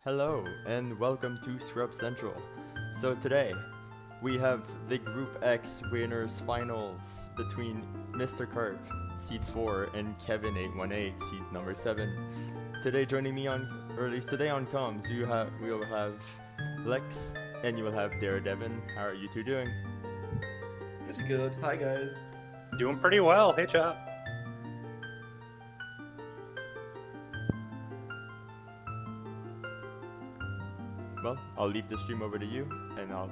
Hello and welcome to Scrub Central. So today we have the Group X winners finals between Misterkarp, seed 4, and Kevin818, seed number 7. Today joining me on, or at least today on comms, we will have Lex and you will have Daredevin. How are you two doing? Pretty good. Hi guys. Doing pretty well. Hey, chat. Well, I'll leave the stream over to you and I'll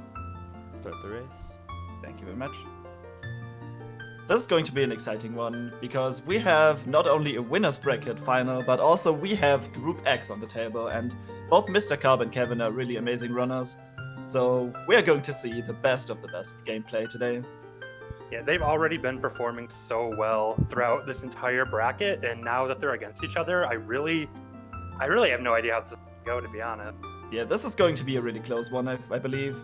start the race. Thank you very much. This is going to be an exciting one because we have not only a winner's bracket final, but also we have Group X on the table, and both Misterkarp and Kevin are really amazing runners. So we are going to see the best of the best gameplay today. Yeah, they've already been performing so well throughout this entire bracket, and now that they're against each other, I really have no idea how this is going to go, to be honest. Yeah, this is going to be a really close one, I believe.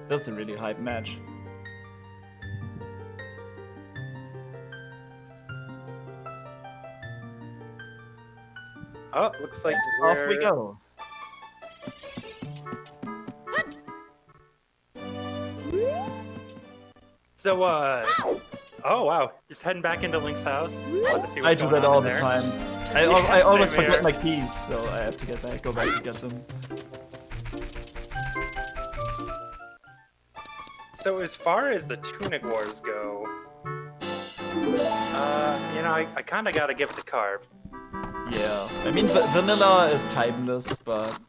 This is a really hype match. Oh, looks like Off we go. So, oh wow, just heading back into Link's house. To see I what's do going that on all in the there. time. I Yeah, always same forget here. my keys, so I have to go back to get them. So as far as the Tunic Wars go, I kind of got to give it to Carp. Yeah, I mean vanilla is timeless, but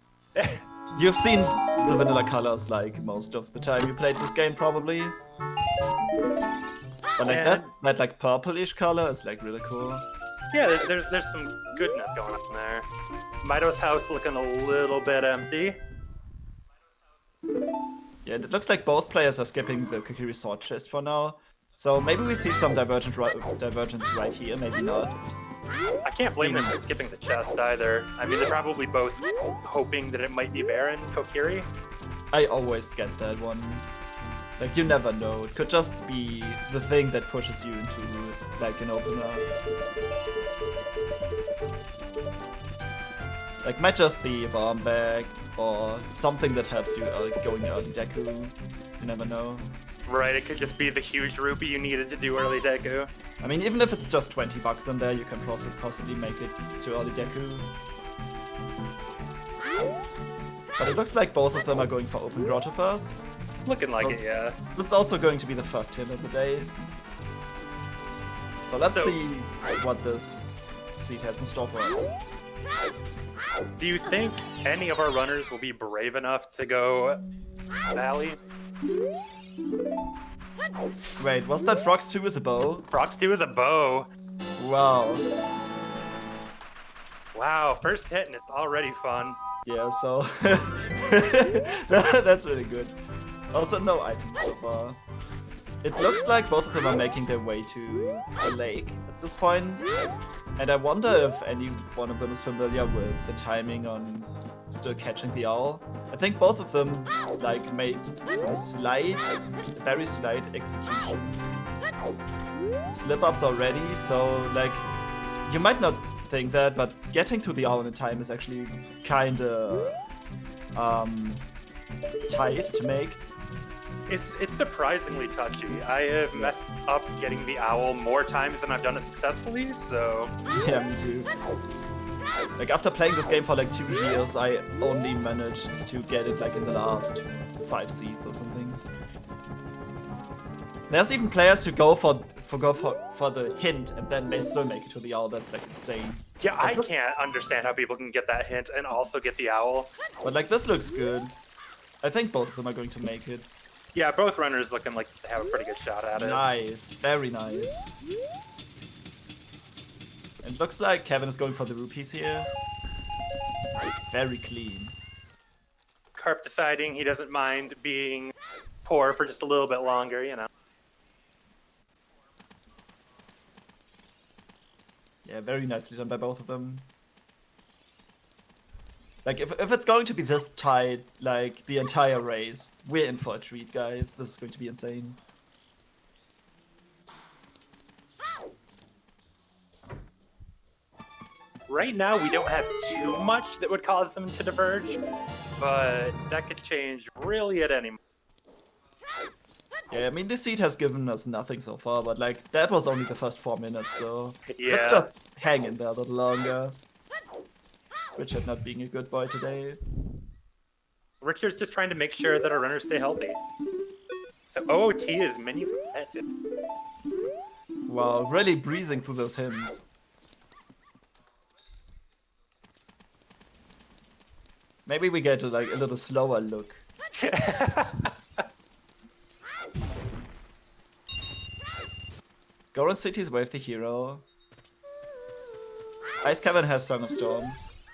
you've seen the vanilla colors like most of the time you played this game probably. But like Yeah. that like purplish color is like really cool. Yeah, there's some goodness going on there. Mido's house looking a little bit empty. Yeah, it looks like both players are skipping the Kokiri sword chest for now. So maybe we see some divergence right here, maybe not. I can't blame them for skipping the chest either. I mean, they're probably both hoping that it might be Baron Kokiri. I always get that one. Like, you never know. It could just be the thing that pushes you into, like, an opener. Like, might just be a bomb bag, or something that helps you going early Deku. You never know. Right, it could just be the huge rupee you needed to do early Deku. I mean, even if it's just 20 bucks in there, you can possibly make it to early Deku. But it looks like both of them are going for open grotto first. Looking like it, yeah. This is also going to be the first hit of the day. So let's see what this seed has in store for us. Do you think any of our runners will be brave enough to go Valley? Wait, was that Frogs 2 with a bow? Frox 2 is a bow. Wow. Wow, first hit and it's already fun. Yeah, so that's really good. Also, no items so far. It looks like both of them are making their way to the lake at this point. And I wonder if any one of them is familiar with the timing on still catching the owl. I think both of them like made some very slight execution slip-ups already, so like you might not think that, but getting to the owl in time is actually kinda tight to make. It's surprisingly touchy. I have messed up getting the owl more times than I've done it successfully, so... Yeah, me too. Like, after playing this game for like 2 years, I only managed to get it like in the last 5 seeds or something. There's even players who go for the hint and then they still make it to the owl. That's like insane. Yeah, I can't understand how people can get that hint and also get the owl. But like, this looks good. I think both of them are going to make it. Yeah, both runners looking like they have a pretty good shot at it. Nice, very nice. And looks like Kevin is going for the rupees here. Very clean. Carp deciding he doesn't mind being poor for just a little bit longer, you know. Yeah, very nicely done by both of them. Like, if it's going to be this tight, like, the entire race, we're in for a treat, guys. This is going to be insane. Right now, we don't have too much that would cause them to diverge, but that could change really at any moment. Yeah, I mean, this seed has given us nothing so far, but like, that was only the first 4 minutes, so let's Yeah. just hang in there a little longer. Richard not being a good boy today. Richard's just trying to make sure that our runners stay healthy. So OOT is menu pet. Wow, really breezing through those hints. Maybe we get like a little slower look. Goron City's Wave the hero. Ice Cavern has Song of Storms.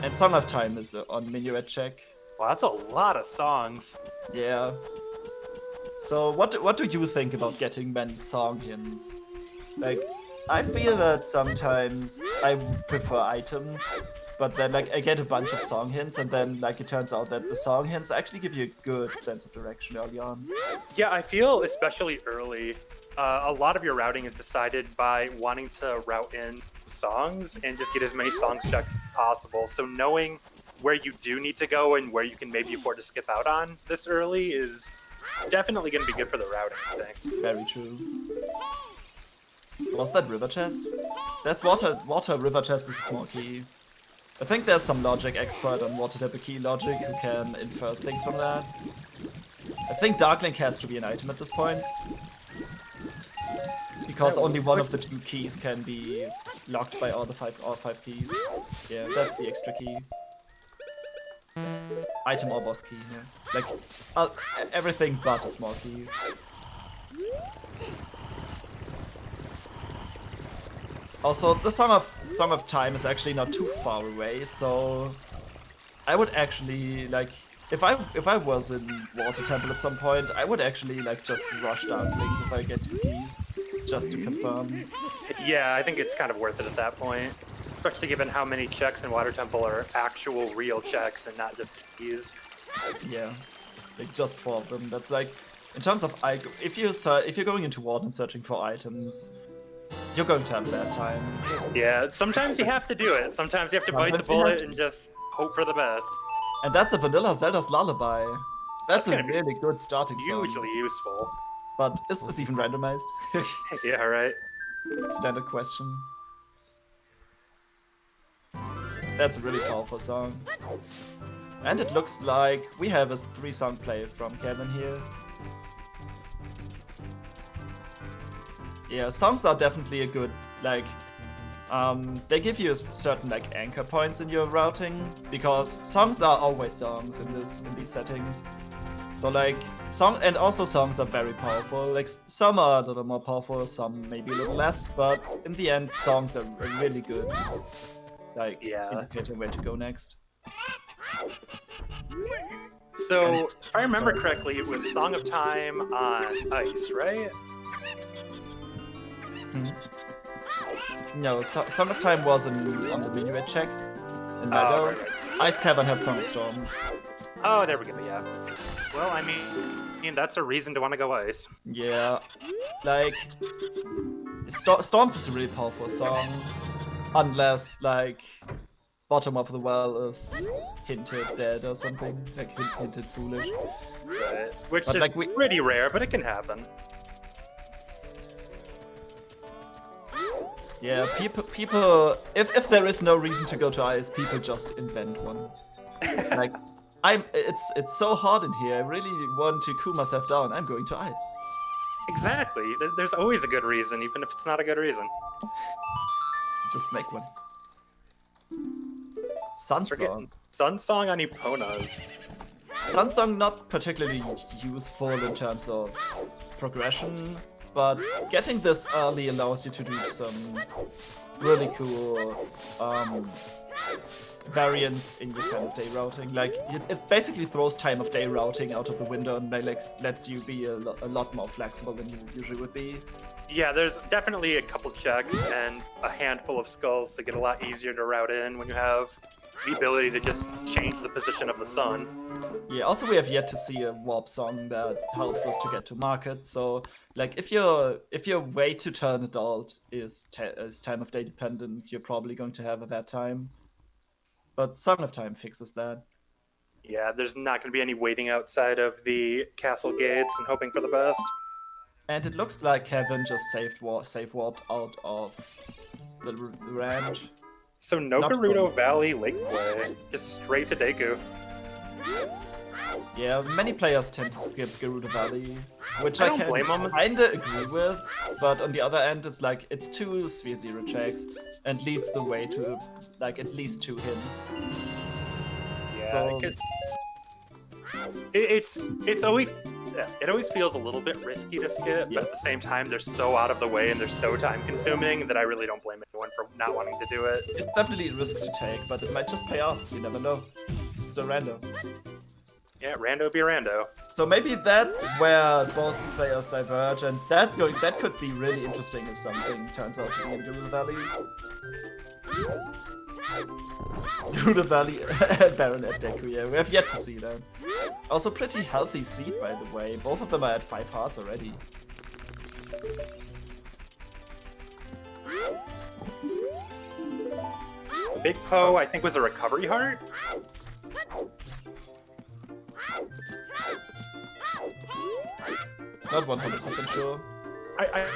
And Song of Time is on Minuet check. Wow, that's a lot of songs. Yeah. So what do you think about getting many song hints? Like, I feel that sometimes I prefer items, but then like I get a bunch of song hints, and then like it turns out that the song hints actually give you a good sense of direction early on. Yeah, I feel especially early, a lot of your routing is decided by wanting to route in songs and just get as many songs checks as possible. So knowing where you do need to go and where you can maybe afford to skip out on this early is definitely going to be good for the routing, I think. Very true. Was that river chest? That's water river chest is a small key. I think there's some logic expert on water tap a key logic who can infer things from that. I think Darklink has to be an item at this point. Because only one of the 2 keys can be locked by all 5 keys. Yeah, that's the extra key. Item or boss key, yeah. Like, everything but a small key. Also, the Song of Time is actually not too far away, so I would actually like if I was in Water Temple at some point, I would actually like just rush down Link if I get 2 keys, just to confirm. Yeah, I think it's kind of worth it at that point, especially given how many checks in Water Temple are actual real checks and not just keys. Yeah, like just 4 of them. That's like in terms of if you're going into Water and searching for items, you're going to have a bad time. Yeah, sometimes you have to do it. Sometimes you have to bite the Sometimes you have bullet to. and just hope for the best. And that's a vanilla Zelda's Lullaby. That's a gonna be really good starting song. Hugely useful. But is this even randomized? Yeah, right. Standard question. That's a really powerful song. And it looks like we have a 3-song play from Kevin here. Yeah, songs are definitely a good, like, they give you certain like anchor points in your routing, because songs are always songs in these settings. So like and also songs are very powerful. Like some are a little more powerful, some maybe a little less, but in the end, songs are really good. Like indicating where to go next. So if I remember correctly, it was Song of Time on Ice, right? No, Song of Time was on the Minuet check. In Meadow. Right. Ice Cavern had Song of Storms. Oh, there we go, yeah. Well, I mean, that's a reason to want to go Ice. Yeah. Like, Storms is a really powerful song. Unless, like, Bottom of the Well is hinted dead or something. Like, hinted foolish. Right. Which But, is like, pretty rare, but it can happen. Yeah, people, if there is no reason to go to Ice, people just invent one. Like, it's so hot in here, I really want to cool myself down, I'm going to Ice. Exactly. There's always a good reason, even if it's not a good reason. Just make one. Sunsong. Sunsong on Eponas. Sunsong not particularly useful in terms of progression, but getting this early allows you to do some really cool variants in your time of day routing. Like, it basically throws time of day routing out of the window and like lets you be a lot more flexible than you usually would be. Yeah, there's definitely a couple checks and a handful of skulls that get a lot easier to route in when you have the ability to just change the position of the sun. Yeah, also we have yet to see a warp song that helps us to get to market. So like if your way to turn adult is time of day dependent, you're probably going to have a bad time. But Song of Time fixes that. Yeah, there's not going to be any waiting outside of the castle gates and hoping for the best. And it looks like Kevin just safe warped out of the ranch. So no Not Gerudo going. Valley Lake play, just straight to Deku. Yeah, many players tend to skip Gerudo Valley, which I I don't can blame 'em. kinda agree with, but on the other end, it's like it's 2 Sphere Zero checks and leads the way to like at least 2 hints. Yeah, So- it's always it always feels a little bit risky to skip, but at the same time they're so out of the way and they're so time consuming that I really don't blame anyone for not wanting to do it. It's definitely a risk to take, but it might just pay off. You never know. It's still random. Yeah, rando be rando. So maybe that's where both players diverge, and that could be really interesting if something turns out to be in Gerudo Valley. Gerudo Valley and Baronet Deku, yeah, we have yet to see that. Also pretty healthy seed, by the way. Both of them are at 5 hearts already. Big Poe, I think, was a recovery heart. Not 100% sure. I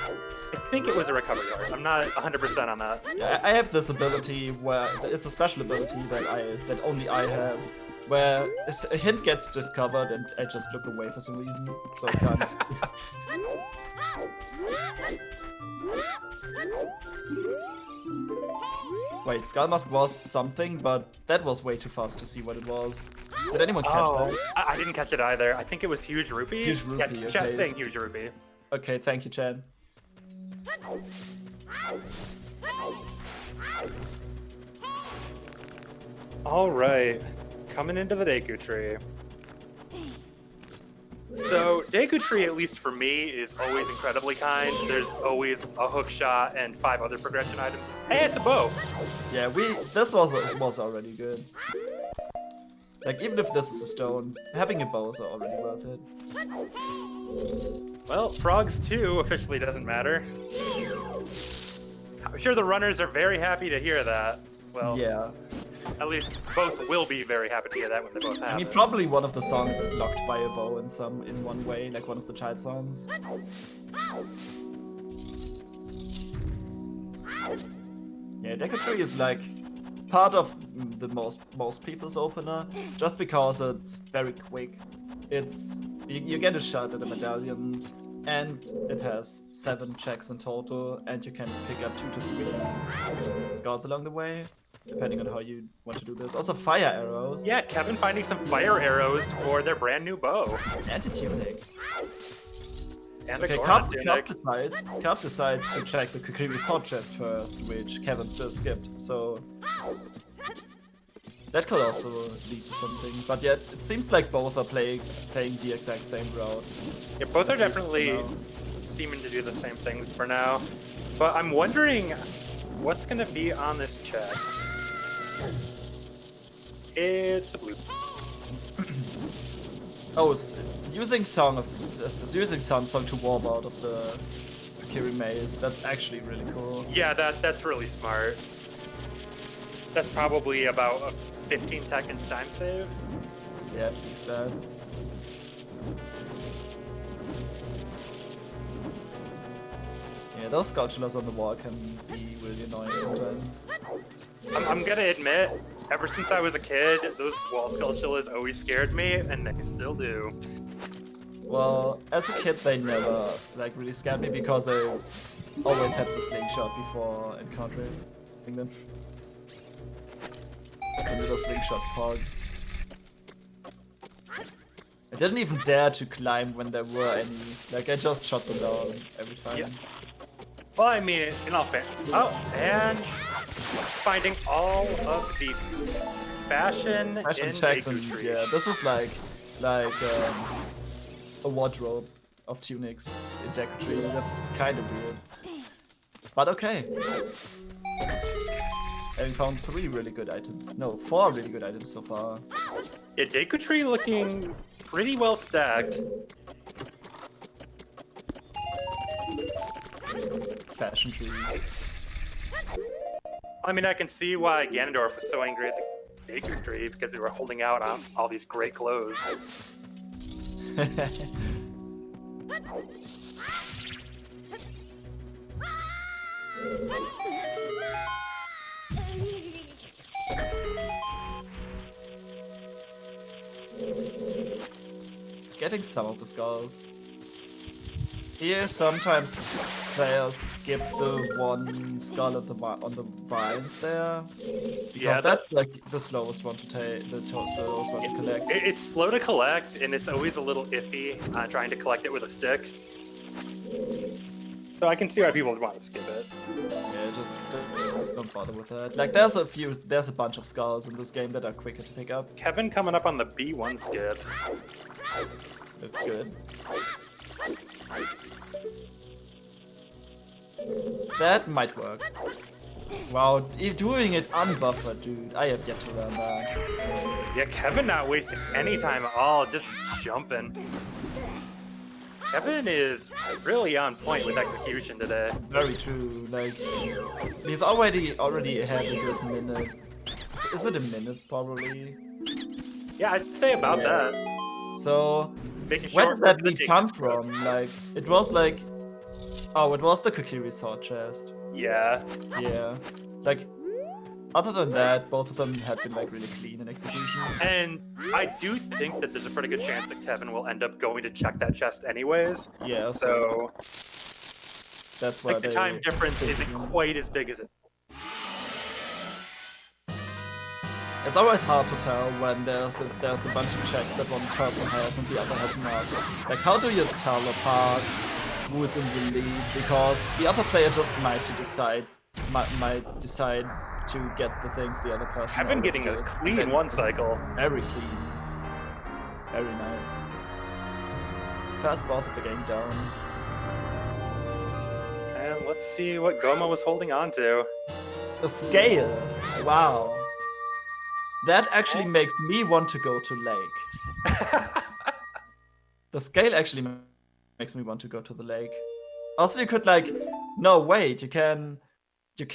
think it was a recovery heart. I'm not 100% on that. Yeah, I have this ability where it's a special ability that only I have, where a hint gets discovered and I just look away for some reason, so I can't. Wait, Skullmask was something, but that was way too fast to see what it was. Did anyone catch that? I didn't catch it either. I think it was Huge Rupee. Huge Rupee, Yeah, okay. chat's saying Huge Rupee. Okay, thank you, Chan. All right, coming into the Deku Tree. So Deku Tree, at least for me, is always incredibly kind. There's always a hook shot and 5 other progression items. Hey, it's a bow. Yeah, this was already good. Like, even if this is a stone, having a bow is already worth it. Well, frogs too officially doesn't matter. I'm sure the runners are very happy to hear that. Well, Yeah. at least both will be very happy to hear that when they both I have mean, it. probably one of the songs is locked by a bow in one way, like one of the child songs. Yeah, Deku Tree is like part of the most people's opener, just because it's very quick. You get a shot at a medallion, and it has 7 checks in total, and you can pick up 2 to 3 scouts along the way, depending on how you want to do this. Also, fire arrows. Yeah, Kevin finding some fire arrows for their brand new bow. Anti-tunic. And Okay, a Goron tunic. Carp decides to check the Kukiri sword chest first, which Kevin still skipped, so that could also lead to something. But yet, it seems like both are playing the exact same route. Yeah, both are At least for definitely now. seeming to do the same things for now. But I'm wondering what's going to be on this check. It's a blue. Oh, using song to warp out of the Kukiri maze. That's actually really cool. Yeah, that's really smart. That's probably about a 15-second time save. Yeah, at least that. Yeah, those sculptures on the wall can be really annoying sometimes. I'm gonna admit, ever since I was a kid, those wall sculptures always scared me, and they still do. Well, as a kid, they never really scared me because I always had the slingshot before encountering them. The little slingshot pod. I didn't even dare to climb when there were any. Like, I just shot them down every time. Yeah. Well, I mean, in all fair. Oh, and finding all of the fashion in checks Deku and Tree. yeah, this is like a wardrobe of tunics in Deku Tree. That's kind of weird, but okay. And we found 3 really good items. No, 4 really good items so far. Yeah, Deku Tree looking pretty well stacked. Fashion tree. I mean, I can see why Ganondorf was so angry at the Deku Tree because we were holding out on all these great clothes. Getting some of the skulls. Here, sometimes players skip the one skull at the on the vines there, because Yeah, that's like the slowest one to take, the slowest one to collect. It's slow to collect, and it's always a little iffy trying to collect it with a stick. So I can see why people would want to skip it. Yeah, just don't bother with that. Like, there's a bunch of skulls in this game that are quicker to pick up. Kevin coming up on the B1 skip. Looks good. That might work. Wow, doing it unbuffered, dude. I have yet to learn that. Yeah, Kevin not wasting any time at all, just jumping. Kevin is really on point with execution today. Very true. Like, he's already had a good minute. Is it a minute, probably? Yeah, I'd say about that. So, Making where sure did that the lead dig come is from? close. Like, it was like... Oh, it was the Kokiri sword chest. Yeah. Yeah. Like, other than that, both of them had been, like, really clean in execution. And I do think that there's a pretty good chance that Kevin will end up going to check that chest anyways. Yeah, So, that's why like, the time difference isn't quite as big as it. It's always hard to tell when there's a bunch of checks that one person has and the other has not. Like, how do you tell apart who's in the lead? Because the other player just might decide to get the things the other person. Kevin getting a clean one cycle. Very clean. Very nice. First boss of the game down. And let's see what Goma was holding on to. A scale. Wow. That actually makes me want to go to lake. The scale actually makes me want to go to the lake. Also, you could like, no wait, you can do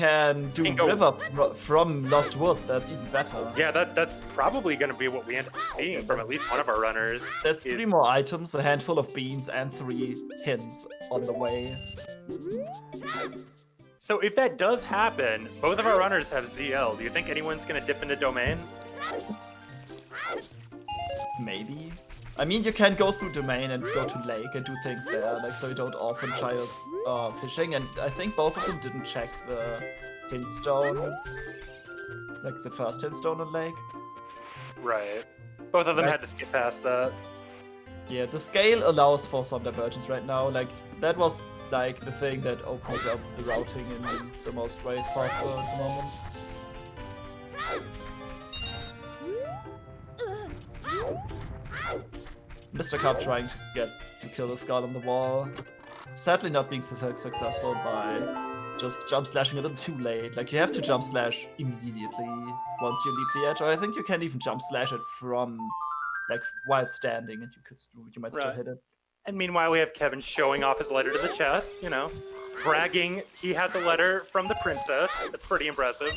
river from Lost Woods. That's even better. Yeah, that's probably going to be what we end up seeing from at least one of our runners. There's 3 more items, a handful of beans, and 3 hints on the way. So if that does happen, both of our runners have ZL. Do you think anyone's going to dip into domain? Maybe. I mean, you can go through domain and go to lake and do things there, like so you don't often try fishing. And I think both of them didn't check the hint stone, like the first hint stone on lake. Right. Both of them had to skip past that. Yeah, the scale allows for some divergence right now. Like, that was like the thing that opens up the routing in the most ways possible at the moment. Misterkarp trying to kill the skull on the wall. Sadly not being successful by just jump slashing a little too late. Like, you have to jump slash immediately once you leap the edge, or I think you can even jump slash it from, like, while standing, and you might still hit it. And meanwhile, we have Kevin showing off his letter to the chest, you know, bragging he has a letter from the princess. That's pretty impressive.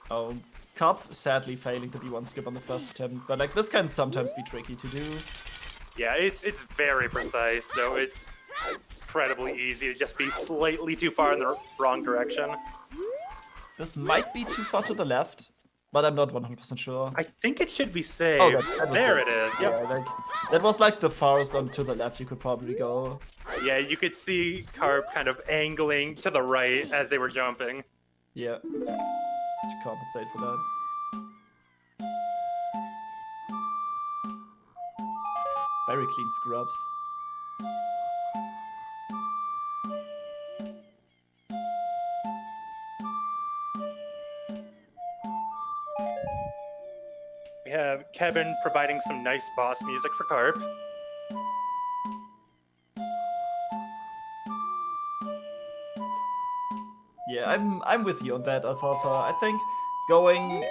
Oh, Karp sadly failing the B1 skip on the first attempt, but like, this can sometimes be tricky to do. Yeah, it's very precise, so it's incredibly easy to just be slightly too far in the wrong direction. This might be too far to the left, but I'm not 100% sure. I think it should be safe. Oh, that there good. it is. Yep. Yeah, like, that was like the farthest on to the left you could probably go. Yeah, you could see Karp kind of angling to the right as they were jumping. Yeah. To compensate for that. Very clean scrubs. We have Kevin providing some nice boss music for Karp. I'm with you on that, Alfalfa. I think going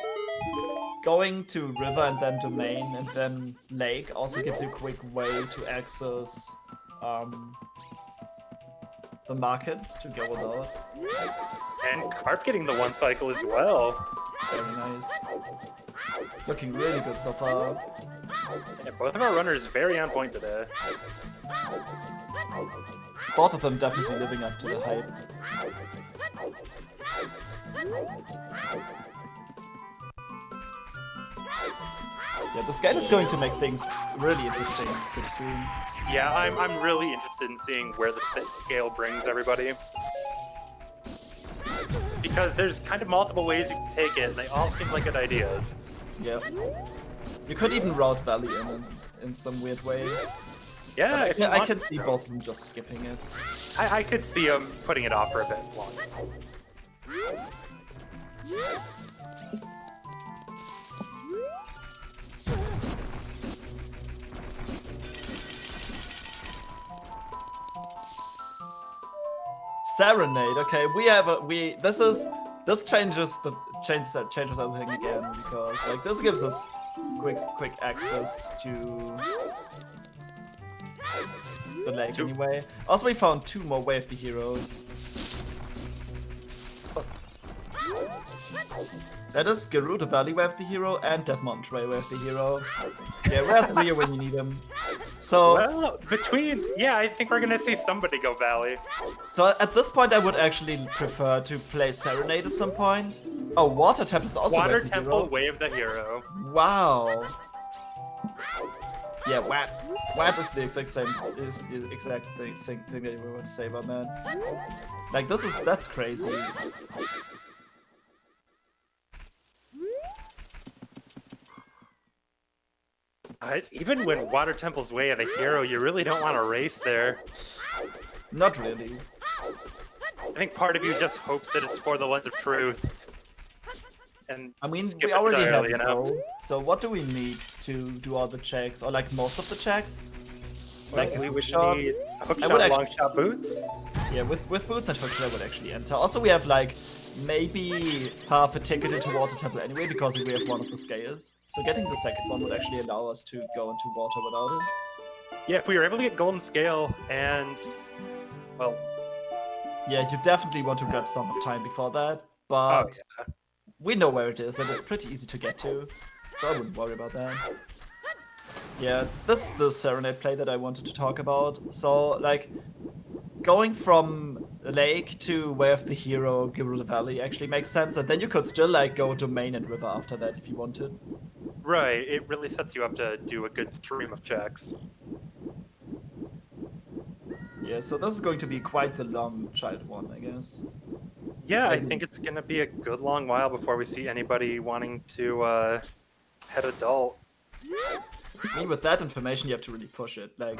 to river and then domain and then lake also gives you a quick way to access the market to go without. And Carp getting the 1 cycle as well. Very nice. Looking really good so far. Yeah, both of our runners very on point today. Both of them definitely living up to the hype. Yeah, the scale is going to make things really interesting pretty soon. Yeah, I'm really interested in seeing where the scale brings everybody. Because there's kind of multiple ways you can take it, and they all seem like good ideas. Yeah. You could even route Valley in some weird way. Yeah, if you I want can see both of them just skipping it. I could see them putting it off for a bit longer. Serenade. Okay, this changes everything again because like this gives us quick access to the lake anyway. Also, we found 2 more Way of the Heroes. That is Gerudo Valley Way of the Hero and Death Mountain Trail Way of the Hero. Yeah, where's Rio when you need him? So, Well, I think we're gonna see somebody go Valley. so at this point, I would actually prefer to play Serenade at some point. Oh, Water Temple is also Way Water of the Temple, Hero. Way of the Hero. Wow. Yeah, Wat is the exact thing that you were to say about man. Like that's crazy. Even when Water Temple's Way of the Hero, you really don't want to race there. Not really. I think part of you just hopes that it's for the lens of truth. And I mean, skip we it already have entirely, it though. So what do we need to do all the checks, or like most of the checks? Like we would need hook I shot, would long shot boots. Yeah, with boots and hookshot I would actually enter. Also, we have like maybe half a ticket into Water Temple anyway because we have one of the scales. So getting the second one would actually allow us to go into water without it. Yeah, if we were able to get Golden Scale and, well, Yeah, you definitely want to grab some of time before that, oh but yeah. we know where it is and it's pretty easy to get to, so I wouldn't worry about that. Yeah, this is the Serenade play that I wanted to talk about. So, like, going from Lake to Way of the Hero, Gerudo Valley actually makes sense, and then you could still, like, go Domain and River after that if you wanted. Right, it really sets you up to do a good stream of checks. Yeah, so this is going to be quite the long child one, I guess. Yeah, I think it's gonna be a good long while before we see anybody wanting to head adult. I mean, with that information, you have to really push it. Like,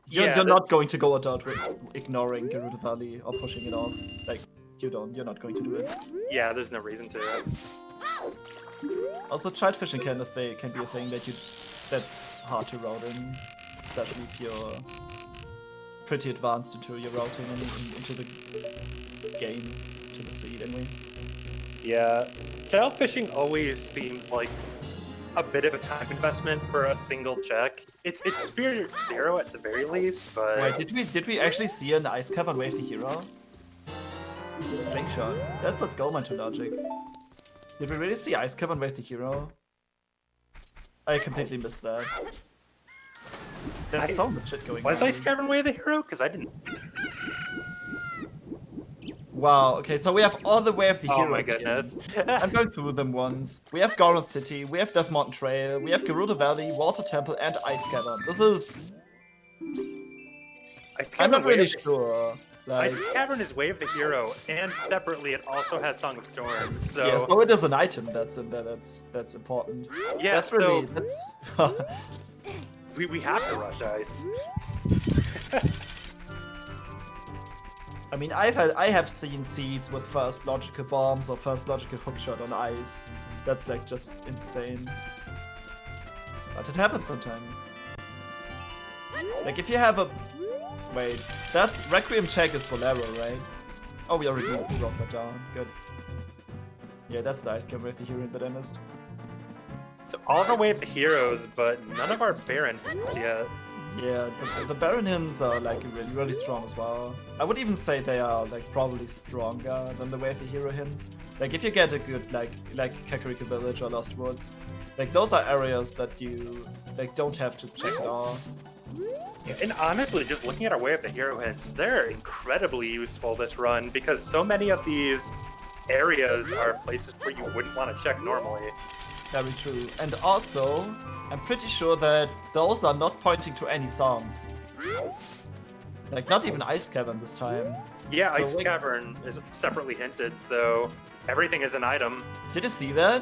Yeah, you're not going to go adult with ignoring Gerudo Valley or pushing it off. Like, you're not going to do it. Yeah, there's no reason to. Also, child fishing can be a thing that's hard to route in, especially if you're pretty advanced into your routing and into the game, to the seed anyway. Yeah, child fishing always seems like a bit of a time investment for a single check. It's Sphere 0 at the very least, but Wait, did we actually see an ice cap on Way of the Hero? Slingshot. That puts Goldmine to logic. Did we really see ice cap on Way of the Hero? I completely missed that. There's so much shit going on. was Ice Cavern Way of the Hero? Because I didn't. Wow, okay, so we have all the Way of the Hero. Oh my again. goodness. I'm going through them once. We have Goron City, we have Death Mountain Trail, we have Gerudo Valley, Water Temple, and Ice Cavern. This is... I'm not really sure. Like... Ice Cavern is Way of the Hero, and separately it also has Song of Storms. So Yeah, so it is an item that's important. yeah, That's really... so That's... we have to rush Ice. I mean, I have seen seeds with first logical bombs or first logical hookshot on ice. That's like just insane. But it happens sometimes. Like if you have a... Wait, that's Requiem check is Bolero, right? Oh, we already brought that down. Good. Yeah, that's the ice cave with the hero and the dentist. So all of our way of the heroes, but none of our Baron hits yet. Yeah, the Baron hints are like really, really strong as well. I would even say they are like probably stronger than the way of the hero hints. Like if you get a good like Kakariko Village or Lost Woods, like those are areas that you like don't have to check at all. And honestly, just looking at our way of the hero hints, they're incredibly useful this run because so many of these areas are places where you wouldn't want to check normally. Very true. And also, I'm pretty sure that those are not pointing to any songs. Like, not even Ice Cavern this time. Yeah, So, Ice like- Cavern is separately hinted, so everything is an item. Did you see that?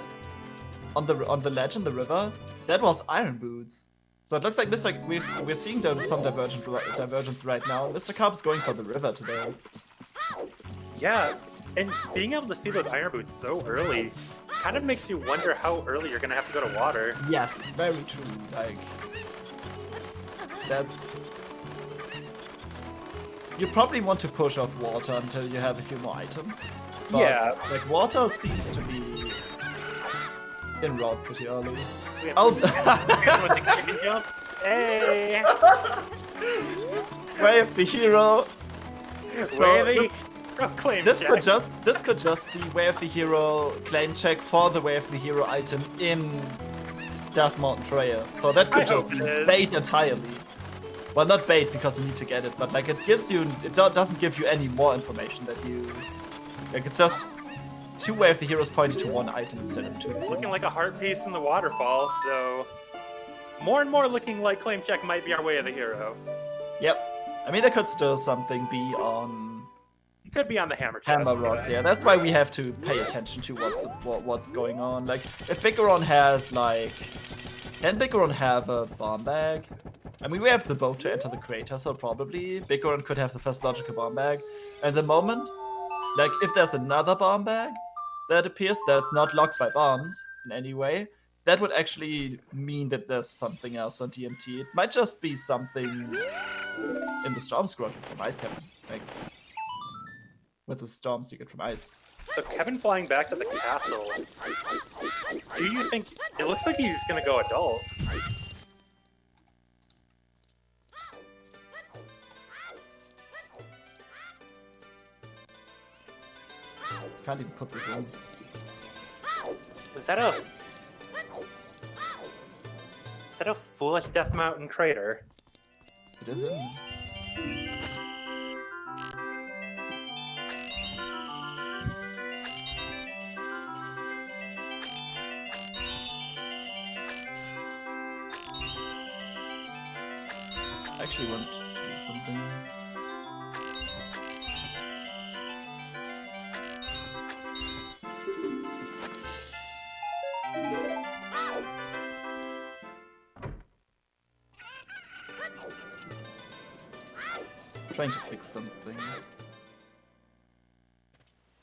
On the ledge in the river? That was Iron Boots. So it looks like we're seeing some divergence right now. Misterkarp is going for the river today. Yeah, and being able to see those iron boots so early kind of makes you wonder how early you're gonna have to go to water. Yes, very true. Like, that's... You probably want to push off water until you have a few more items. But, Yeah. like, water seems to be en route pretty early. We have Oh! with the chicken jump. Hey! Wave the hero! Wavy! Proclaim This check. could just be Way of the Hero claim check for the Way of the Hero item in Death Mountain Trail. So that could I just hope be it is. bait entirely. Well, not bait because you need to get it, but like it gives you, doesn't give you any more information that you, like it's just two Way of the Heroes pointing to one item instead of two. Looking like a heart piece in the waterfall, so more and more looking like claim check might be our way of the hero. Yep. I mean, there could still something be on It could be on the hammer chest. Hammer rods, yeah. That's why we have to pay attention to what's going on. Like, if Bicaron has like, can Bicaron have a bomb bag? I mean, we have the boat to enter the crater, so probably Bicaron could have the first logical bomb bag. And the moment, like, if there's another bomb bag that appears that's not locked by bombs in any way, that would actually mean that there's something else on DMT. It might just be something in the Storm Scroll from Ice Cavern, like with the storms you get from ice. So Kevin flying back to the castle. Do you think it looks like he's gonna go adult? Can't even put this in. Was that a foolish Death Mountain crater? It is in. I actually want to do something. Trying to fix something.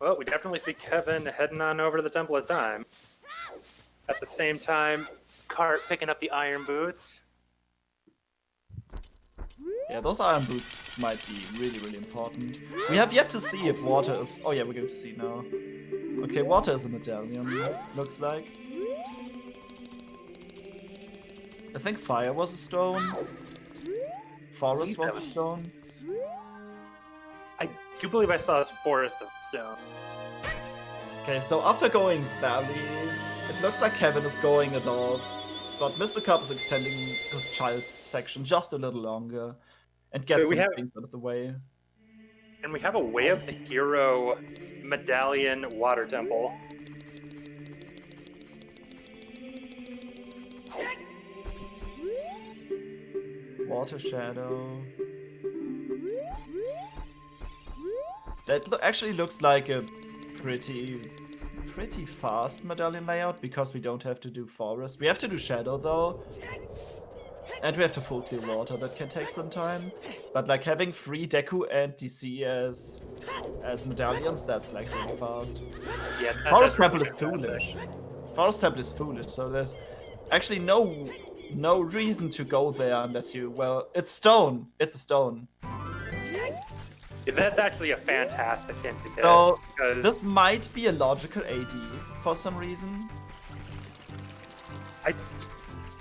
Well, we definitely see Kevin heading on over to the Temple of Time. At the same time, Cart picking up the iron boots. Yeah, those iron boots might be really, really important. We have yet to see if water is... Oh yeah, we're going to see now. Okay, water is a medallion, looks like. I think fire was a stone. Forest was a stone. I do believe I saw his forest as stone. Okay, so after going valley, it looks like Kevin is going adult, but Misterkarp is extending his child section just a little longer and gets we some have- things out of the way. And we have a Way of the Hero medallion water temple. Water shadow. That actually looks like a pretty fast medallion layout because we don't have to do forest. We have to do shadow though. And we have to full clear water, that can take some time. But like having free Deku and DC as medallions, that's like really fast. Yeah, Forest that's Temple is fantastic. foolish. Forest Temple is foolish, so there's actually no reason to go there unless you, well, it's stone. It's a stone. That's actually a fantastic hint to get. So because this might be a logical AD for some reason. I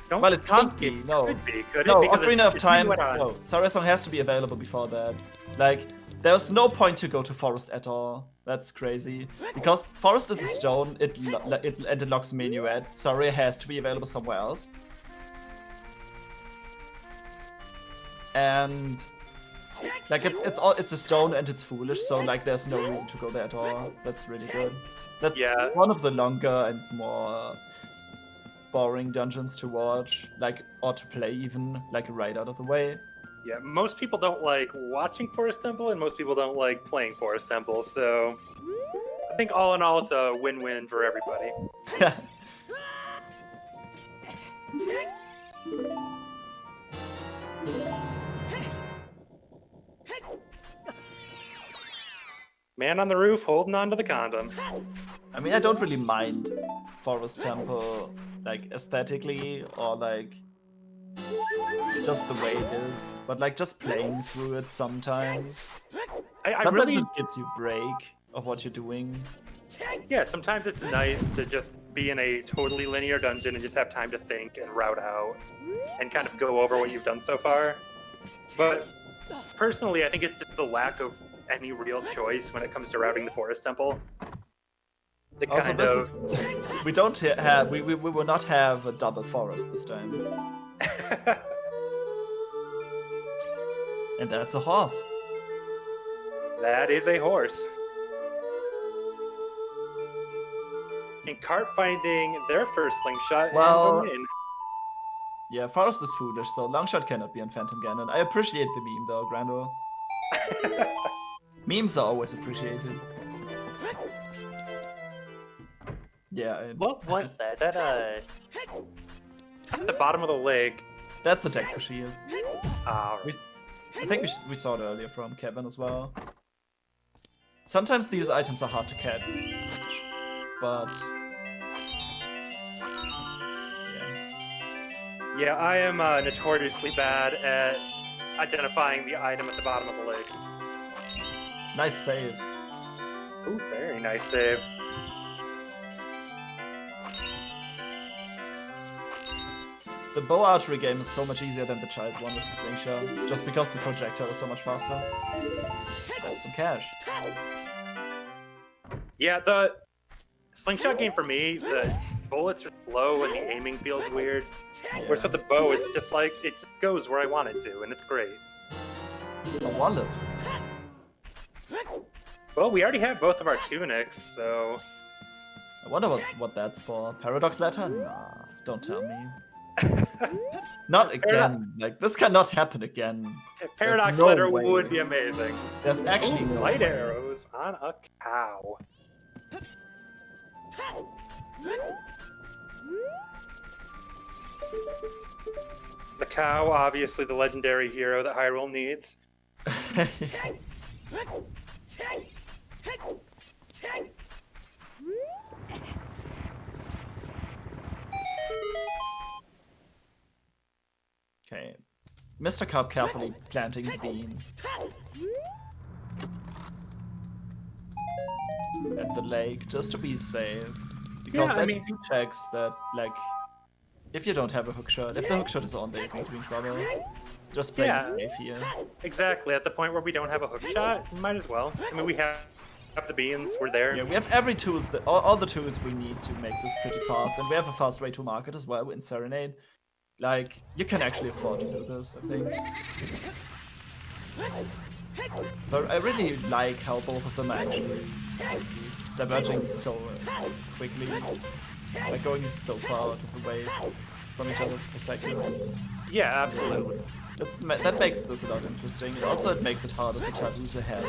don't Well, it can't think be, it no. could be, could No, it? Because Ocarina of it's Time. Minuet on. No, Sarah Song has to be available before that. Like, there's no point to go to Forest at all. That's crazy. Because Forest is a stone, and it locks Minuet. Sorry has to be available somewhere else. And like it's a stone and it's foolish, so like there's no reason to go there at all. That's really good. That's Yeah. one of the longer and more boring dungeons to watch, like or to play even, like right out of the way. Yeah, most people don't like watching Forest Temple, and most people don't like playing Forest Temple. So I think all in all, it's a win-win for everybody. Man on the roof holding on to the condom. I mean, I don't really mind Forest Temple, like aesthetically or like just the way it is, but like just playing through it sometimes. I Sometimes really, it gives you a break of what you're doing. yeah, sometimes it's nice to just be in a totally linear dungeon and just have time to think and route out and kind of go over what you've done so far. But personally, I think it's just the lack of any real choice when it comes to routing the Forest Temple. The Also, kind this of. is- we don't have we will not have a double forest this time, and that's a horse. That is a horse. And Carp finding their first slingshot Well- and the win. Yeah, forest is foolish, so longshot cannot be on Phantom Ganon. I appreciate the meme though, Grandel. Memes are always appreciated. Yeah, What was that? Is that at the bottom of the lake? that's a Deku Shield. Uh, I think we saw it earlier from Kevin as well. Sometimes these items are hard to catch, but yeah. yeah, I am notoriously bad at identifying the item at the bottom of the lake. Nice save. Ooh, very nice save. The bow archery game is so much easier than the child one with the slingshot, just because the projectile is so much faster. That's some cash. Yeah, the slingshot game for me, the bullets are slow and the aiming feels weird. Whereas with the bow, it's just like, it just goes where I want it to, and it's great. A wallet. Well, we already have both of our tunics, so... I wonder what that's for. Paradox letter? Nah, don't tell me. Not again. Like, this cannot happen again. Paradox no letter way. would be amazing. There's actually Ooh, no light way. arrows on a cow. The cow, obviously the legendary hero that Hyrule needs. Okay. Misterkarp carefully planting the bean. At the lake, just to be safe. Because Yeah, I that mean- checks that, like, if you don't have a hookshot, if the hookshot is on, they're going to be in trouble. Just play Yeah. safe here. Exactly, at the point where we don't have a hook shot, might as well. I mean, we have the beans, we're there. Yeah, we have every tools that all the tools we need to make this pretty fast, and we have a fast way to market as well in Serenade. Like, you can actually afford to do this, I think. So I really like how both of them are actually diverging so quickly, like going so far out of the way from each other's perspective. Yeah, absolutely. That makes this a lot interesting. Also, it makes it harder to tell who's ahead.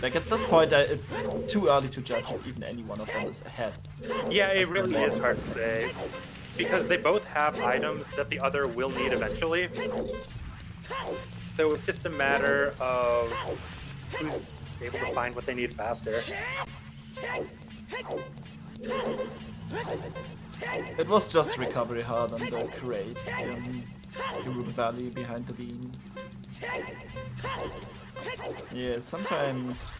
Like at this point, it's too early to judge if even any one of them is ahead. Yeah, it really is hard to say. Because they both have items that the other will need eventually. So it's just a matter of who's able to find what they need faster. It was just recovery hard on the crate in Gerudo Valley behind the bean. Yeah, sometimes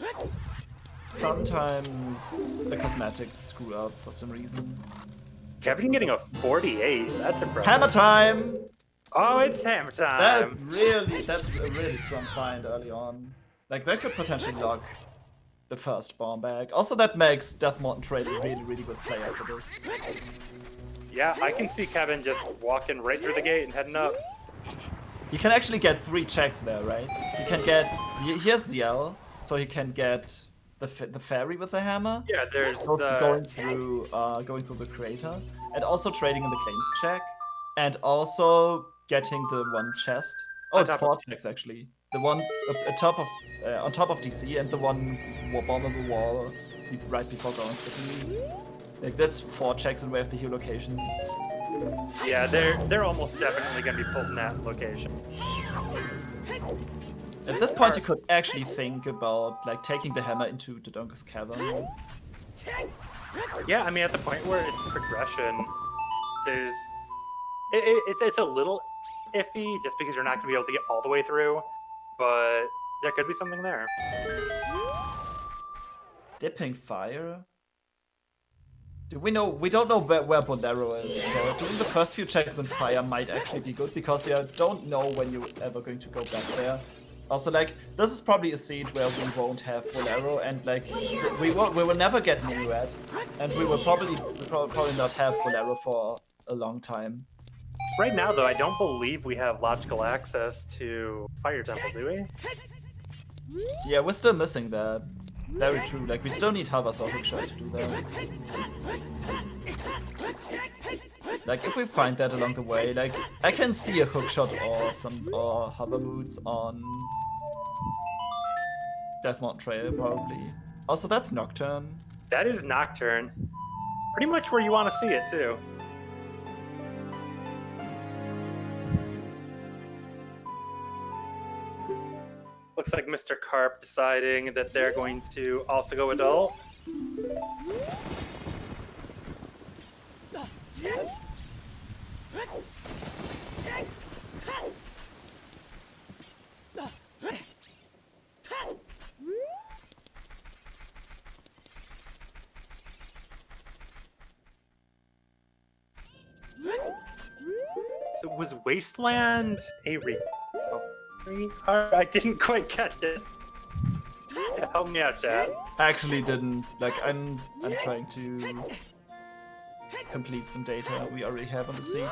the cosmetics screw up for some reason. Kevin getting a 48. That's impressive. Hammer time! Oh, it's hammer time. That's a really strong find early on. Like, that could potentially lock the first bomb bag. Also, that makes Deathmort Trade a really, really good play after this. Yeah, I can see Kevin just walking right through the gate and heading up. You can actually get 3 checks there, right? You can get... Here's the L, so you can get the fairy with the hammer. Yeah, there's So the... going through the crater. And also trading in the claim check. And also getting the 1 chest. Oh, On it's top 4 of- checks actually. The one on top of DC and the one bomb on the wall right before going city. Like, that's 4 checks in Way of the Hero location. Yeah, they're almost definitely going to be pulled in that location. At this point, you could actually think about like taking the hammer into the Donker's Cavern. Yeah, I mean, at the point where it's progression, there's... It's a little iffy just because you're not going to be able to get all the way through, but there could be something there. Dipping fire? We don't know where Bolero is, so doing the first few checks in fire might actually be good because you don't know when you're ever going to go back there. Also, like, this is probably a seed where we won't have Bolero, and like we will never get Minuet, and we will probably not have Bolero for a long time. Right now, though, I don't believe we have logical access to Fire Temple, do we? Yeah, we're still missing that. Very true. Like, we still need Havas or Hookshot to do that. Like, if we find that along the way, like, I can see a Hookshot or Hover Moods on Deathmont Trail, probably. Also, that's Nocturne. That is Nocturne. Pretty much where you want to see it, too. Looks like Misterkarp deciding that they're going to also go adult. So was Wasteland a recovery? I didn't quite catch it. Help me out, chat. I actually didn't. Like, I'm trying to complete some data we already have on the scene.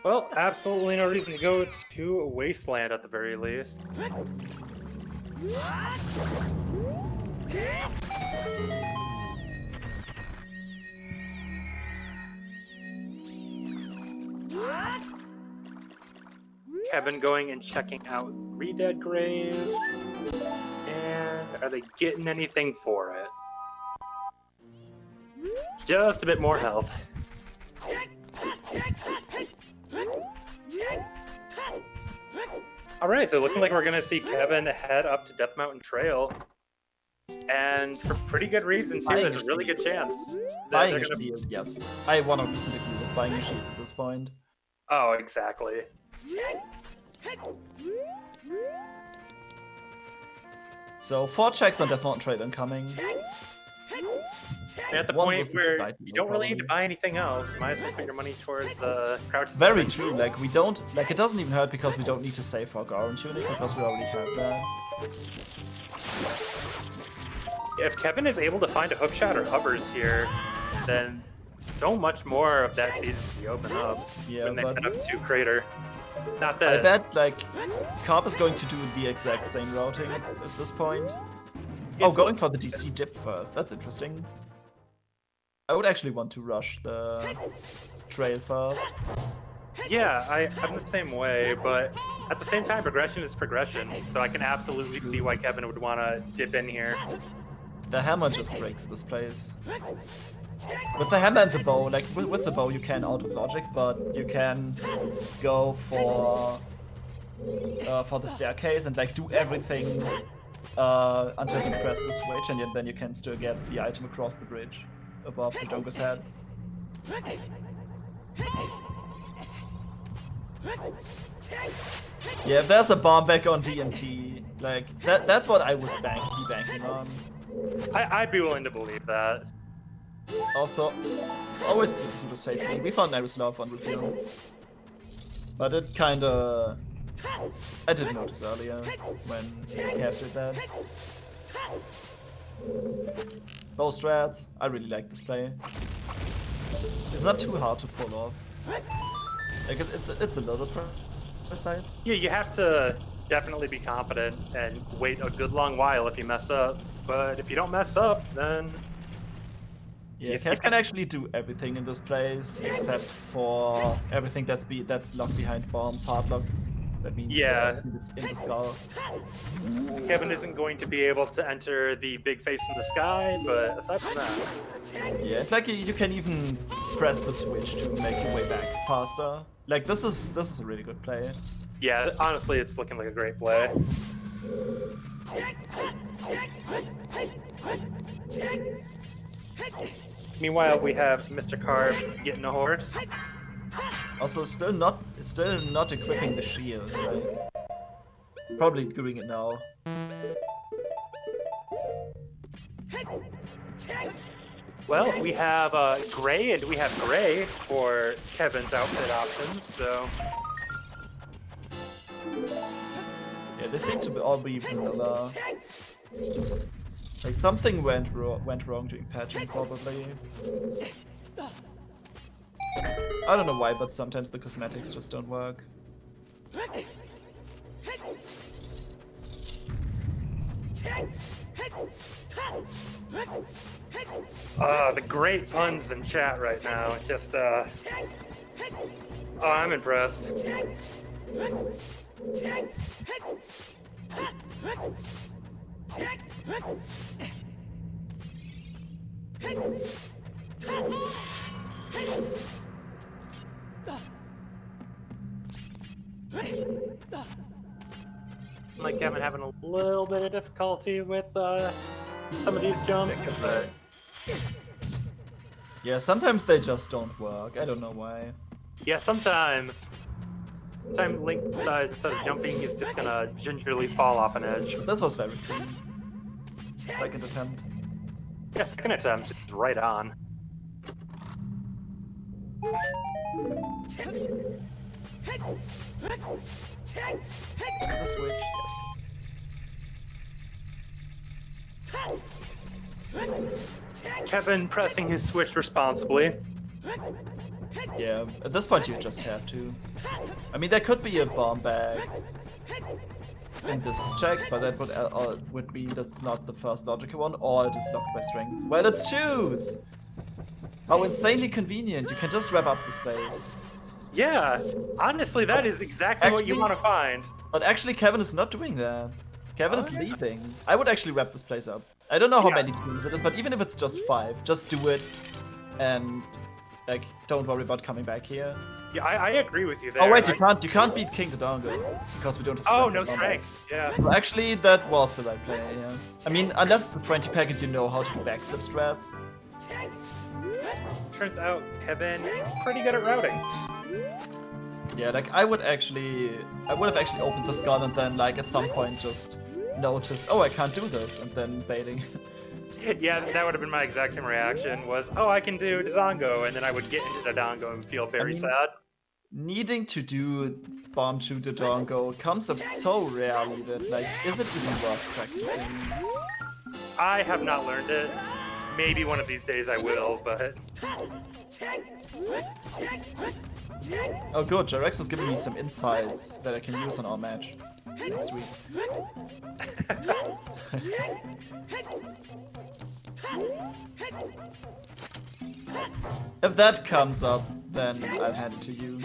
Well, absolutely no reason to go to Wasteland at the very least. Kevin going and checking out Redead Grave. And are they getting anything for it? It's just a bit more health. Alright, so looking like we're gonna see Kevin head up to Death Mountain Trail. And for pretty good reason too, there's a really good chance that Buying they're a gonna... shield, yes. I 100% agree with buying a shield at this point. Oh, exactly. So 4 checks on Death Mountain Trail incoming. And at the One point with the where Light you Beetle, don't really need to probably. buy anything else, might as well put your money towards Crouch. Very Summon. true, like we don't, like it doesn't even hurt because we don't need to save for Goron Tunic because we already have that. If Kevin is able to find a hookshot or hovers here, then so much more of that season will be open up Yeah, when they but head up to Crater. Not I that bet like Carp is going to do the exact same routing at this point. Oh, It's- going for the DC dip first, that's interesting. I would actually want to rush the trail first. Yeah, I'm the same way, but at the same time, progression is progression, so I can absolutely see why Kevin would want to dip in here. The hammer just breaks this place. With the hammer and the bow, like with the bow you can out of logic, but you can go for the staircase and like do everything until you press the switch, and then you can still get the item across the bridge above the Junker's head. Yeah, if there's a bomb back on DMT, like that's what I would be banking on. I'd be willing to believe that. Also, always do super safely. We found Narislav on reveal. But it kinda... I didn't notice earlier when Kev did that. No strats. I really like this play. It's not too hard to pull off. Like it's a little precise. Yeah, you have to definitely be confident and wait a good long while if you mess up. But if you don't mess up, then Yeah, just Kev keep can actually do everything in this place except for everything that's locked behind bombs, hard lock. That means Yeah. it's in the skull. Kevin isn't going to be able to enter the big face in the sky, but aside from that, Yeah, it's like you can even press the switch to make your way back faster. Like this is a really good play. yeah, honestly, it's looking like a great play. Meanwhile, we have Misterkarp getting a horse. Also, still not equipping the shield. Like, probably doing it now. Well, we have gray and we have gray for Kevin's outfit options, so Yeah, they seem to all be vanilla. Like something went wrong during patching, probably. I don't know why, but sometimes the cosmetics just don't work. the great puns in chat right now. It's just oh, I'm impressed. Like Kevin having a little bit of difficulty with some of these jumps, but Yeah, sometimes they just don't work. I don't know why. yeah, sometimes Link decides instead of jumping, he's just gonna gingerly fall off an edge. That was very clean. Second attempt. Yeah, second attempt is right on. The switch, yes. Kevin pressing his switch responsibly. Yeah, at this point you just have to. I mean, there could be a bomb bag in this check, but that would mean that's not the first logical one, or it is locked by strength. Well, let's choose! How insanely convenient, you can just wrap up the space. Yeah, honestly, that is exactly what you Actually- want to find. But actually, Kevin is not doing that. Kevin is leaving. I would actually wrap this place up. I don't know how Yeah. many teams it is, but even if it's just 5, just do it, and like, don't worry about coming back here. Yeah, I agree with you there. Oh wait, you can't beat King Dodongo because we don't have. Oh, strength no at all. strength. Yeah. So actually, that was the right play. Yeah. I mean, unless it's a 20 pack and you know how to do backflip strats. Turns out Kevin pretty good at routing. Yeah, like I would have actually opened the skull and then like at some point just noticed, oh, I can't do this, and then baiting. Yeah, that would have been my exact same reaction. Was I can do Dodongo, and then I would get into Dodongo and feel very mean- sad. Needing to do bomb shoot Dodongo comes up so rarely that like, is it even worth practicing? I have not learned it. Maybe one of these days I will, but Oh good, Jarex is giving me some insights that I can use on our match next week. If that comes up, then I'll hand it to you.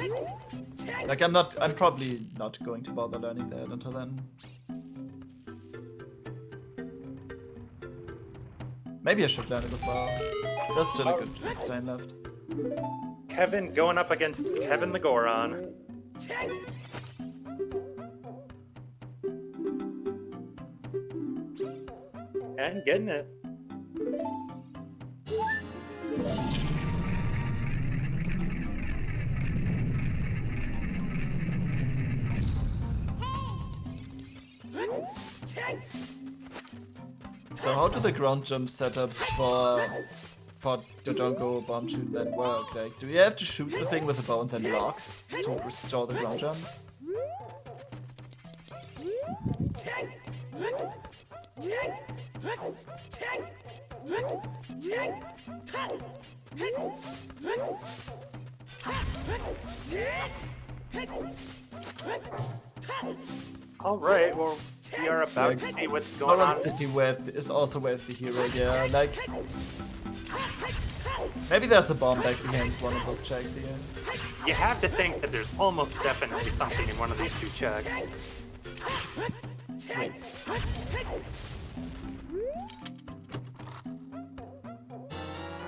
Like I'm probably not going to bother learning that until then. Maybe I should learn it as well. There's still a good time left. Kevin going up against Kevin the Goron. And getting it. So how do the ground jump setups for the Dongo bomb shoot then work? Like, do you have to shoot the thing with a bow and then lock to restore the ground jump? All right, well, we are about to see what's going on. Nolan City with is also with the hero, yeah. Like, maybe there's a bomb back behind one of those checks here. You have to think that there's almost definitely something in one of these two checks. Wait.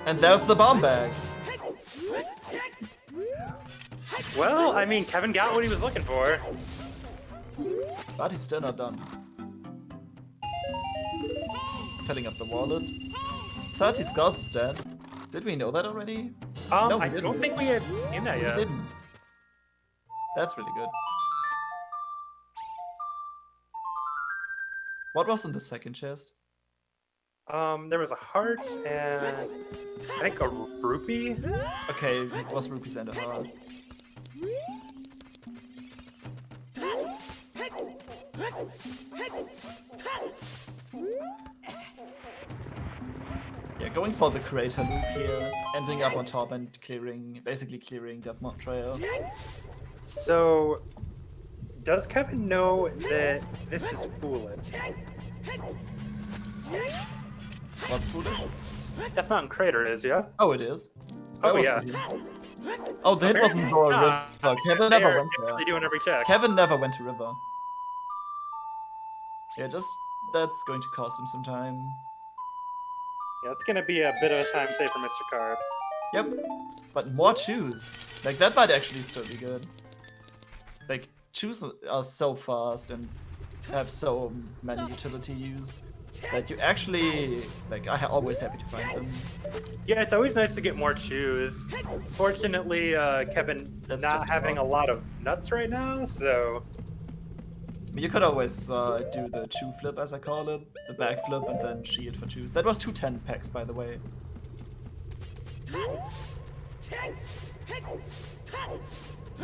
And there's the bomb bag. Well, I mean, Kevin got what he was looking for. But he's still not done. Filling up the wallet. 30 skulls is dead. Did we know that already? No, we I didn't. don't think we had in that We yet. didn't. That's really good. What was in the second chest? There was a heart and I think a rupee. Okay, it was rupees and a heart. Yeah, going for the crater loop here, ending up on top and basically clearing Deathmont Trail. So, does Kevin know that this is foolish? What's foolish? Death Mountain Crater is, yeah? Oh, it is. Oh, That was yeah. the hint. Oh, the hint wasn't Zora Nah. River. Kevin They never are went there. definitely doing every check. Kevin never went to River. Yeah, that's going to cost him some time. Yeah, it's gonna be a bit of a time save for Misterkarp. Yep. But more chews. Like, that might actually still be good. Like, chews are so fast and have so many utility use that you actually, like, I'm always happy to find them. Yeah, it's always nice to get more chews. Fortunately, Kevin That's not just having a about- lot of nuts right now, so You could always do the chew flip, as I call it, the back flip, and then shield for chews. That was 210 packs, by the way.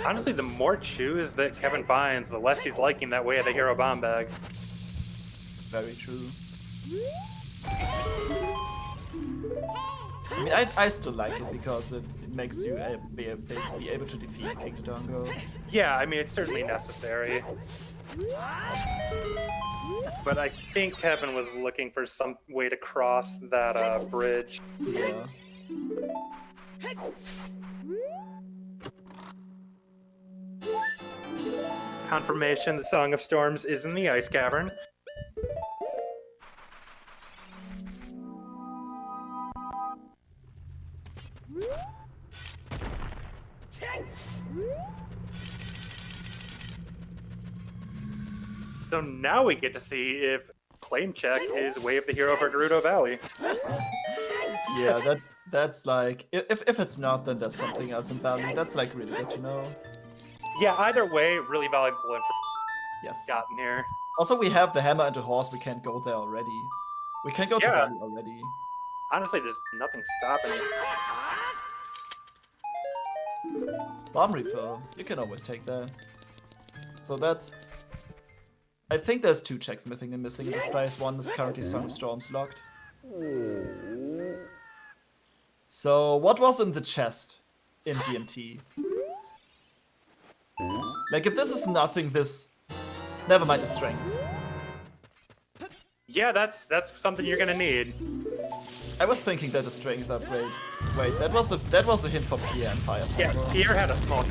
honestly, the more chews that Kevin finds, the less he's liking that way of the hero bomb bag. Very true. I mean, I still like it because it makes you be able to defeat King Dodongo. Yeah, I mean, it's certainly necessary. But I think Kevin was looking for some way to cross that bridge. Yeah. Confirmation the Song of Storms is in the Ice Cavern. So now we get to see if claim check is Wave the Hero for Gerudo Valley. Yeah, that's like, if it's not, then there's something else in value. That's like really good to know. Yeah, either way, really valuable information Yes. gotten here. Also, we have the hammer and the horse. We can't go there already. We can go to Yeah. Valley already. Honestly, there's nothing stopping it. Bomb refill. You can always take that. So that's... I think there's 2 checks missing in this price. One is currently Song of Storms locked. So, what was in the chest in DMT? Like, if this is nothing, never mind the strength. Yeah, that's something you're gonna need. I was thinking that a strength upgrade. Wait, that was a hint for Pierre and Fire. Yeah, Power. Pierre had a small.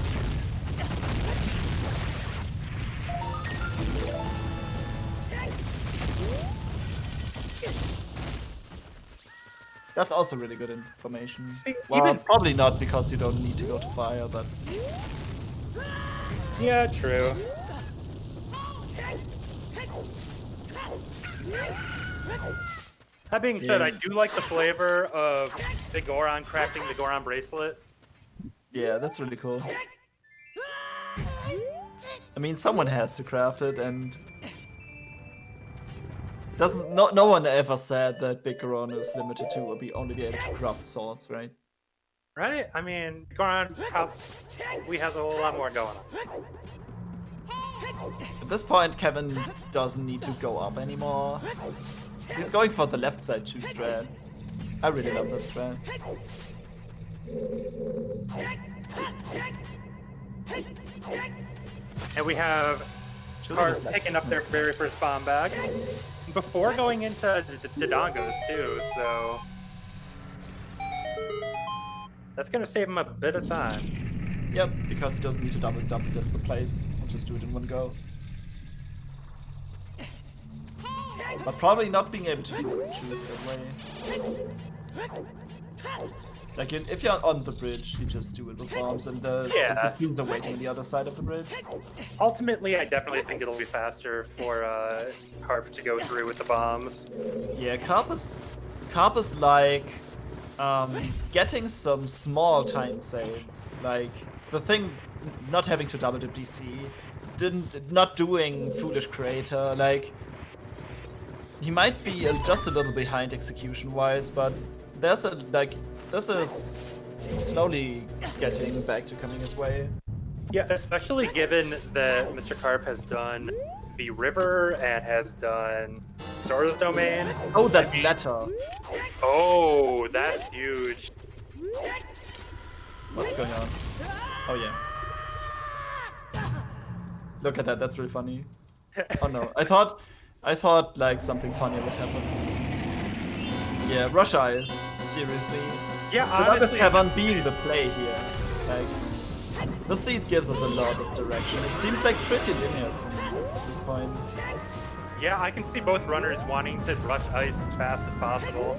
That's also really good information. See, Well, even- probably not because you don't need to go to Fire, but Yeah, true. That being said, Yeah. I do like the flavor of the Goron crafting the Goron bracelet. yeah, that's really cool. I mean, someone has to craft it, and No one ever said that Big Goron is limited to only be able to craft swords, right? Right? I mean, Goron probably has a whole lot more going on. At this point, Kevin doesn't need to go up anymore. He's going for the left side 2 strat. I really love this strat. And we have Karp picking up their very first bomb bag before going into Dodongos too, so that's gonna save him a bit of time. Yep, because he doesn't need to double the plays and just do it in one go. But probably not being able to use the tubes that way. Like, if you're on the bridge, you just do it with bombs, and the tubes are waiting on the other side of the bridge. Ultimately, I definitely think it'll be faster for Karp to go through with the bombs. Yeah, Karp is like getting some small time saves. Like the thing, not having to double dip DC, not doing Foolish Creator. Like he might be just a little behind execution wise, but this is slowly getting back to coming his way. Yeah, especially given that Misterkarp has done the river and has done Sora's Domain. Oh, that's letter. Oh, that's huge. What's going on? Oh yeah. Look at that, that's really funny. Oh no, I thought like something funny would happen. Yeah, Rush Eyes, seriously. Yeah, So honestly, Kevin being the play here. Like, the seed gives us a lot of direction. It seems like pretty linear at this point. yeah, I can see both runners wanting to rush ice as fast as possible.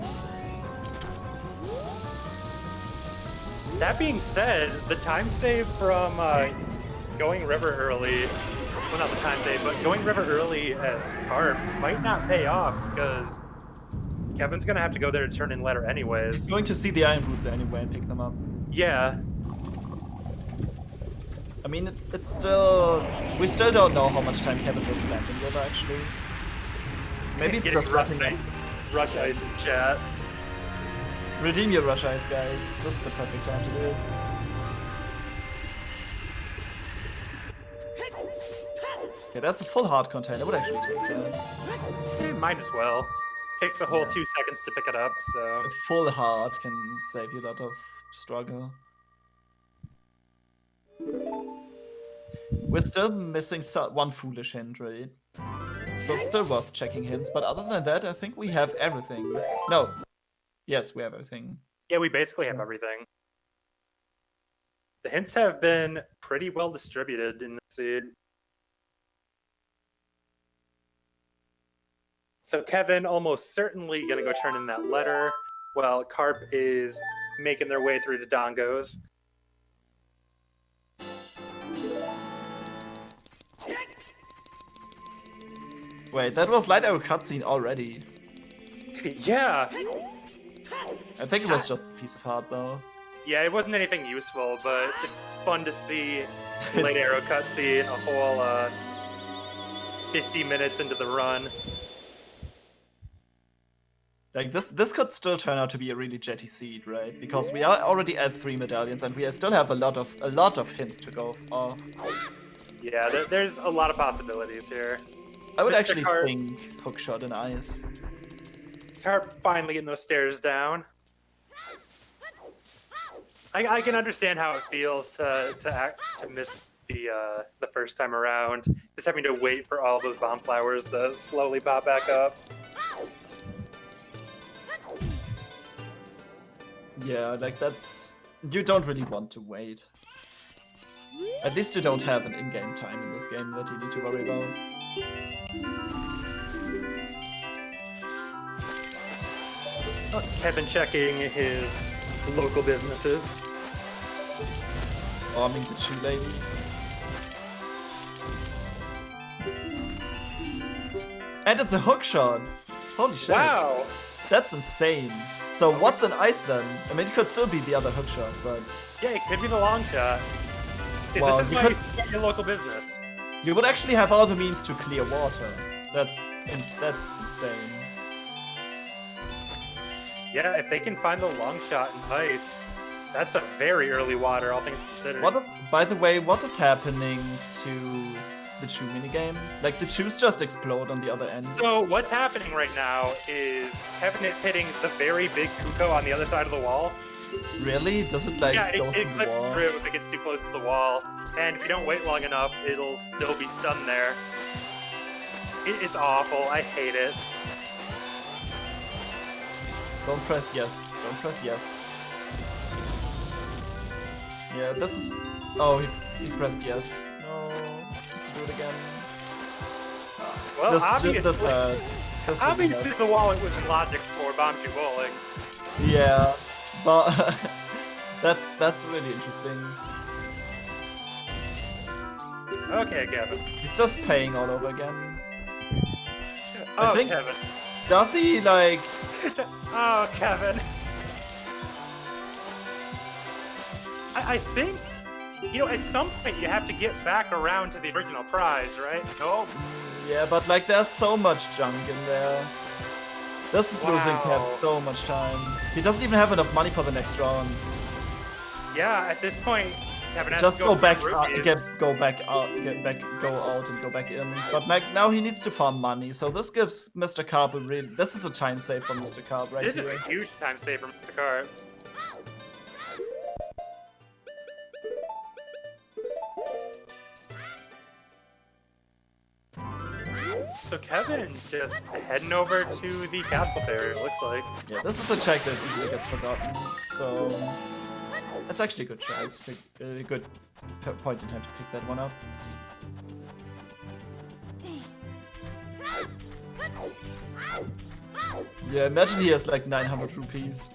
That being said, the time save from going river early, well, not the time save, but going river early as Karp might not pay off because Kevin's gonna have to go there to turn in letter anyways. He's going to see the Iron Boots anyway and pick them up. Yeah. I mean, it's still... We still don't know how much time Kevin will spend in river, actually. Maybe it's Getting just rushing up. rush ice in chat. Redeem your Rush Eyes, guys. This is the perfect time to do it. Okay, that's a full heart container. I would actually take that. Might as well. Takes a whole 2 seconds to pick it up, so... A full heart can save you a lot of struggle. We're still missing one foolish hint, right? So it's still worth checking hints, but other than that, I think we have everything. No. Yes, we have everything. Yeah, we basically have everything. The hints have been pretty well distributed in the seed. So Kevin almost certainly gonna go turn in that letter, while Karp is making their way through the Dongos. Wait, that was Light Arrow cutscene already. Yeah! I think it was just a piece of heart, though. Yeah, it wasn't anything useful, but it's fun to see Late Arrow cutscene a whole 50 minutes into the run. Like, this could still turn out to be a really jetty seed, right? Because we are already at 3 medallions, and we still have a lot of hints to go off. Yeah, there's a lot of possibilities here. I would Mr. actually Karp- think Hookshot and Ice. Karp finally getting those stairs down. I can understand how it feels to miss the first time around, just having to wait for all those bomb flowers to slowly pop back up. Yeah, like that's... You don't really want to wait. At least you don't have an in-game time in this game that you need to worry about. Kevin checking his local businesses. Oh, I mean the shoe lady. And it's a hookshot! Holy shit. Wow! That's insane. So what's an ice then? I mean, it could still be the other hookshot, but... Yeah, it could be the long shot. See, Well, this is you why could- you support your local business. You would actually have all the means to clear water. That's insane. Yeah, if they can find the long shot in ice, that's a very early water, all things considered. By the way, what is happening to the Chew minigame? Like, the Chews just explode on the other end. So what's happening right now is Kevin is hitting the very big Kuko on the other side of the wall. Really? Does it, like, Yeah, go it through the clips wall? through if it gets too close to the wall. And if you don't wait long enough, it'll still be stunned there. It's awful. I hate it. Don't press yes. Don't press yes. Yeah, this is... Oh, he pressed yes. No. Let's do it again. Well, This obviously, really hurt. obviously the wall was in logic for Bombchu Bowling. Yeah, but that's really interesting. Okay, Kevin. He's just paying all over again. Oh, think- Kevin. Does he, like... Oh, Kevin. I think, you know, at some point you have to get back around to the original prize, right? No. Yeah, but, like, there's so much junk in there. This is losing Wow. Kev so much time. He doesn't even have enough money for the next round. Yeah, at this point, Kevin has Just to go for back, rupees. go out and go back in. But like now he needs to farm money, so this gives Misterkarp a really. This is a time save for Misterkarp right This here. is a huge time save for Misterkarp. So Kevin just heading over to the castle there, it looks like. Yeah, this is a check that easily gets forgotten. So that's actually a good choice. A good point in time to pick that one up. Yeah, imagine he has like 900 rupees.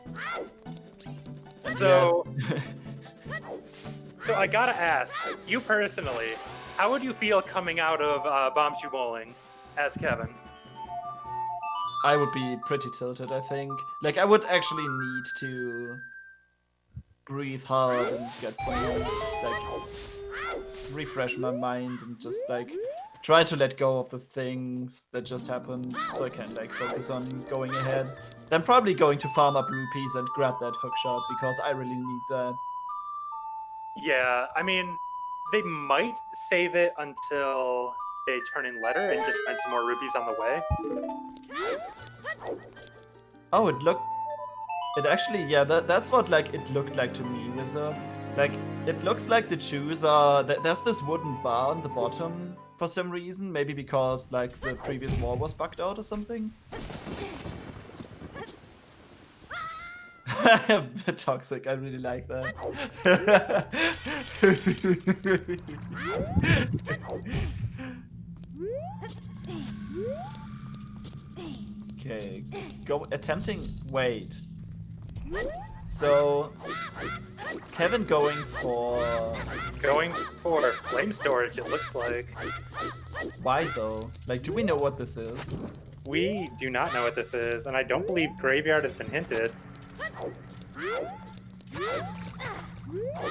And So, he has- so I gotta ask, you personally, how would you feel coming out of Bombchu Bowling as Kevin? I would be pretty tilted, I think. Like, I would actually need to breathe hard and get some, like, refresh my mind and just, like, try to let go of the things that just happened so I can, like, focus on going ahead. Then probably going to farm up rupees and grab that hook shot because I really need that. Yeah, I mean, they might save it until they turn in letter and just find some more rupees on the way. Oh, it actually, yeah, that's what, like, it looked like to me, Wizard. Like, it looks like the shoes are, there's this wooden bar on the bottom for some reason, maybe because, like, the previous wall was bugged out or something. Toxic, I really like that. Okay, go attempting. Wait. So Kevin going for Flame storage, it looks like. why though? Like, do we know what this is? We do not know what this is, and I don't believe Graveyard has been hinted.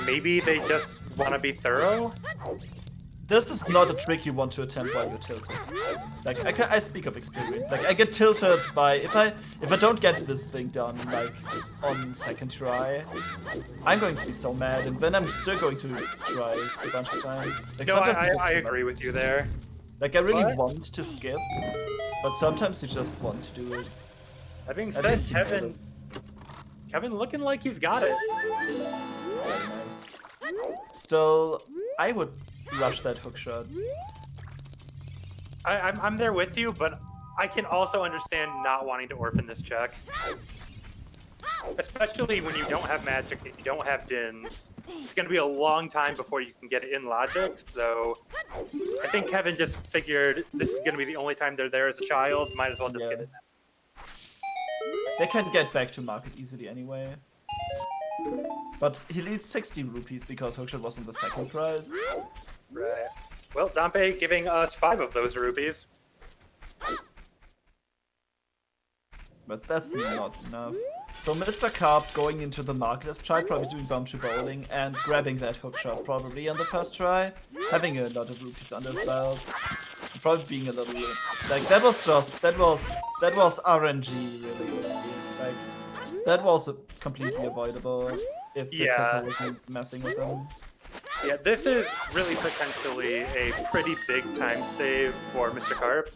Maybe they just want to be thorough? This is not a trick you want to attempt while you're tilted. Like, I speak of experience. Like, I get tilted by if I don't get this thing done like on second try, I'm going to be so mad, and then I'm still going to try a bunch of times. Like, No, sometimes I agree with you there. Like, I really What? want to skip, but sometimes you just want to do it. That being At said, least you know Kevin looking like he's got it. Very nice. Still, I would rush that hook shot. I'm there with you, but I can also understand not wanting to orphan this check. Especially when you don't have magic and you don't have dins. It's going to be a long time before you can get it in logic, so I think Kevin just figured this is going to be the only time they're there as a child, might as well just Yeah. get it now. They can get back to market easily anyway. But he leads 60 rupees because hookshot was in the second prize. Right. Well, Dampe giving us 5 of those rupees. But that's not enough. So Misterkarp going into the market try, probably doing Bombchu Bowling and grabbing that hookshot probably on the first try. Having a lot of rupees under his belt. probably being a little like that was RNG really. Like that was completely avoidable if the Yeah. Kepler wasn't messing with them. Yeah, this is really potentially a pretty big time save for Misterkarp.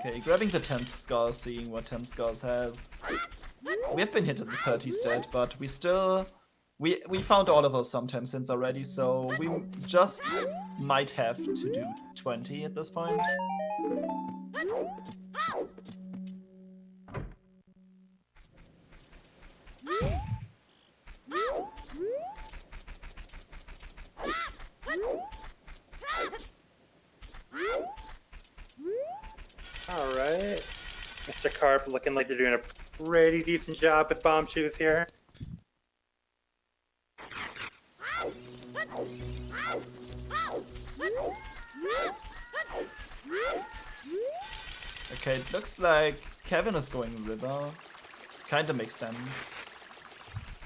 Okay, grabbing the 10th scar, seeing what 10th scars has. We have been hit at the 30 stat, but we still... We found all of our sometimes hints already, so we just might have to do 20 at this point. Alright. Misterkarp looking like they're doing a pretty decent job with bomb shoes here. Okay, it looks like Kevin is going river. Kinda makes sense.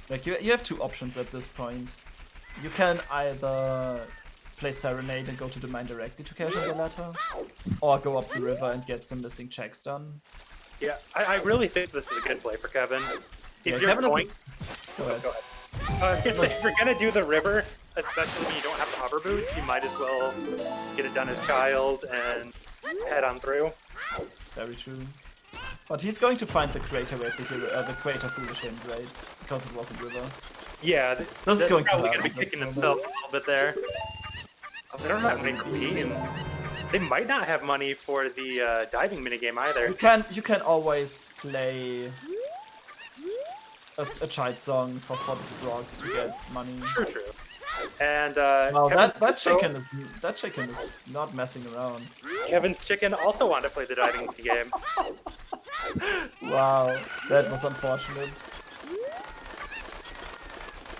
Like, you have two options at this point. You can either play Serenade and go to the mine directly to cash on the latter, or go up the river and get some missing checks done. Yeah, I really think this is a good play for Kevin. If Yeah, you're Kevin is- going... Go ahead. Go ahead. I was gonna say, if you're gonna do the river, especially when you don't have the hover boots, you might as well get it done as child and head on through. Very true. But he's going to find the crater with the crater foolish hint, right? Because it wasn't river. Yeah, This is they're going to probably happen. gonna be kicking themselves a little bit there. Oh, they don't have money for beans. They might not have money for the diving minigame either. You can always play a child song for the frogs to get money. True. And Well, Kevin's that chicken is not messing around. Kevin's chicken also wanted to play the diving game. Wow, that was unfortunate.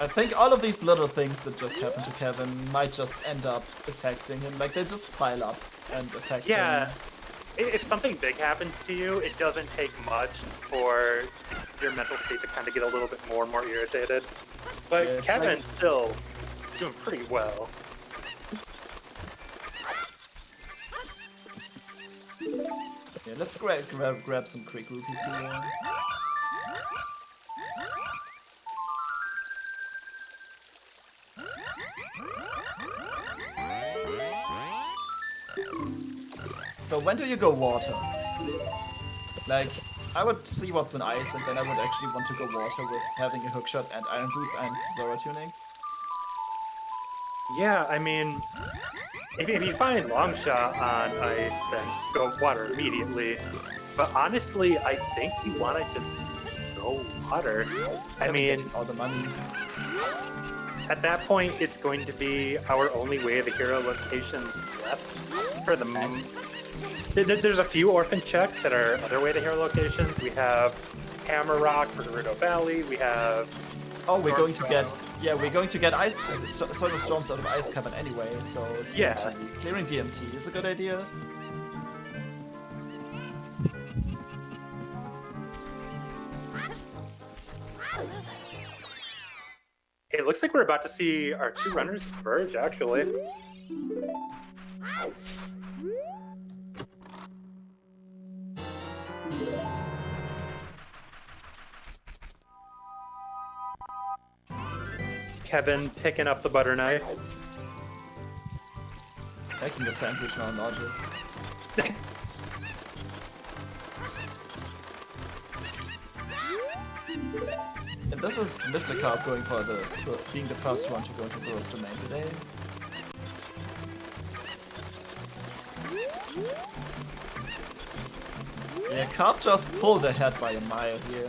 I think all of these little things that just happened to Kevin might just end up affecting him. Like, they just pile up and affect Yeah, him. if something big happens to you, it doesn't take much for your mental state to kind of get a little bit more and more irritated. But Yeah, it's Kevin's like- still doing pretty well. Yeah, let's grab some quick rupees here. So when do you go water? Like, I would see what's in ice, and then I would actually want to go water with having a hookshot and iron boots and Zora tuning. Yeah, I mean, if you find long shot on ice, then go water immediately. But honestly, I think you want to just go water. I Kevin mean, getting all the money. at that point, it's going to be our only way of the hero location left for the moment. There's a few orphan checks that are other way to hero locations. We have Hammer Rock for Gerudo Valley. We have... Oh, we're going to Storm get... Shadow. Yeah, we're going to get ice, sort of storms out of ice cavern anyway, so... Yeah. DMT, clearing DMT is a good idea. It looks like we're about to see our two runners converge, actually. Kevin picking up the butter knife. Making a sandwich now, logic. And this is Misterkarp going for being the first one to go into Zora's domain today. Yeah, Carp just pulled ahead by a mile here.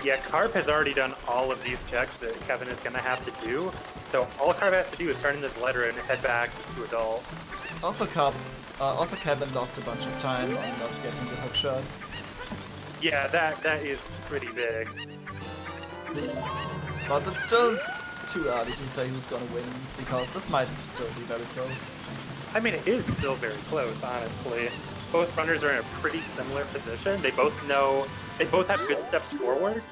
Yeah, Carp has already done all of these checks that Kevin is going to have to do. So all Carp has to do is turn in this letter and head back to Adult. Also Kevin lost a bunch of time on not getting the hookshot. Yeah, that is pretty big. But it's still too early to say who's gonna win, because this might still be very close. I mean, it is still very close, honestly. Both runners are in a pretty similar position. They both have good steps forward.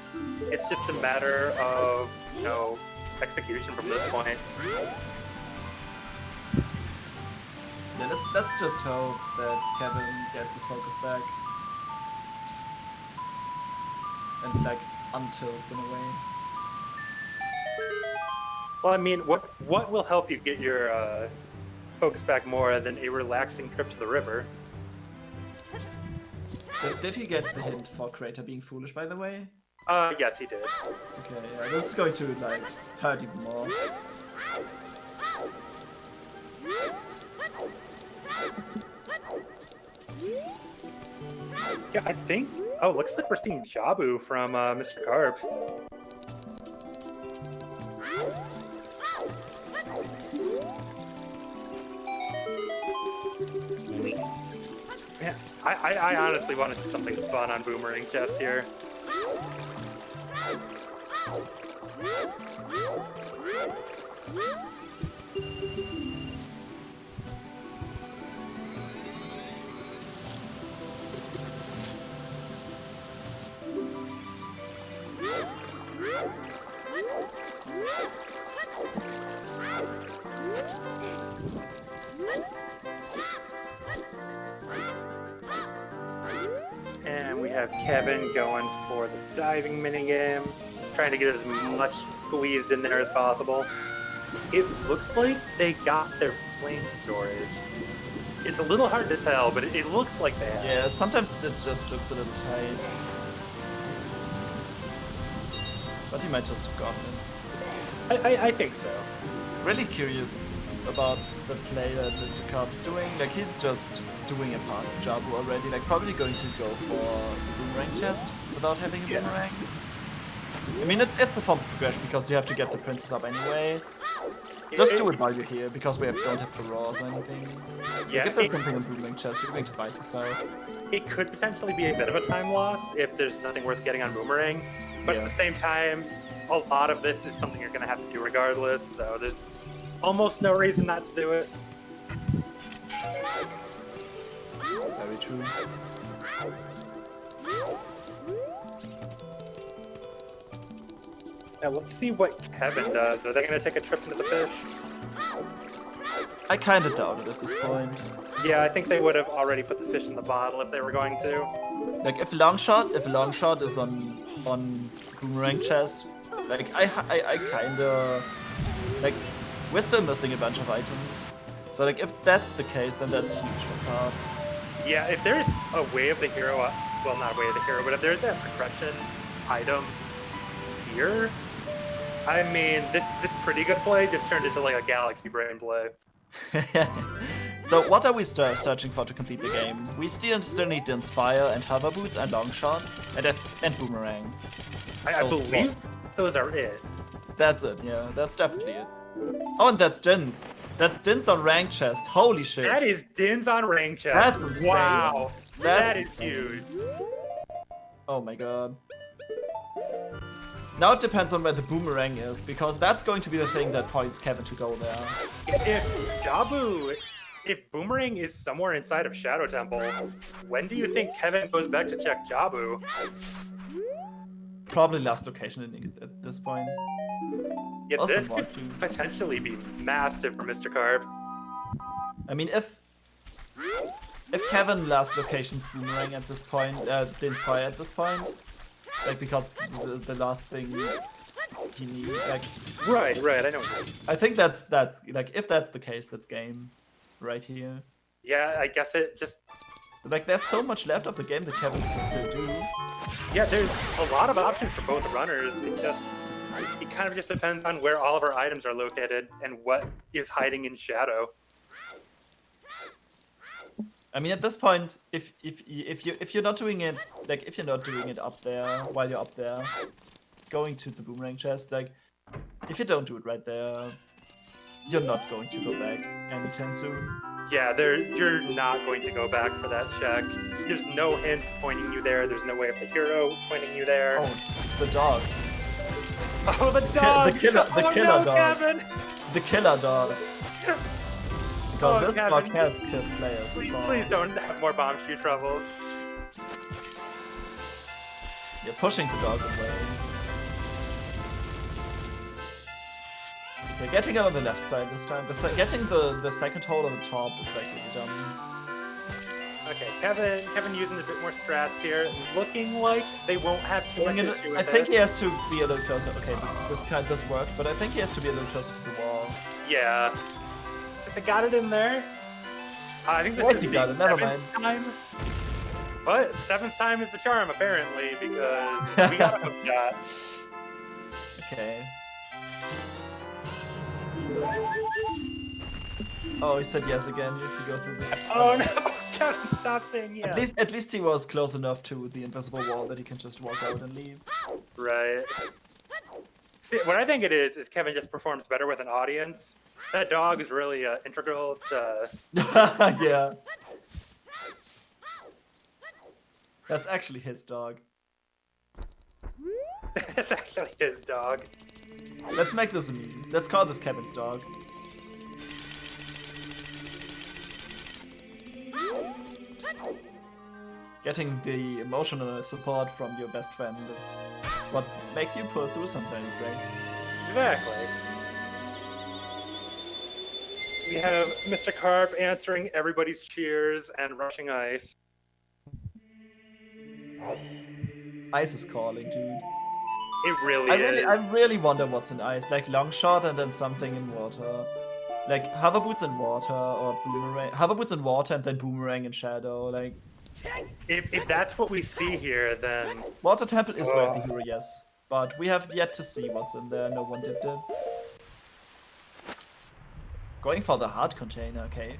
It's just a matter of, execution from this point. Yeah, let's just hope that Kevin gets his focus back. And like untilts in a way. Well, I mean, what will help you get your focus back more than a relaxing trip to the river? Did he get the hint for Crater being foolish, by the way? Yes, he did. Okay, yeah, this is going to like hurt even more. Yeah, I think. Oh, looks like we're seeing Jabu from Misterkarp. Yeah, I honestly want to see something fun on Boomerang Chest here. And we have Kevin going for the diving minigame, trying to get as much squeezed in there as possible. It looks like they got their flame storage. It's a little hard to tell, but it looks like they have. Yeah, sometimes it just looks a little tight. But he might just have gotten it. I think so. Really curious about the play that Misterkarp is doing. Like, he's just doing a part of Jabu already. Like, probably going to go for the Boomerang Chest without having a Boomerang. I mean, it's a form of progression because you have to get the princess up anyway. Just do it while you're here, because we don't have Ferroz or anything. Yeah, if there's something on Boomerang Chest, you're going to bite yourself. It could potentially be a bit of a time loss if there's nothing worth getting on Boomerang. But at the same time, a lot of this is something you're going to have to do regardless, so there's almost no reason not to do it. Very true. Now let's see what Kevin does. Are they going to take a trip into the fish? I kind of doubt it at this point. Yeah, I think they would have already put the fish in the bottle if they were going to. Like, if Longshot is on Boomerang Chest, like, I kind of... Like, we're still missing a bunch of items. So, like, if that's the case, then that's huge for Carp. Yeah, if there's a Way of the Hero, well, not Way of the Hero, but if there's a progression item here, I mean, this pretty good play just turned into like a Galaxy Brain play. So what are we searching for to complete the game? We still need Din's Fire and Hover Boots and Longshot and Boomerang. I believe those are it. That's it, yeah, that's definitely it. Oh, and that's Din's. That's Din's on Rank Chest. Holy shit. That is Din's on Rank Chest. That's insane. Wow. That is insane. huge. Oh my god. Now it depends on where the Boomerang is, because that's going to be the thing that points Kevin to go there. If Boomerang is somewhere inside of Shadow Temple, when do you think Kevin goes back to check Jabu? Probably last location at this point. Yeah, Also this could watching. potentially be massive for Misterkarp. I mean, if Kevin last location's Boomerang at this point, Din's Fire at this point, like, because the last thing he needs, like... Right, I know. I think that's like, if that's the case, that's game right here. Yeah, I guess it just... Like, there's so much left of the game that Kevin can still do. Yeah, there's a lot of options for both runners. It kind of just depends on where all of our items are located and what is hiding in shadow. I mean, at this point, if you're not doing it, like, if you're not doing it up there while you're up there, going to the Boomerang Chest, like, if you don't do it right there, you're not going to go back anytime soon. Yeah, you're not going to go back for that check. There's no hints pointing you there. There's no Way of the Hero pointing you there. Oh, the dog. Oh, the dog! The killer no, dog. Kevin! The killer dog. Because Oh, this Kevin. dog has killed players. Please don't have more bomb shoe troubles. You're pushing the dog away. You're getting it on the left side this time. Getting the second hole on the top is like really dumb. Okay, Kevin using a bit more strats here, looking like they won't have too much issue with I think it. he has to be a little closer. Okay, this worked, but I think he has to be a little closer to the wall. Yeah. So they got it in there. I think this What is he the got it, never 7th time. But 7th time is the charm, apparently, because we got a hook shot. Okay. Oh, he said yes again. He used to go through this. Oh no! Kevin, stop saying yes. At least he was close enough to the invisible wall that he can just walk out and leave. Right. See, what I think it is Kevin just performs better with an audience. That dog is really integral to. Yeah. That's actually his dog. It's actually his dog. Let's make this a meme. Let's call this Kevin's dog. Getting the emotional support from your best friend is what makes you pull through sometimes, right? Exactly. We have Misterkarp answering everybody's cheers and rushing ice. Ice is calling, dude. It really is. I really wonder what's in ice. Like long shot and then something in water. Like hover boots in water or boomerang. Hover boots in water and then boomerang in shadow. Like If that's what we see here, then water temple is where the hero, yes. But we have yet to see what's in there. No one did it. Going for the hard container, okay.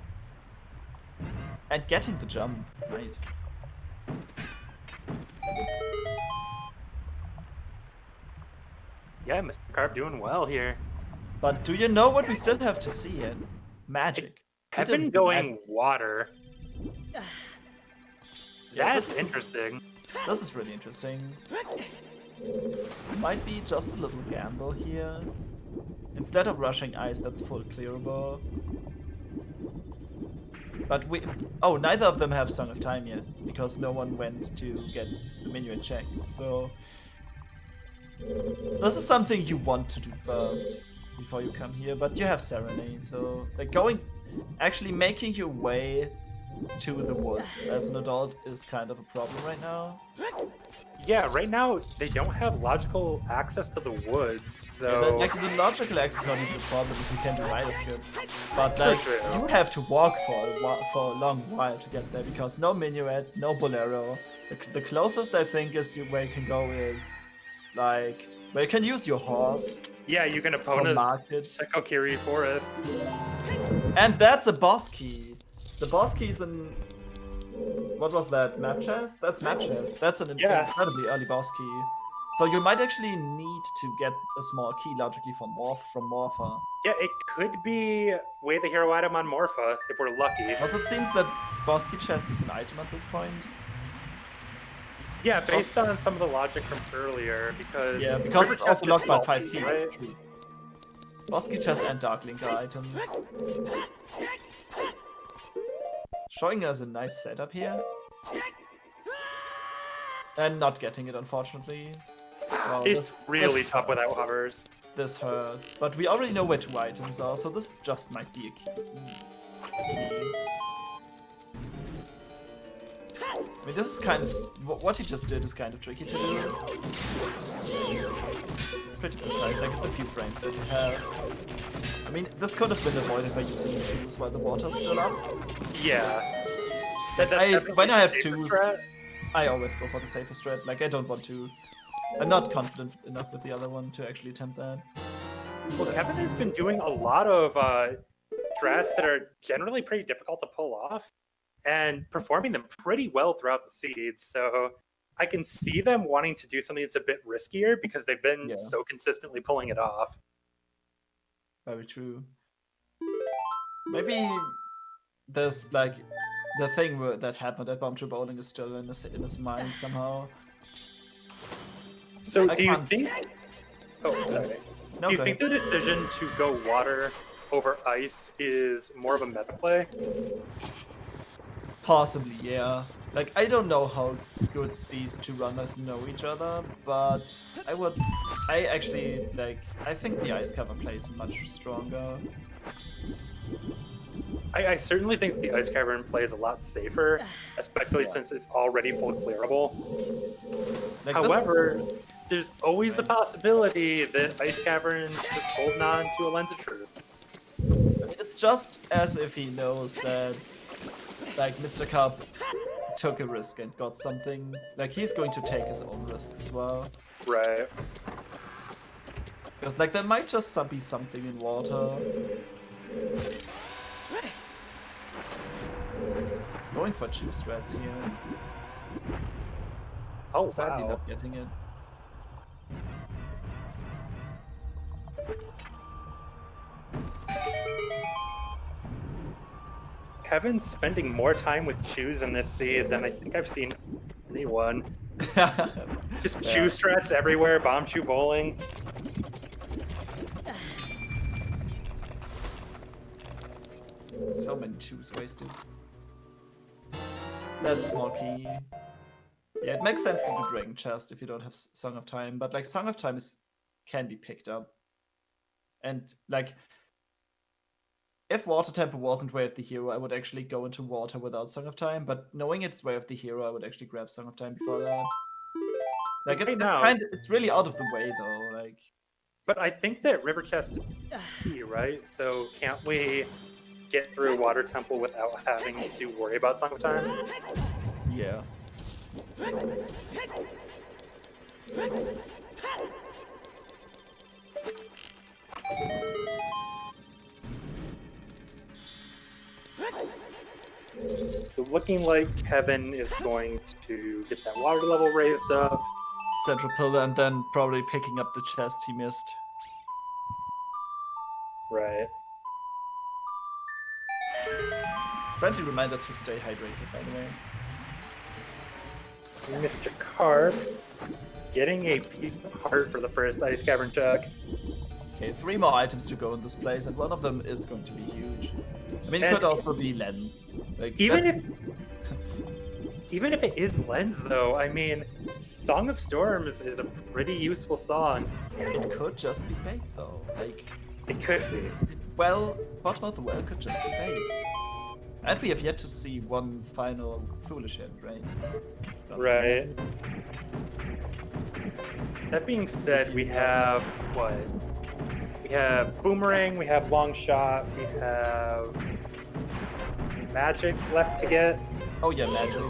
And getting the jump. Nice. yeah, Misterkarp doing well here. But do you know what we still have to see yet? Magic. Kevin going water. That's interesting. This is really interesting. Might be just a little gamble here. Instead of rushing ice, that's full clearable. But oh, neither of them have Song of Time yet, because no one went to get the menu in check. So this is something you want to do first before you come here, but you have Serenade, so like actually making your way to the woods as an adult is kind of a problem right now. Yeah, right now they don't have logical access to the woods, so Yeah, like the logical access is not even a problem if you can do Midas skip. But like true. you have to walk for a long while to get there because no minuet, no bolero. The closest I think is where you can go is like where you can use your horse. yeah, you can For opponent market. Kokiri Forest. And that's a boss key. The boss key is in what was that? Map chest? That's map chest. That's an Yeah. incredibly early boss key. So you might actually need to get a small key logically from Morpha. Yeah, it could be way the hero item on Morpha if we're lucky. Also, it seems that boss key chest is an item at this point. Yeah, based on some of the logic from earlier, because Yeah, because River it's Chest also is locked by small 5 key, feet. right? True. Boss key chest and Dark Linker items. Showing us a nice setup here. And not getting it, unfortunately. Well, It's really tough without hovers. This hurts. But we already know where 2 items are, so this just might be a key. I mean, this is kind of... What he just did is kind of tricky to do. It's pretty precise, like it's a few frames that you have. I mean, this could have been avoided by using the shoes while the water's still up. Yeah. When I have safer 2, strat. I always go for the safer strat. Like, I don't want to... I'm not confident enough with the other one to actually attempt that. Well, Kevin has been doing a lot of strats that are generally pretty difficult to pull off and performing them pretty well throughout the seeds. So I can see them wanting to do something that's a bit riskier because they've been so consistently pulling it off. Very true. Maybe there's like the thing that happened at Bomb True Bowling is still in his mind somehow. So I do you can't- think... Oh, sorry. No, Do you go think ahead. the decision to go water over ice is more of a meta play. Possibly, yeah. Like, I don't know how good these two runners know each other, but I actually, like, I think the ice cover play is much stronger. I certainly think the Ice Cavern play is a lot safer, especially Yeah. since it's already full clearable. Like, However, there's always the Right. possibility that Ice Cavern's just holding on to a lens of truth. I mean, it's just as if he knows that, like, Misterkarp took a risk and got something. Like, he's going to take his own risks as well. Right. Because, like, there might just be something in water. Going for two strats here. Oh, Sadly wow. not getting it. Kevin's spending more time with Chews in this seed than I think I've seen anyone. Just Yeah. Chew strats everywhere, bomb chew bowling. So many twos wasted. That's a small key. Yeah, it makes sense to do Dragon Chest if you don't have Song of Time, but like Song of Time can be picked up. And like, if Water Temple wasn't Way of the Hero, I would actually go into Water without Song of Time, but knowing it's Way of the Hero, I would actually grab Song of Time before that. Like, Right now- it's really out of the way though, like. But I think that River Chest is key, right? So can't we get through Water Temple without having to worry about Song of Time? Yeah. So looking like Kevin is going to get that water level raised up. Central Pillar and then probably picking up the chest he missed. Right. Friendly reminder to stay hydrated, by the way. Misterkarp getting a piece of heart for the first Ice Cavern check. Okay, 3 more items to go in this place, and one of them is going to be huge. I mean, it And could also be lens. Like, Even that's- even if it is Lens, though, I mean, Song of Storms is a pretty useful song. it could just be bait, though. Like, It could be. well, bottom of the well could just be bait. And we have yet to see one final foolish hint, right? Not Right. seen That being said, we have what? We have Boomerang, we have Long Shot, we have Magic left to get. it. Oh yeah, magic.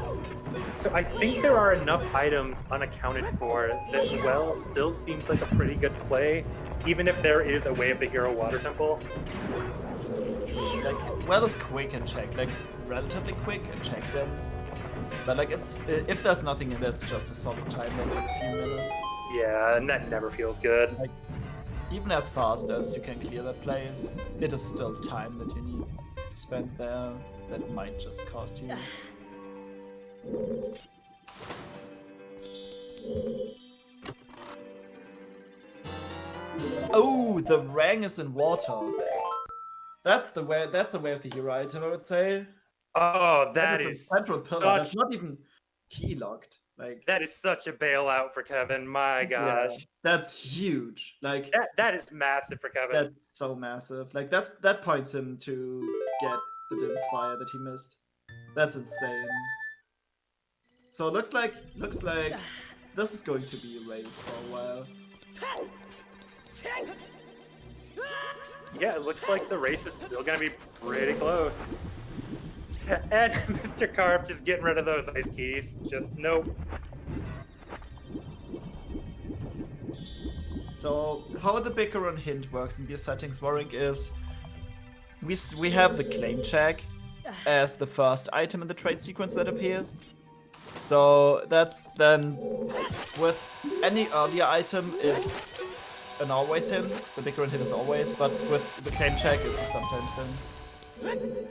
So I think there are enough items unaccounted for that Well still seems like a pretty good play, even if there is a Way of the Hero Water Temple. Like, well is quick and check, like relatively quick and check dams. But like, it's if there's nothing in that's just a solid time loss of a few minutes. Yeah, and that never feels good. Like, even as fast as you can clear that place, it is still time that you need to spend there that might just cost you. Oh, the Rang is in water. That's the way of the hero item, I would say. Oh, that is a is central pillar. such That's not even key locked. Like, that is such a bailout for Kevin. My yeah, gosh. that's huge. Like, That is massive for Kevin. that's so massive. Like, that points him to get the Din's fire that he missed. That's insane. So it looks like this is going to be a race for a while. Yeah, it looks like the race is still gonna be pretty close. And Misterkarp just getting rid of those ice keys. Just nope. So how the Bickeron hint works in these settings, Warwick, is we have the claim check as the first item in the trade sequence that appears. So that's then with any earlier item, it's an always hint. The Bickeron hint is always, but with the claim check, it's a sometimes hint.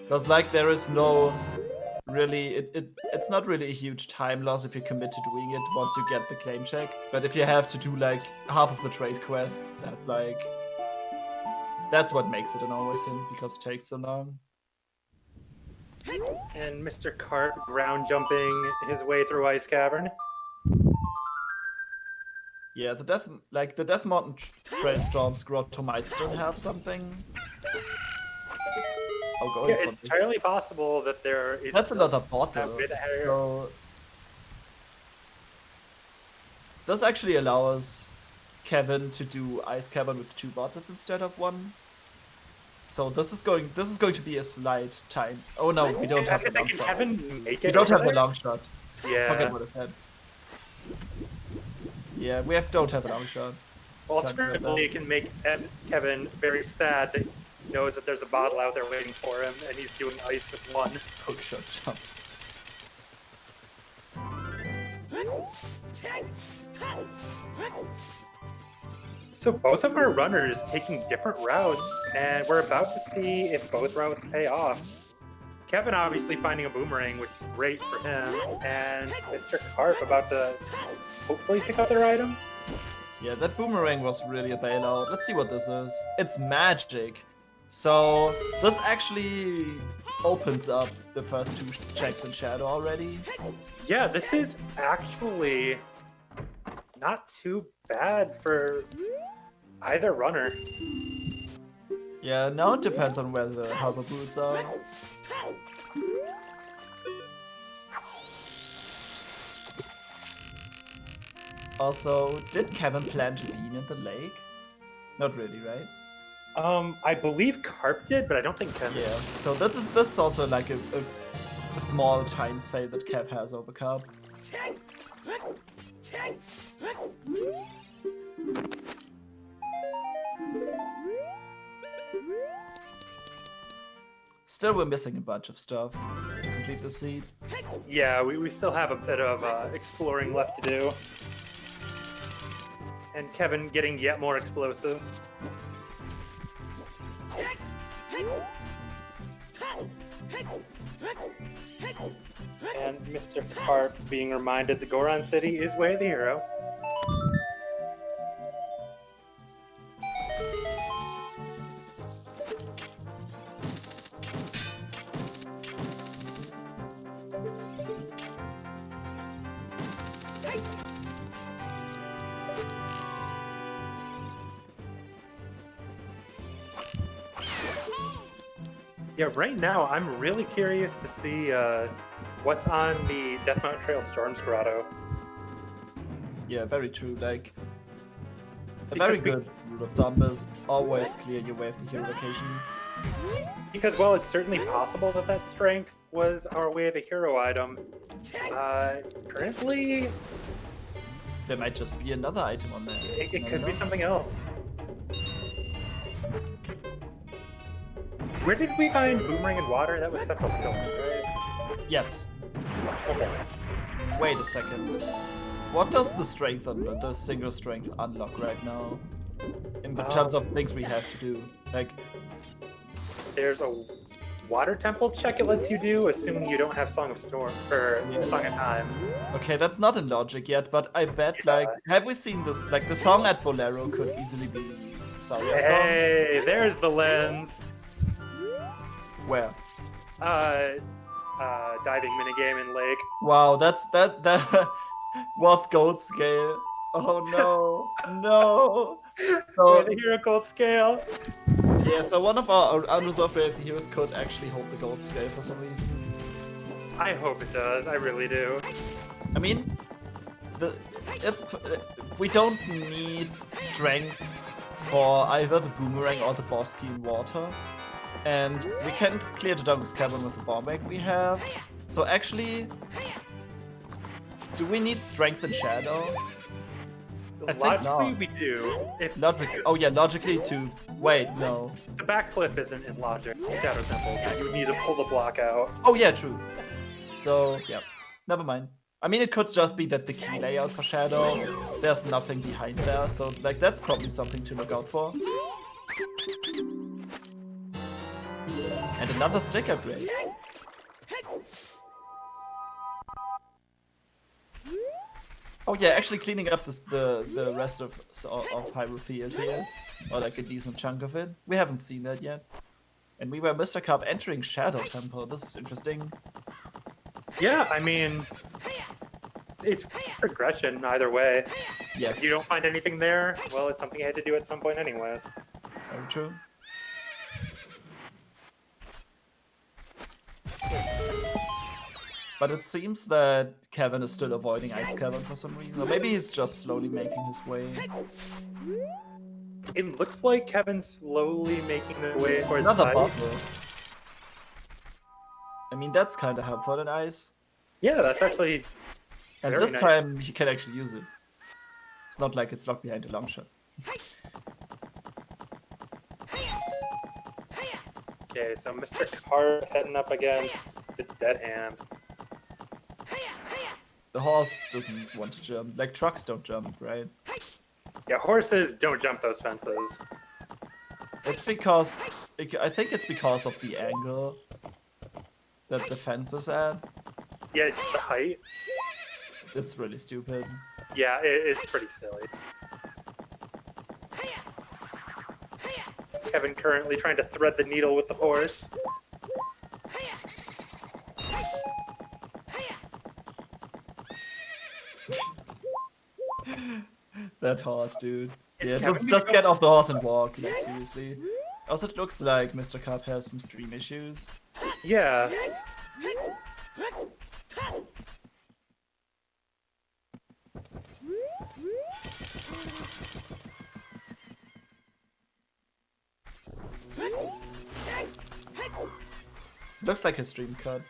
Because like there is no really, it's not really a huge time loss if you commit to doing it once you get the claim check. But if you have to do like half of the trade quest, that's like That's what makes it an always hint, because it takes so long. And Mr. Carp ground jumping his way through Ice Cavern. Yeah, the Death Mountain Trail Storm's grotto might still have something. Oh, going Yeah, for it's this. entirely possible that there is. That's still another bot a though. bit higher. So this actually allows Kevin to do Ice Cavern with 2 bottles instead of 1. So this is going to be a slight time. Oh no, we don't have the long Can shot. Kevin make it? We don't over have the there? long shot. Yeah. Forget what I said. Yeah, don't have a long shot. Alternatively, it can make Kevin very sad that he knows that there's a bottle out there waiting for him, and he's doing ice with 1. Hook shot jump. So both of our runners taking different routes, and we're about to see if both routes pay off. Kevin obviously finding a boomerang, which is great for him, and Mr. Carp about to hopefully pick up their item. Yeah, that boomerang was really a bailout. Let's see what this is. It's magic. So this actually opens up the first 2 checks in Shadow already. Yeah, this is actually not too bad for either runner. Yeah, now it depends on where the harbor boots are. Also, did Kevin plan to lean in the lake? Not really, right? I believe Carp did, but I don't think Kevin. Yeah. So this is also like a small time save that Kev has over Carp. Still, we're missing a bunch of stuff to complete the seed. Yeah, we still have a bit of exploring left to do. And Kevin getting yet more explosives. And Mr. Carp being reminded that Goron City is Way of the Hero. Yeah, right now I'm really curious to see what's on the Death Mountain Trail Storms Grotto. Yeah, very true. Like, a Because very good rule of thumb is always clear your way of the hero locations. Because while it's certainly possible that that strength was our Way of the Hero item, currently There might just be another item on there. it could be something else. Where did we find Boomerang and Water? That was Central Field, right? Yes. Okay. Wait a second. What does the strength the single strength unlock right now? In the terms of things we have to do. Like, There's a Water Temple check it lets you do, assuming you don't have Song of Storm or Song of Time. okay, that's not in logic yet, but I bet, like, have we seen this? Like, the song at Bolero could easily be Saria song. Hey, there's the lens. Where? Diving minigame in Lake. Wow, that was gold scale. Oh no, no. Way So, of the Hero Gold Scale. yeah, so one of our unresolved Way of the Heroes could actually hold the gold scale for some reason. I hope it does. I really do. I mean, we don't need strength for either the boomerang or the boss key in water. And we can clear the Dungus Cavern with the bomb egg we have. So actually, do we need strength in Shadow? I think Logically, not. we do. If Oh yeah, logically to... Wait, no. the backflip isn't in Logic, Shadow Temple, so you would need to pull the block out. Oh yeah, true. So, yeah. Never mind. I mean, it could just be that the key layout for Shadow, there's nothing behind there. So, like, that's probably something to look out for. And another stick upgrade. Oh yeah, actually cleaning up the rest of Hyrule Field here, or like a decent chunk of it. We haven't seen that yet. And we were Misterkarp entering Shadow Temple. This is interesting. Yeah, I mean, it's progression either way. Yes, If you don't find anything there, well, it's something you had to do at some point anyways. very true. But it seems that Kevin is still avoiding Ice Cavern for some reason. Or maybe he's just slowly making his way. It looks like Kevin's slowly making the way towards Another Ice. bottle. I mean, that's kind of helpful in Ice. Yeah, that's actually And very this nice. time he can actually use it. It's not like it's locked behind a long shot. Okay, so Mr. Carp heading up against the Dead Hand. The horse doesn't want to jump. Like trucks don't jump, right? Yeah, horses don't jump those fences. It's because I think it's because of the angle that the fence is at. Yeah, it's the height. It's really stupid. Yeah, it's pretty silly. Kevin currently trying to thread the needle with the horse. That horse, dude. Is Yeah, Kevin just gonna get off the horse and walk. Like seriously. Also, it looks like Misterkarp has some stream issues. Yeah. Looks like a stream cut.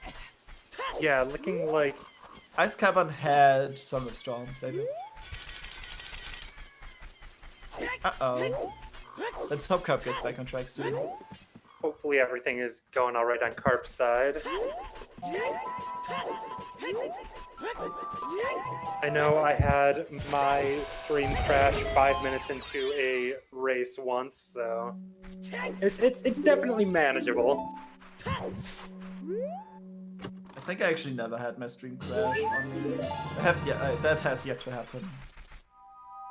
Yeah, looking like... Ice Cavern had Song of Storms like this. Uh-oh. Let's hope Carp gets back on track soon. Hopefully everything is going all right on Carp's side. I know I had my stream crash 5 minutes into a race once, so it's definitely manageable. I think I actually never had my stream crash on me. That has yet to happen.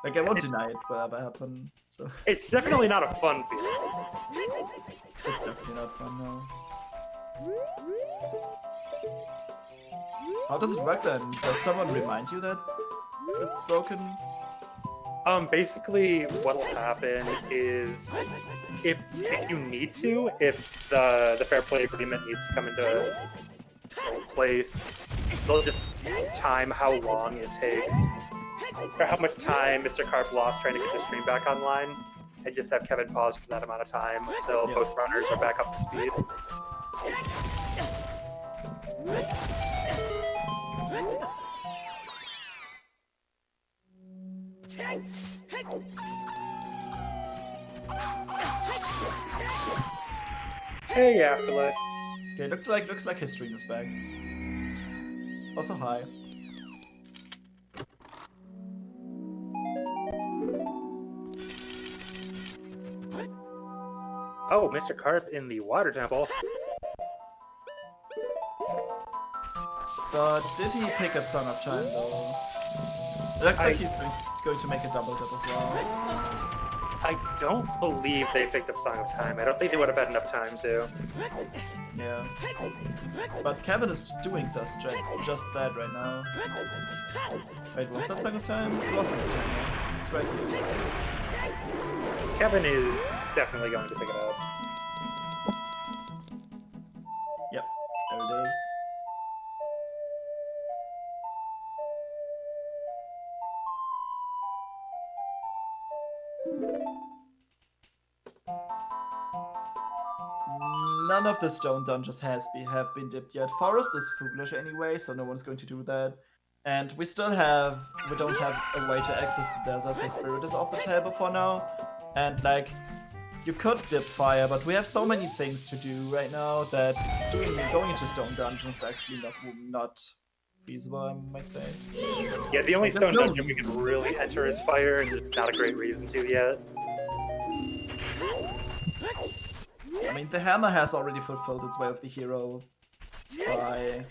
Like, I won't deny it will ever happen. So. It's definitely not a fun feeling. It's definitely not fun now. How does it work then? Does someone remind you that it's broken? Basically, what'll happen is if you need to, if the fair play agreement needs to come into place, they'll just time how long it takes, or how much time Mr. Carp lost trying to get the stream back online, and just have Kevin pause for that amount of time until both runners are back up to speed. Hey, Afterlife. Okay, looks like his stream is back. Also hi. Oh, Mr. Carp in the water temple. But did he pick up Song of Time though? It looks like he's going to make a double dip as well. I don't believe they picked up Song of Time. I don't think they would have had enough time to. Yeah. But Kevin is doing just that right now. Wait, was that Song of Time? It was Song of Time, yeah. It's right here. Kevin is definitely going to pick it up. Yep, there it is. None of the stone dungeons have been dipped yet. Forest is foolish anyway, so no one's going to do that. And we don't have a way to access the desert, so Spirit is off the table for now. And like, you could dip fire, but we have so many things to do right now that going into stone dungeons is actually not feasible, I might say. Yeah, the only There's stone no- dungeon we can really enter is fire, and there's not a great reason to yet. I mean, the hammer has already fulfilled its way of the hero by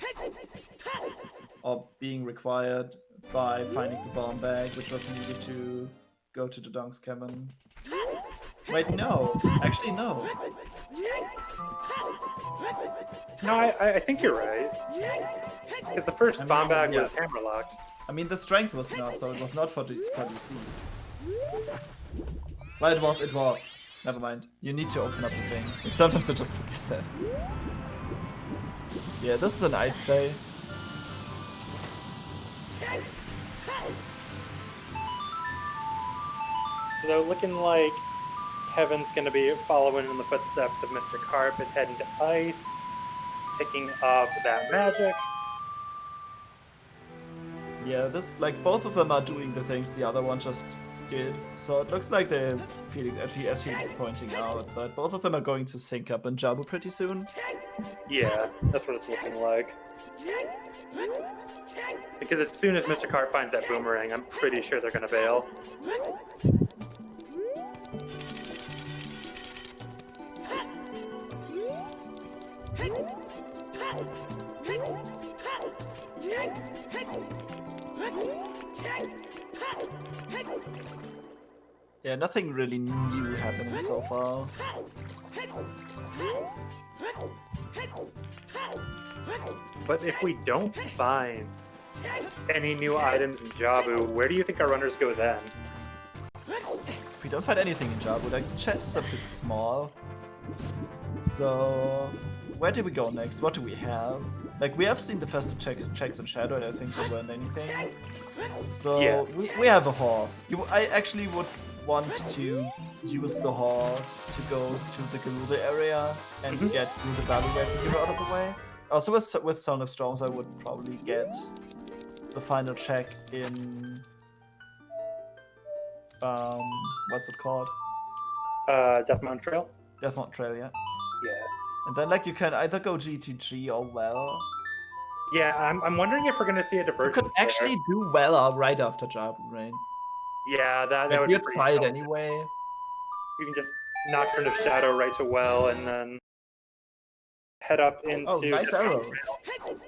or being required by finding the bomb bag, which was needed to go to the Donk's cabin. Wait, no. Actually, no. No, I think you're right. Because the first I mean, bomb bag yeah. was hammerlocked. I mean, the strength was not, so it was not for DC. Well, it was. Never mind. You need to open up the thing. Sometimes I just forget that. Yeah, this is a nice play. So looking like Kevin's going to be following in the footsteps of Misterkarp and heading to ice, picking up that magic. Yeah, this, like, both of them are doing the things the other one just did. So it looks like they're feeling, as Felix is pointing out, but both of them are going to sync up in Jabu pretty soon. Yeah, that's what it's looking like. Because as soon as Misterkarp finds that boomerang, I'm pretty sure they're going to bail. Yeah, nothing really new happening so far. But if we don't find any new items in Jabu, where do you think our runners go then? If we don't find anything in Jabu, like, the chances are pretty small. So, where do we go next? What do we have? Like, we have seen the first checks in Shadow, and I think there weren't anything. So, Yeah. we have a horse. I actually would want to use the horse to go to the Garuda area and get the Valley Refuge out of the way. Also, with Song of Storms, I would probably get the final check in... what's it called? Death Mountain Trail? Death Mountain Trail, yeah. Yeah. And then, like, you can either go GTG or Well. Yeah, I'm wondering if we're going to see a You divergence could actually do Well right after Jabu Rain. Yeah, that Like, would be you pretty try it healthy. anyway. You can just Nocturne of Shadow right to Well, and then head up into... Oh, nice Death Mountain arrows. Trail.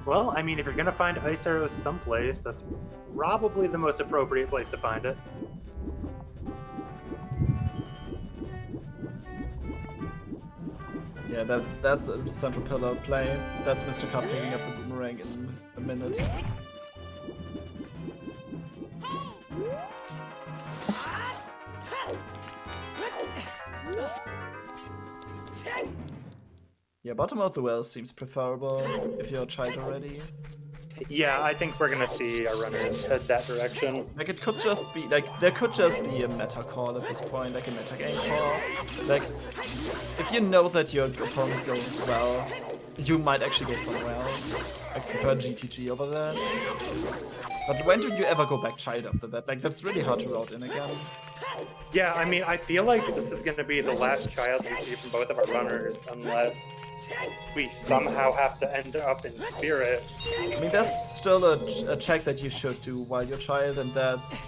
Well, I mean, if you're gonna find ice arrows someplace, that's probably the most appropriate place to find it. Yeah, that's a central pillar play. That's Misterkarp picking up the boomerang in a minute. Yeah, bottom of the well seems preferable if you're a child already. Yeah, I think we're gonna see our runners head that direction. Like, it could just be, like, there could just be a meta call at this point, like a meta game call. Like, if you know that your opponent goes well, you might actually go somewhere else. I prefer GTG over there. But when do you ever go back child after that? Like, that's really hard to route in again. Yeah, I mean, I feel like this is gonna be the last child we see from both of our runners, unless we somehow have to end up in Spirit. I mean, there's still a check that you should do while you're child, and that's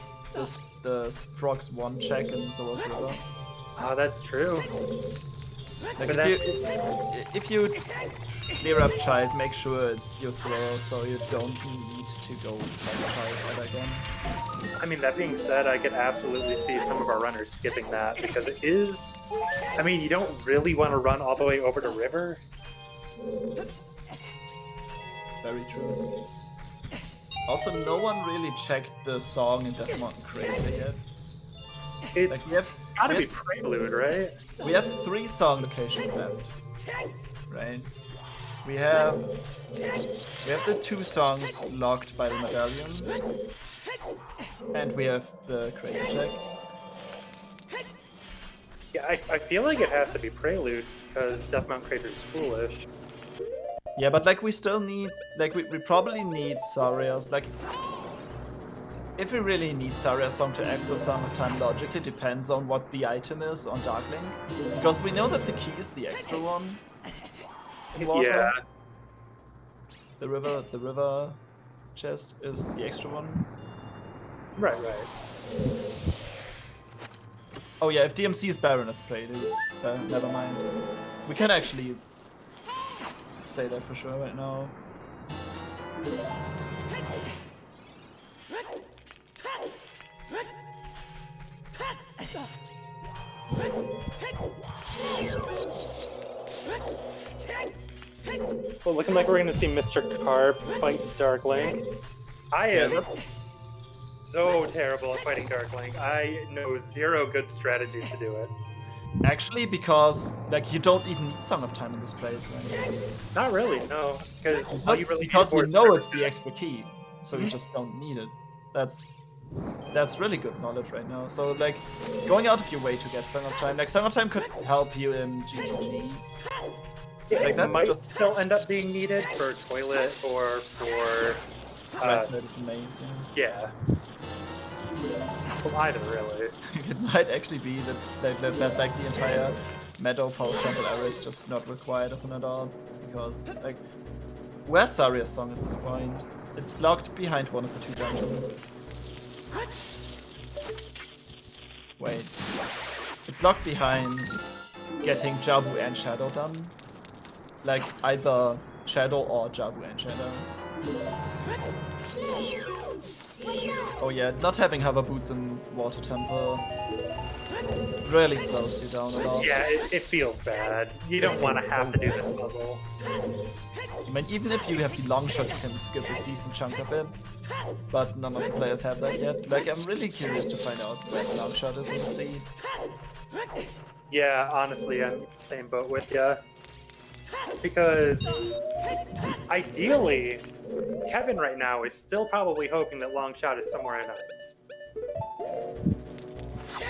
the Frog's 1 check in Zora's River. Oh, that's true. Like, But if you clear up child, make sure it's your throw, so you don't need to go back child ever again. I mean, that being said, I could absolutely see some of our runners skipping that, because it is... I mean, you don't really want to run all the way over to River. Very true. Also, no one really checked the song in Death Mountain Crater yet. It's Like, gotta we be have- Prelude, right? We have 3 song locations left, right? We have the 2 songs locked by the medallions, and we have the crater check. Yeah, I feel like it has to be Prelude, because Death Mountain Crater is foolish. Yeah, but like we still need, like we probably need Saria's, like if we really need Saria's song to access Song of Time logic, it depends on what the item is on Darkling, because we know that the key is the extra one. In water. Yeah. The river chest is the extra one. Right, right. Oh yeah, if DMC is Baron, let's play it. Never mind. We can actually say that for sure right now. Well, looking like we're gonna see Misterkarp fight Dark Link. I am so terrible at fighting Dark Link. I know zero good strategies to do it. Actually, because like you don't even need Song of Time in this place, right? Not really, no, because all you Just really because need you for know it it's the extra key, so you just don't need it. That's really good knowledge right now. So like going out of your way to get Song of Time, like Song of Time could help you in GTG. it Like that might just still end up being needed for Toilet or for right side is amazing. yeah. Well, either really. It might actually be that like the entire Meadow False Temple area is just not required as an adult because like where's Saria's song at this point? It's locked behind one of the two dungeons. Wait. It's locked behind getting Jabu and Shadow done. Like either Shadow or Jabu and Shadow. Oh yeah, not having hover boots in Water Temple really slows you down a lot. Yeah, it feels bad. You don't want to feels have so to do bad. this puzzle. I mean, even if you have the long shot, you can skip a decent chunk of it. But none of the players have that yet. Like, I'm really curious to find out where the long shot is in the sea. Yeah, honestly, I'm in the same boat with you. Because ideally, Kevin right now is still probably hoping that long shot is somewhere in us.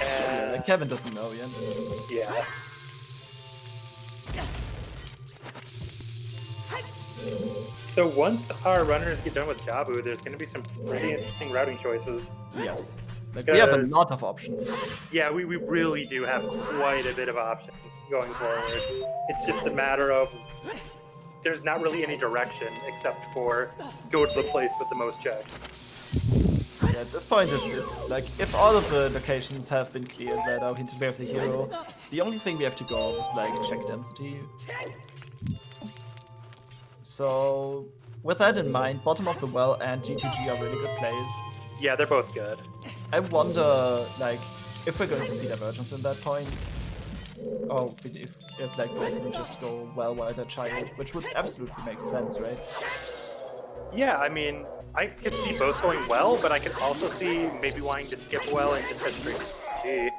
Yeah, like Kevin doesn't know yet. Yeah. So once our runners get done with Jabu, there's going to be some pretty interesting routing choices. Yes. Like, we have a lot of options. Yeah, we really do have quite a bit of options going forward. It's just a matter of there's not really any direction except for go to the place with the most checks. Yeah, at this point, it's like, if all of the locations have been cleared that are hinted by the hero, the only thing we have to go off is, like, check density. So, with that in mind, Bottom of the Well and GTG are really good plays. Yeah, they're both good. I wonder, like, if we're going to see divergence in that point. Oh, if like both of them just go well while they're child, which would absolutely make sense, right? Yeah, I mean, I could see both going well, but I could also see maybe wanting to skip well and just head straight to GTG.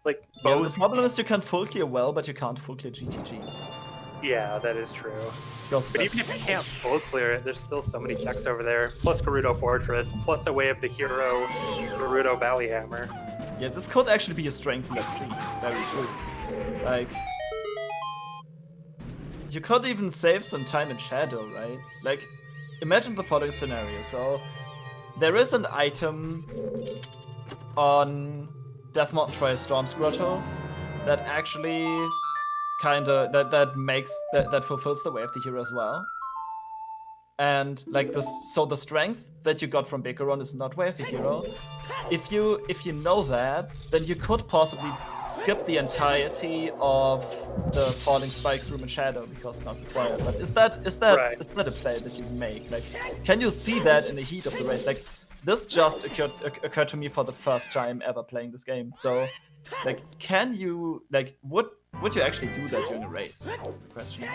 Like, Yeah, the both. problem is you can full clear well, but you can't full clear GTG. Yeah, that is true. Because But even if you can't full clear it, there's still so many checks over there. Plus Gerudo Fortress, plus a Way of the Hero, Gerudo Valley Hammer. yeah, this could actually be a strengthless scene. Very true. Like, you could even save some time in Shadow, right? Like, imagine the following scenario. So, there is an item on Death Mountain Trial Storm's Grotto that actually kinda that fulfills the Way of the Hero as well. And like this, so the strength that you got from Bikaron is not Way of the Hero. If you know that, then you could possibly skip the entirety of the Falling Spikes room in Shadow because it's not required. But is that Right. is that a play that you make? Like, can you see that in the heat of the race? Like, this just occurred to me for the first time ever playing this game. So, like, can you would you actually do that during a race? That's the question.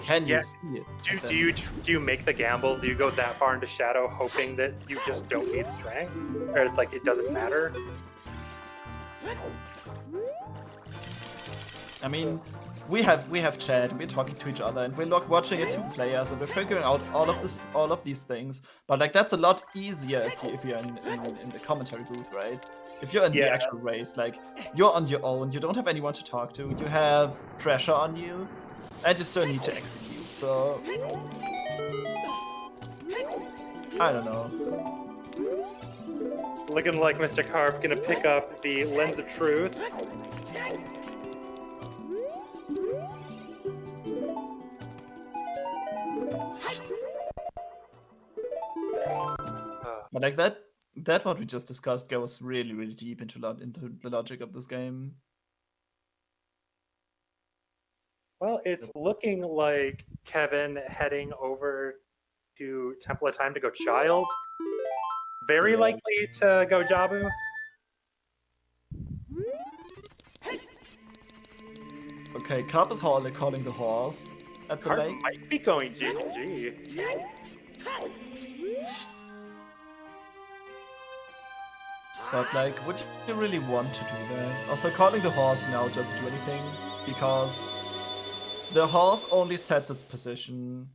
Can you Yeah. see it? Do you make the gamble? Do you go that far into Shadow hoping that you just don't need strength? Or like it doesn't matter? I mean, we have chat, we're talking to each other, and we're watching it 2 players, and we're figuring out all of these things. But like, that's a lot easier if you're in the commentary booth, right? If you're in the Yeah. actual race, like, you're on your own, you don't have anyone to talk to, you have pressure on you, and you still need to execute. So I don't know. Looking like Misterkarp gonna pick up the Lens of Truth. But like, that that what we just discussed goes really, really deep into the logic of this game. Well, it's looking like Kevin heading over to Temple of Time to go Child. Very Yeah. likely to go Jabu. Okay, Carp is calling the horse at the Karp lake. might be going G to G. But like, would you really want to do that? Also, calling the horse now doesn't do anything, because the horse only sets its position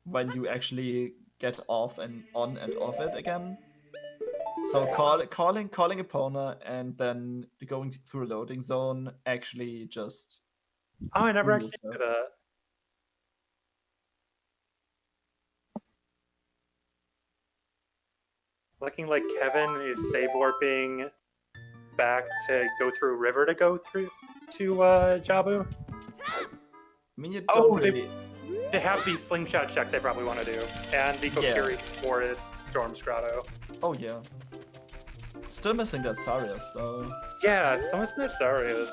when you actually get off and on and off it again. So calling Epona and then going through a loading zone actually just Oh, I never rules actually it. knew that. Looking like Kevin is save warping back to go through a river to go through to Jabu. I mean, you Oh, don't really. They have the slingshot check they probably want to do, and the Yeah. Kokiri Forest Storm Grotto. Oh yeah. Still missing that Sarius though. Yeah, someone's not Sarius.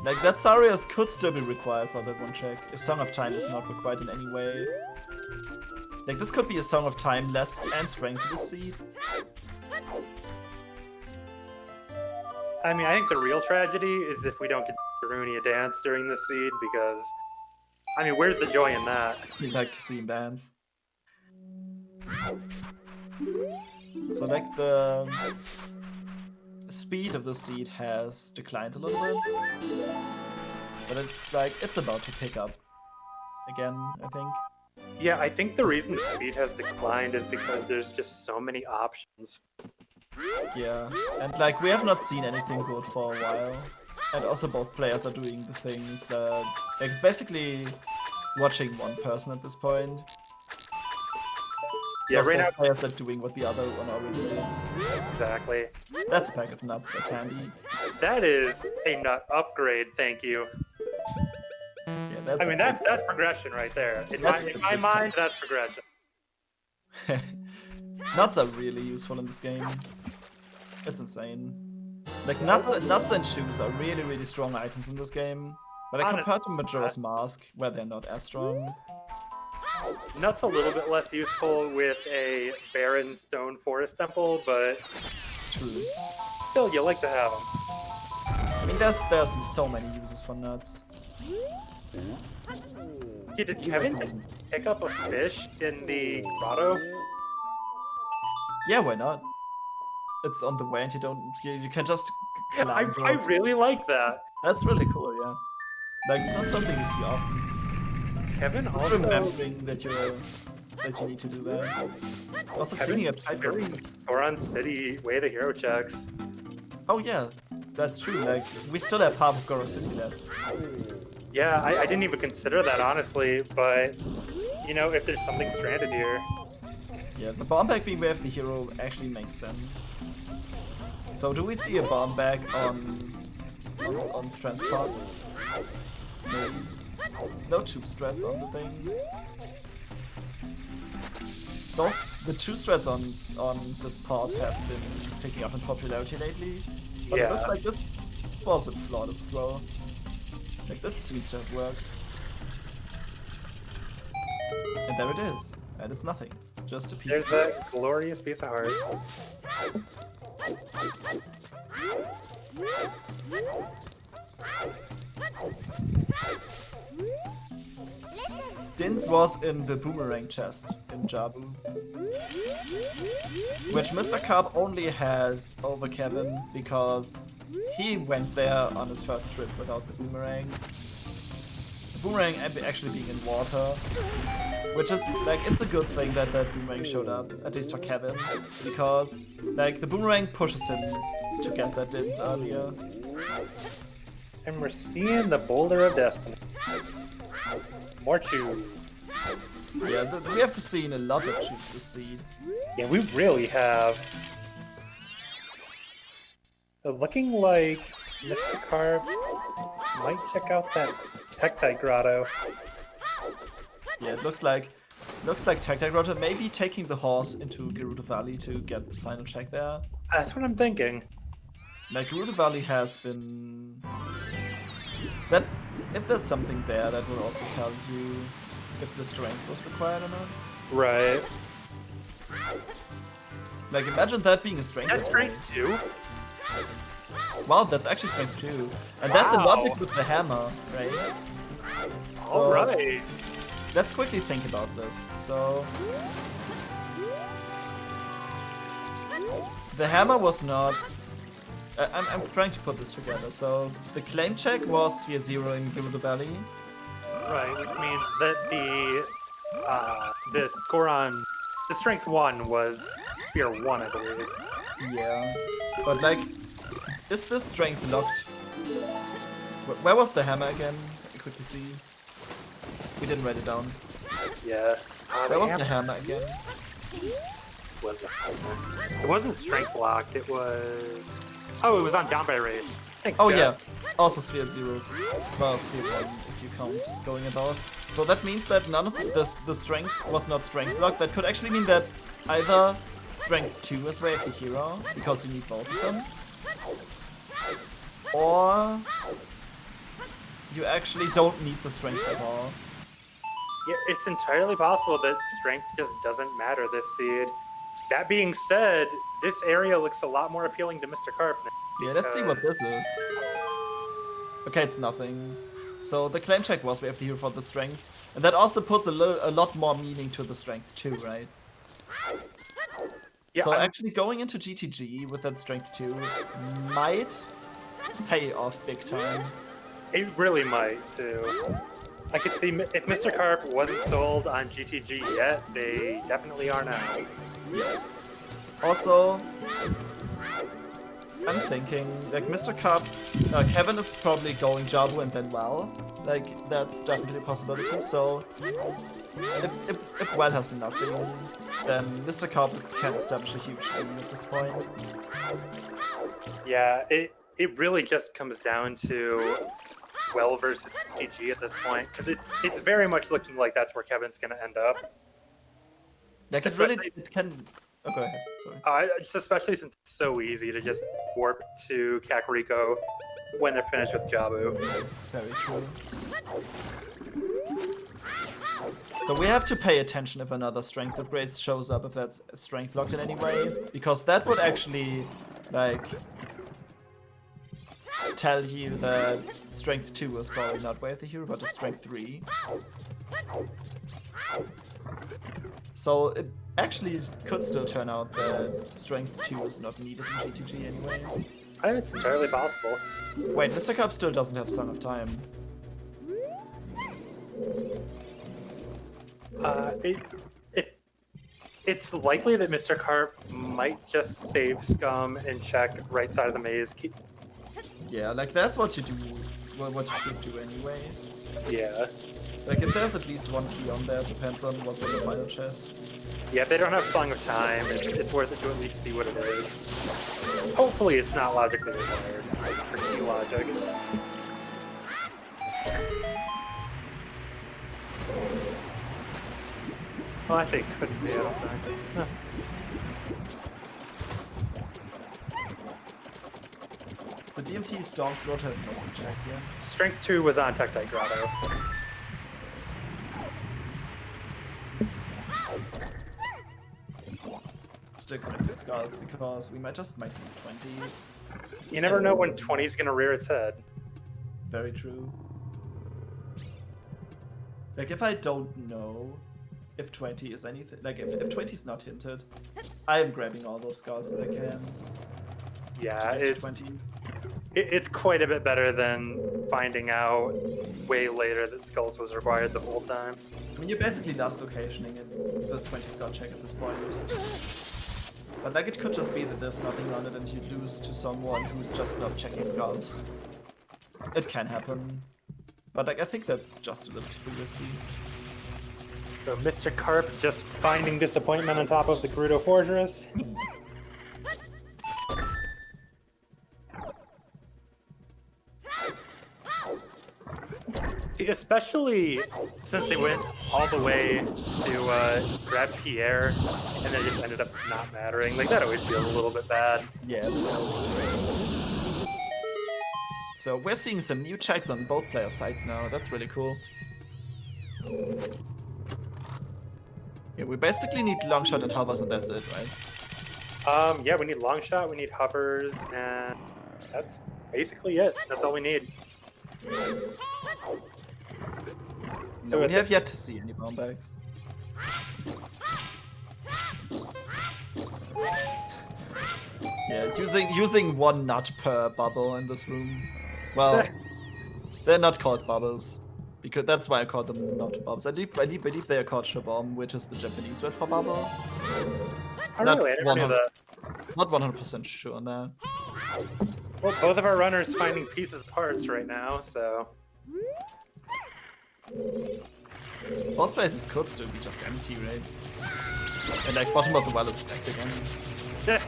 Like that Sarius could still be required for that one check if Song of Time is not required in any way. Like this could be a Song of Time less and strength to the seed. I mean, I think the real tragedy is if we don't get Rooney a dance during this seed, because, I mean, where's the joy in that? We like to see him dance. So like the speed of the seed has declined a little bit, but it's like it's about to pick up again, I think. Yeah, I think the reason the speed has declined is because there's just so many options. Yeah, and like we have not seen anything good for a while, and also both players are doing the things that like, it's basically watching one person at this point. Yeah, Plus right now, both players are doing what the other one already did. exactly. That's a pack of nuts. That's handy. That is a nut upgrade, thank you. Yeah, that's. I mean, that's progression right there. In my mind, that's progression. Nuts are really useful in this game. It's insane. Like nuts and shoes are really, really strong items in this game. But I compared to Majora's Mask, where they're not as strong. Nuts a little bit less useful with a barren stone forest temple, but True. still, you like to have them. I mean, there's so many uses for nuts. Yeah, did Kevin just pick up a fish in the grotto? Yeah, why not? It's on the way, and you can just. I really like that. That's really cool, yeah. Like it's not something you see often. Kevin Just also remembering that you need to do that. Also cleaning up very items. Goron City way the hero checks. Oh yeah, that's true. Like we still have half of Goro City left. Yeah, I didn't even consider that honestly, but you know, if there's something stranded here. Yeah, the bomb bag being where the hero actually makes sense. So do we see a bomb bag on transport? Maybe. No tube strats on the thing. The tube strats on this part have been picking up in popularity lately. But it looks like this was a flawless throw. Like this seems to have worked. And there it is. And it's nothing. Just a piece There's of that glorious piece of heart. Dins was in the boomerang chest in Jabu, which Misterkarp only has over Kevin because he went there on his first trip without the boomerang. The boomerang actually being in water, which is like it's a good thing that that boomerang showed up, at least for Kevin, because like the boomerang pushes him to get that Dins earlier. And we're seeing the Boulder of Destiny. More tubes. Yeah, we have seen a lot of tubes this seed. Yeah, we really have. Looking like Misterkarp might check out that Tektite Grotto. Yeah, it looks like Looks like Tactic Roger may be taking the horse into Gerudo Valley to get the final check there. That's what I'm thinking. Like, Gerudo Valley has been... That, if there's something there, that will also tell you if the strength was required or not. Right. Like, imagine that being a strength. Is that strength 2? Wow, that's actually strength 2. And that's a Wow. logic with the hammer, right? So, Alright. let's quickly think about this. So... The hammer was not... I'm trying to put this together. So, the claim check was Sphere 0 in Gerudo Valley. Right, which means that the Goron, the strength 1 was sphere 1, I believe. Yeah. But, like, is this strength locked? Where was the hammer again? Let me quickly see. We didn't write it down. Yeah. Where was the hammer again? Was the It wasn't strength locked, it was... Oh, it was on down by race. Thanks, Oh, Joe. yeah. Also Sphere 0. Well, Sphere 1, if you count going about. So that means that none of the strength was not strength locked. That could actually mean that either strength 2 is Way of the Hero, because you need both of them. Or you actually don't need the strength at all. Yeah, it's entirely possible that strength just doesn't matter this seed. That being said, this area looks a lot more appealing to Misterkarp now. Yeah, let's see what this is. Okay, it's nothing. So the claim check was Way of the Hero for the strength. And that also puts a lot more meaning to the strength too, right? Yeah, So I'm- actually going into GTG with that strength 2 might pay off big time. It really might, too. I could see if Misterkarp wasn't sold on GTG yet, they definitely are now. Yes. Also, I'm thinking, like, Misterkarp, Kevin is probably going Jabu and then Well. Like, that's definitely a possibility. So, if Well has nothing, then Misterkarp can establish a huge lead at this point. Yeah, it really just comes down to Well versus GTG at this point, because it's very much looking like that's where Kevin's going to end up. Like, it can... Oh, go ahead, sorry. Just especially since it's so easy to just warp to Kakariko when they're finished with Jabu. Very true. So we have to pay attention if another strength upgrade shows up, if that's strength locked in any way, because that would actually, like, tell you that strength 2 is probably not Way of the Hero, but it's strength 3. So it actually could still turn out that strength 2 is not needed in GTG anyway. I think it's entirely possible. Wait, Misterkarp still doesn't have Song of Time. It's likely that Misterkarp might just save Scum and check right side of the maze. Yeah, like that's what you do, well, what you should do anyway. Yeah. Like if there's at least one key on there, depends on what's in the final chest. Yeah, if they don't have Song of Time, it's worth it to at least see what it is. Hopefully it's not logically required, or key logic. Well, actually, it couldn't be, I don't think. Huh. The DMT Storm's Growth has not been checked yet. Strength 2 was on Tektite Grotto. Still connect the skulls because we might need 20. You never know when 20's gonna rear its head. Very true. Like if I don't know if 20 is anything, like if 20 is not hinted, I am grabbing all those skulls that I can. Yeah, to get to it's 20. it's quite a bit better than finding out way later that Skulls was required the whole time. I mean, you're basically last locationing in the 20 skull check at this point. But like it could just be that there's nothing on it and you lose to someone who's just not checking skulls. It can happen. But like I think that's just a little too risky. So Misterkarp just finding disappointment on top of the Gerudo Fortress. especially since they went all the way to grab Pierre, and then just ended up not mattering. Like, that always feels a little bit bad. Yeah. So we're seeing some new checks on both player sides now. That's really cool. Yeah, we basically need long shot and hovers, and that's it, right? Yeah, we need long shot, we need hovers, and that's basically it. That's all we need. So we have yet to see any bomb bags. Yeah, using one nut per bubble in this room. Well, they're not called bubbles, because that's why I call them not bubbles. I believe they are called shabom, which is the Japanese word for bubble. Oh, really? I never knew that. Not 100% sure on that. Well, both of our runners finding pieces parts right now, so... Both places could still be just empty, right? And like bottom of the well is stacked again.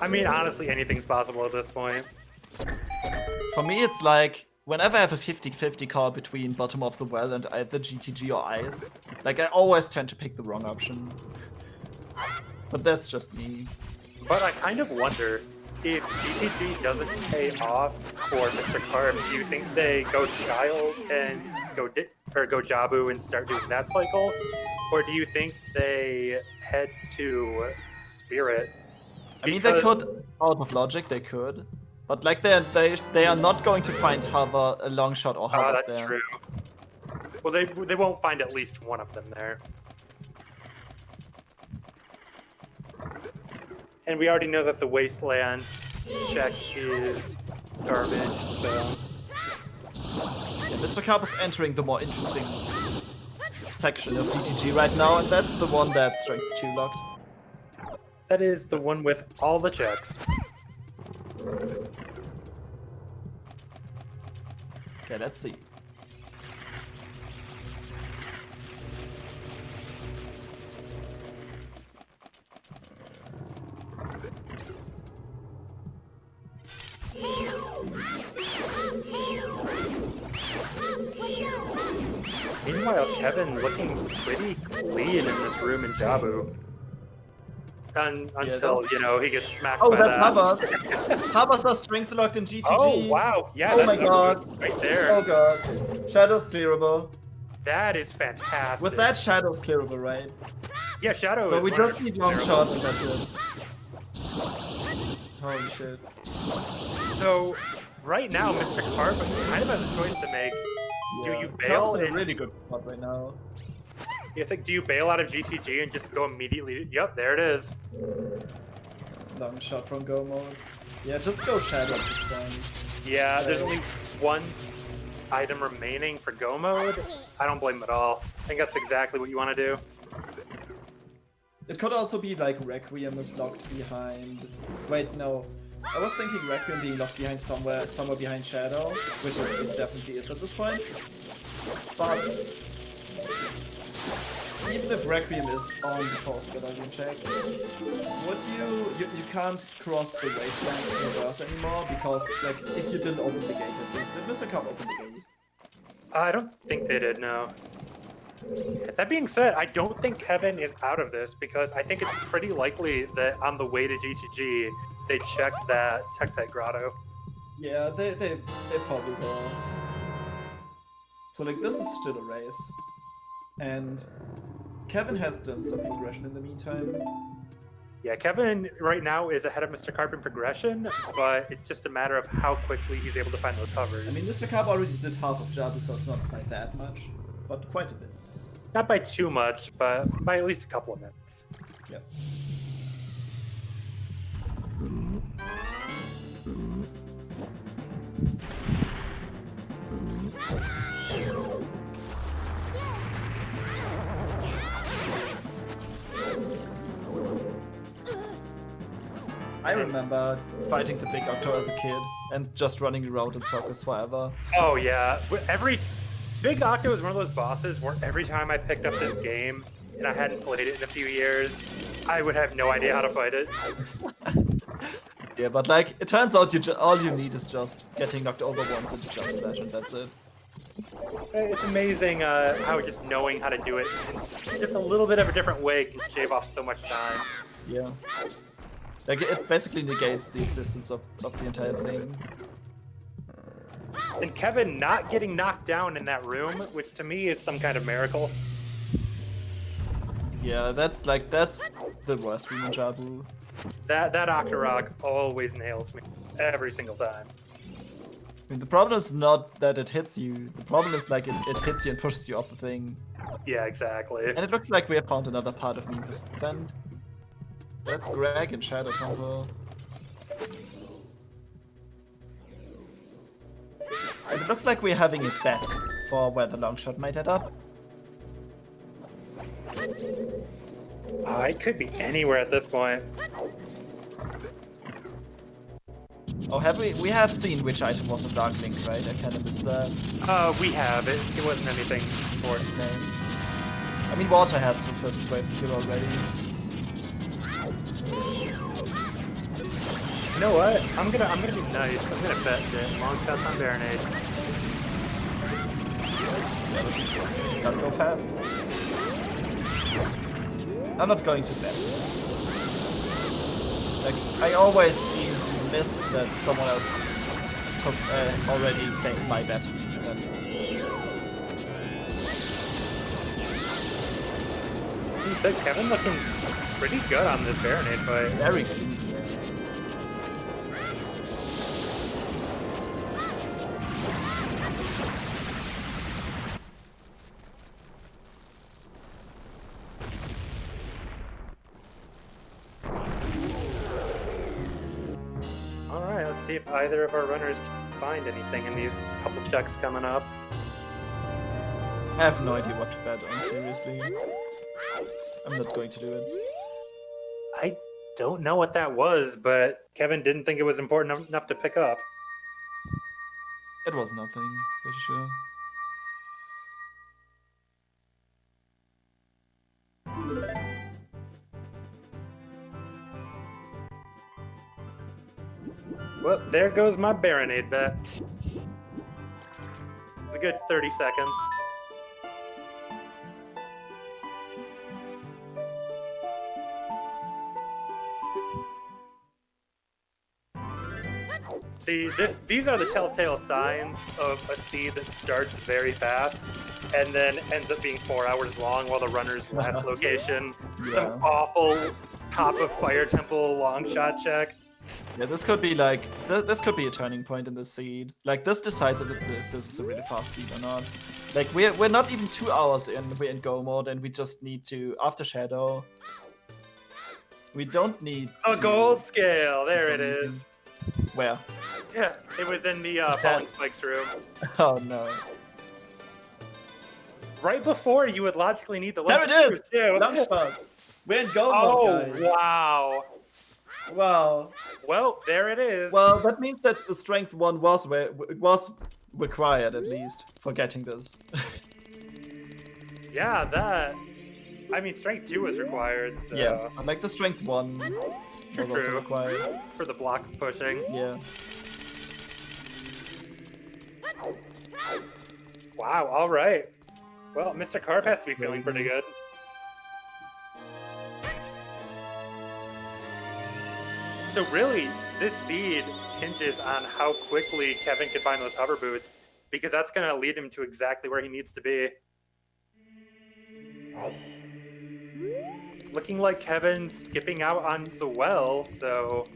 I mean, honestly, anything's possible at this point. For me, it's like, whenever I have a 50-50 call between bottom of the well and either GTG or ice, like I always tend to pick the wrong option. But that's just me. But I kind of wonder, if GTG doesn't pay off for Misterkarp, do you think they go Child and go Jabu and start doing that cycle? Or do you think they head to Spirit? I mean, they could, out of logic, they could. But like they are not going to find hover, a long shot or hovers that's there. true. Well, they won't find at least one of them there. And we already know that the Wasteland check is garbage, so... Yeah, Misterkarp is entering the more interesting section of GTG right now, and that's the one that's Strength 2 locked. That is the one with all the checks. Okay, let's see. Meanwhile, Kevin looking pretty clean in this room in Jabu. Until, you know, he gets smacked by that. Havas. Havas are strength locked in GTG. Oh, wow. Yeah, oh that's my god. Right there. Oh god. Shadow's clearable. That is fantastic. With that, Shadow's clearable, right? Yeah, Shadow so is we just need long clearable. shot and that's it. Holy shit. So, right now, Misterkarp kind of has a choice to make. Do you bail? Karp's in a really good spot right now. It's like, do you bail out of GTG and just go immediately? Yep, there it is. Long shot from go mode. Yeah, just go Shadow at this point. Yeah, there's only one item remaining for go mode. I don't blame him at all. I think that's exactly what you want to do. It could also be like Requiem is locked behind. Wait, no. I was thinking Requiem being locked behind somewhere behind Shadow, which it definitely is at this point. But even if Requiem is on the force medallion check, would you can't cross the wasteland in reverse anymore because like if you didn't open the gate at least. Did Misterkarp open the gate? I don't think they did, no. That being said, I don't think Kevin is out of this because I think it's pretty likely that on the way to GTG, they checked that Tektite Grotto. Yeah, they probably will. So like this is still a race. And Kevin has done some progression in the meantime. Yeah, Kevin right now is ahead of Misterkarp in progression, but it's just a matter of how quickly he's able to find those hovers. I mean, Misterkarp already did half of Jabu, so it's not by that much, but quite a bit. Not by too much, but by at least a couple of minutes. Yep. I remember fighting the Big Octo as a kid and just running around in circles forever. Oh yeah, Big Octo is one of those bosses where every time I picked up this game and I hadn't played it in a few years, I would have no idea how to fight it. Yeah, but like, it turns out all you need is just getting knocked over once into jump slash, and that's it. It's amazing how just knowing how to do it in just a little bit of a different way can shave off so much time. Yeah. Like, it basically negates the existence of the entire thing. And Kevin not getting knocked down in that room, which to me is some kind of miracle. Yeah, that's the worst room in Jabu. That Octorok always nails me every single time. I mean, the problem is not that it hits you. The problem is like it hits you and pushes you off the thing. Yeah, exactly. And it looks like we have found another part of Percent. That's Greg and Shadow Temple. And it looks like we're having a bet for where the long shot might end up. Oh, it could be anywhere at this point. Oh, have we? We have seen which item was a Dark Link, right? I kind of missed that. We have. It wasn't anything important. No. I mean, water has fulfilled its way from here already. You know what? I'm gonna be nice. I'm gonna bet that long shots on Baronade. Gotta go fast. I'm not going to bet. Like, I always seem to miss that someone else took already claimed my bet. You said Kevin looking pretty good on this Baronade fight. Very good. Alright, let's see if either of our runners can find anything in these couple checks coming up. I have no idea what to bet on, seriously. I'm not going to do it. I don't know what that was, but Kevin didn't think it was important enough to pick up. It was nothing, pretty sure. Well, there goes my Baronade bet. It's a good 30 seconds. See, these are the telltale signs of a seed that starts very fast and then ends up being 4 hours long while the runner's last location. Some awful top of Fire Temple long shot check. Yeah, this could be like this could be a turning point in the seed. Like, this decides if this is a really fast seed or not. Like, we're not even 2 hours in. We're in go mode, and we just need to after Shadow. We don't need a gold scale. There it is. Where? Yeah, it was in the Falling Spikes room. Oh no. Right before you would logically need the There it is! Too. Long shot. We're in go Oh, mode, guys. wow. Wow. Well, there it is. Well, that means that the strength 1 was required, at least, for getting this. Yeah, that. I mean, strength 2 was required. So. Yeah, like the strength 1 was also True. required. For the block pushing. Yeah. Wow, alright. Well, Misterkarp has to be feeling pretty good. So really, this seed hinges on how quickly Kevin can find those hover boots, because that's going to lead him to exactly where he needs to be. Looking like Kevin's skipping out on the well, so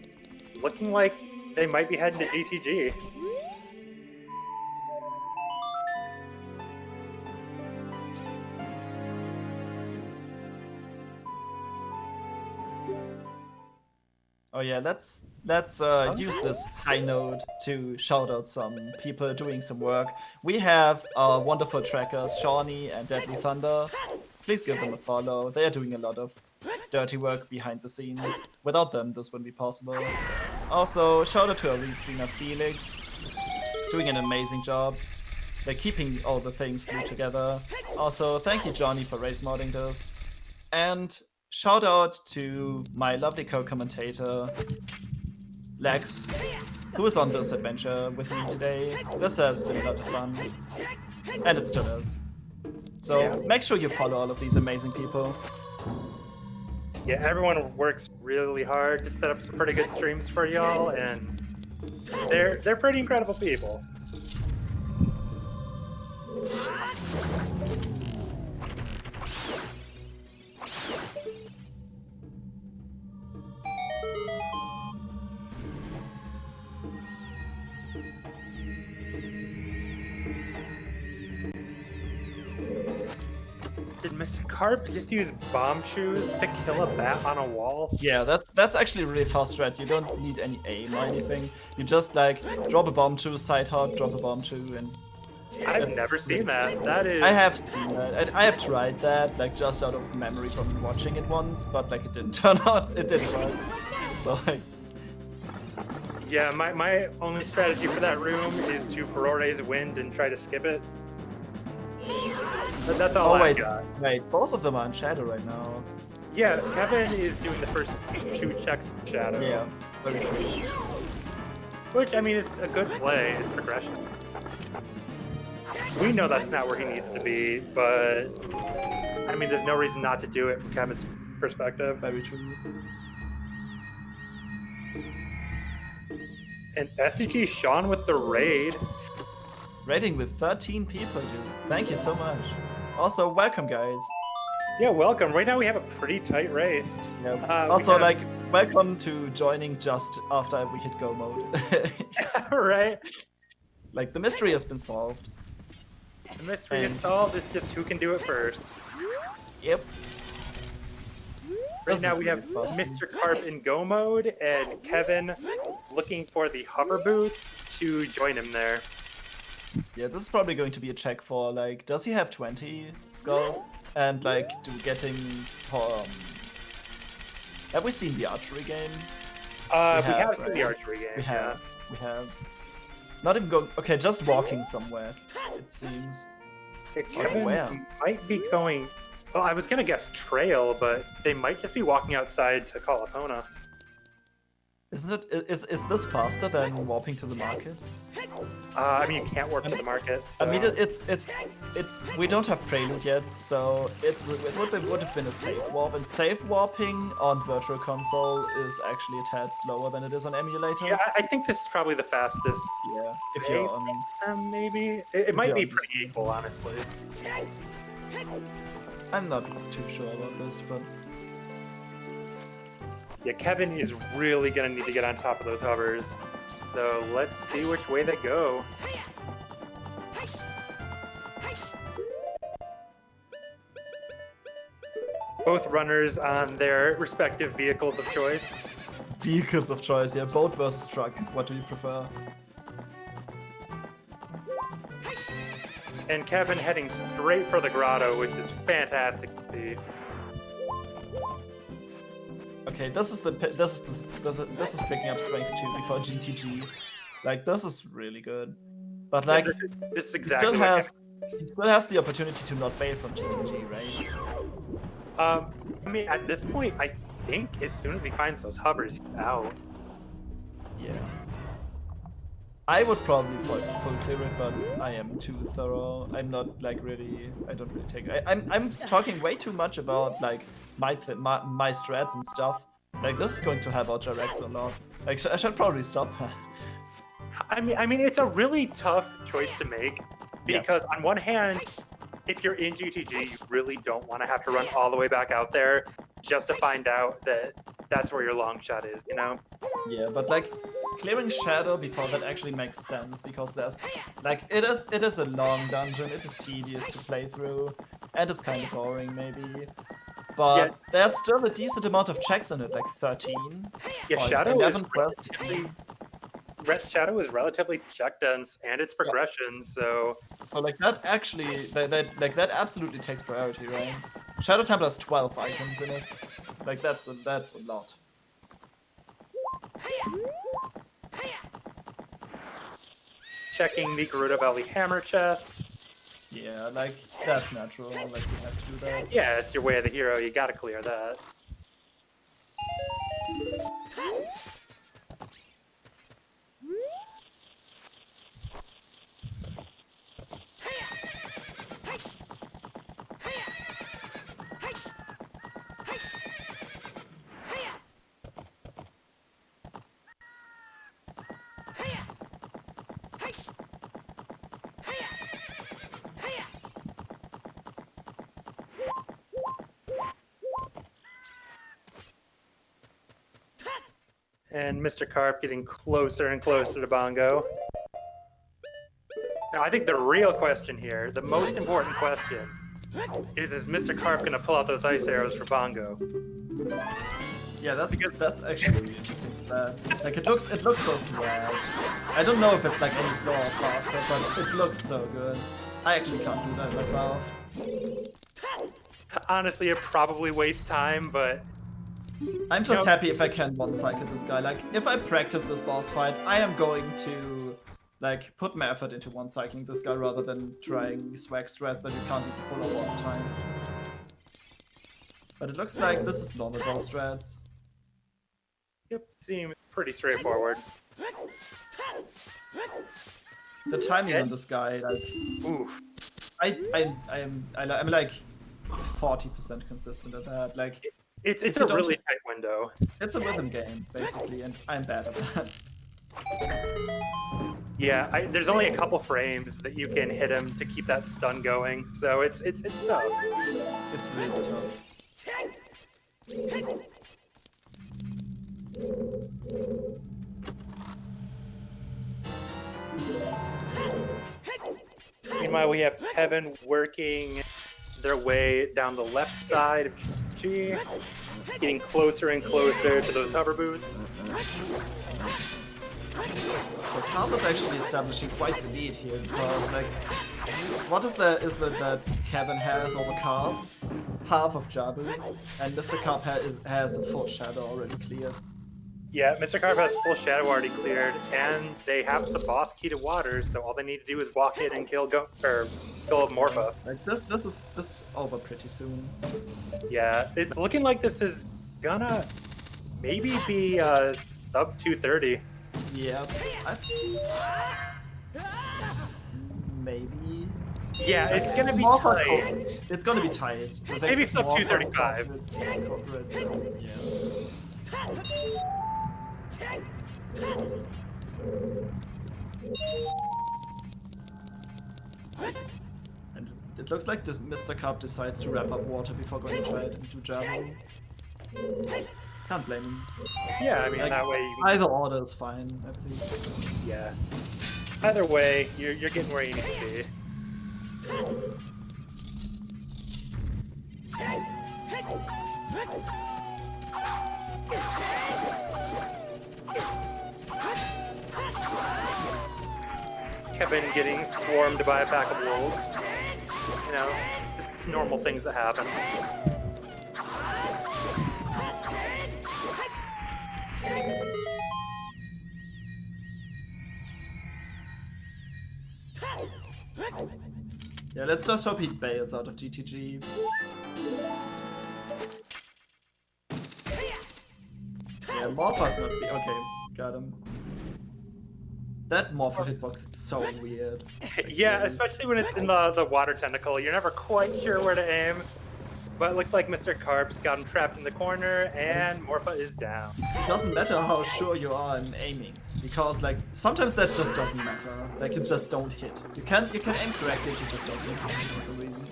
looking like they might be heading to GTG. Oh yeah, let's use this high note to shout out some people doing some work. We have our wonderful trackers, Shawnee and Deadly Thunder. Please give them a follow. They are doing a lot of dirty work behind the scenes. Without them, this wouldn't be possible. Also, shout out to our restreamer Felix, doing an amazing job. They're keeping all the things glued together. Also, thank you, Johnny, for race modding this. And shout out to my lovely co-commentator, Lex, who is on this adventure with me today. This has been a lot of fun, and it still is. So make sure you follow all of these amazing people. Yeah, everyone works really hard to set up some pretty good streams for y'all, and they're pretty incredible people. Did Misterkarp just use bomb shoes to kill a bat on a wall? Yeah, that's actually a really fast strat. You don't need any aim or anything. You just like drop a bomb to side hop, drop a bomb to, and I've never seen that. That is. I have seen that. I have tried that, like just out of memory from watching it once, but like it didn't turn out. It didn't work. So like. Yeah, my only strategy for that room is to Furore's Wind and try to skip it. But that's all I got. Wait, both of them are in shadow right now. Yeah, Kevin is doing the first 2 checks in shadow. Yeah, very true. Which, I mean, it's a good play. It's progression. We know that's not where he needs to be, but I mean, there's no reason not to do it from Kevin's perspective. Very true. And SDG Sean with the raid. Raiding with 13 people, dude. Thank you so much. Also, welcome, guys. Yeah, welcome. Right now we have a pretty tight race. Yeah. Also, like, welcome to joining just after we hit go mode. Right? Like, the mystery has been solved. The mystery is solved. It's just who can do it first. Yep. Right now we have Misterkarp in go mode and Kevin looking for the hover boots to join him there. Yeah, this is probably going to be a check for, like, does he have 20 skulls? And, like, have we seen the archery game? We have seen right? the archery game. We have. Not even going. Okay, just walking somewhere, it seems. Yeah, Kevin where? might be going. Well, I was gonna guess trail, but they might just be walking outside to call Epona. Isn't it? Is this faster than warping to the market? I mean, you can't warp to the market. So. I mean, we don't have Prelude yet, so it would have been a safe warp, and safe warping on Virtual Console is actually a tad slower than it is on emulator. Yeah, I think this is probably the fastest. Yeah, if you're on. Maybe it might be pretty equal, honestly. I'm not too sure about this, but. Yeah, Kevin is really gonna need to get on top of those hovers. So let's see which way they go. Both runners on their respective vehicles of choice. Vehicles of choice, yeah, boat versus truck. What do you prefer? And Kevin heading straight for the grotto, which is fantastic to see. Okay, this is picking up strength 2 before GTG. Like, this is really good. But like, this is exactly he still has the opportunity to not bail from GTG, right? I mean, at this point, I think as soon as he finds those hovers, he's out. Yeah. I would probably full clear it, but I am too thorough. I'm not like really. I don't really take. I'm talking way too much about like my strats and stuff. Like, this is going to help out Jarex a lot. Like, I should probably stop. I mean, it's a really tough choice to make because on one hand, if you're in GTG, you really don't want to have to run all the way back out there just to find out that that's where your long shot is, you know? Yeah, but like clearing Shadow before that actually makes sense because there's like it is a long dungeon, it is tedious to play through, and it's kind of boring maybe. But there's still a decent amount of checks in it, like 13. Yeah, Shadow 11, Shadow is relatively check dense and it's progression, so like that actually that absolutely takes priority, right? Shadow Temple has 12 items in it. Like that's a lot. Checking the Gerudo Valley Hammer chest. Yeah, like that's natural. Like you have to do that. Yeah, it's your way of the hero. You gotta clear that. And Misterkarp getting closer and closer to Bongo. Now, I think the real question here, the most important question, is Misterkarp going to pull out those ice arrows for Bongo? Yeah, that's actually really interesting stat. Like it looks so swag. I don't know if it's like any slower or faster, but it looks so good. I actually can't do that myself. Honestly, it probably wastes time, but I'm just happy if I can one-cycle this guy. Like, if I practice this boss fight, I am going to, like, put my effort into one-cycling this guy rather than trying swag strats that you can't even pull off all the time. But it looks like this is normal boss strats. yep, seem pretty straightforward. The timing on this guy, like, Oof. I'm like 40% consistent at that. Like, It's a really tight window. it's a rhythm game, basically, and I'm bad at that. Yeah, there's only a couple frames that you can hit him to keep that stun going, so it's tough. It's really tough. Meanwhile, we have Kevin working their way down the left side of G, getting closer and closer to those hover boots. So Karp is actually establishing quite the lead here because, like, what is that Kevin has over Karp? Half of Jabu, and Misterkarp has a full shadow already cleared. Yeah, Misterkarp has full shadow already cleared, and they have the boss key to water, so all they need to do is walk in and kill Morpha. Like this is over pretty soon. Yeah, it's looking like this is gonna maybe be sub 230. Yeah, maybe. Yeah, it's gonna be Morpha tight. It's gonna be tight. Maybe sub 235. Yeah. And it looks like Misterkarp decides to wrap up water before going to try it into Jabu. Can't blame him. Yeah, I mean, Like, that way you can either order is fine, I believe. yeah. Either way, you're getting where you need to be. Kevin getting swarmed by a pack of wolves. You know, just normal things that happen. Yeah, let's just hope he bails out of GTG. Yeah, Morpha's not okay, got him. That Morpha hitbox is so weird. Yeah, especially when it's in the water tentacle. You're never quite sure where to aim. But it looks like Misterkarp's got him trapped in the corner, and Morpha is down. It doesn't matter how sure you are in aiming, because like sometimes that just doesn't matter. Like you just don't hit. You can aim correctly, you just don't hit for some reason.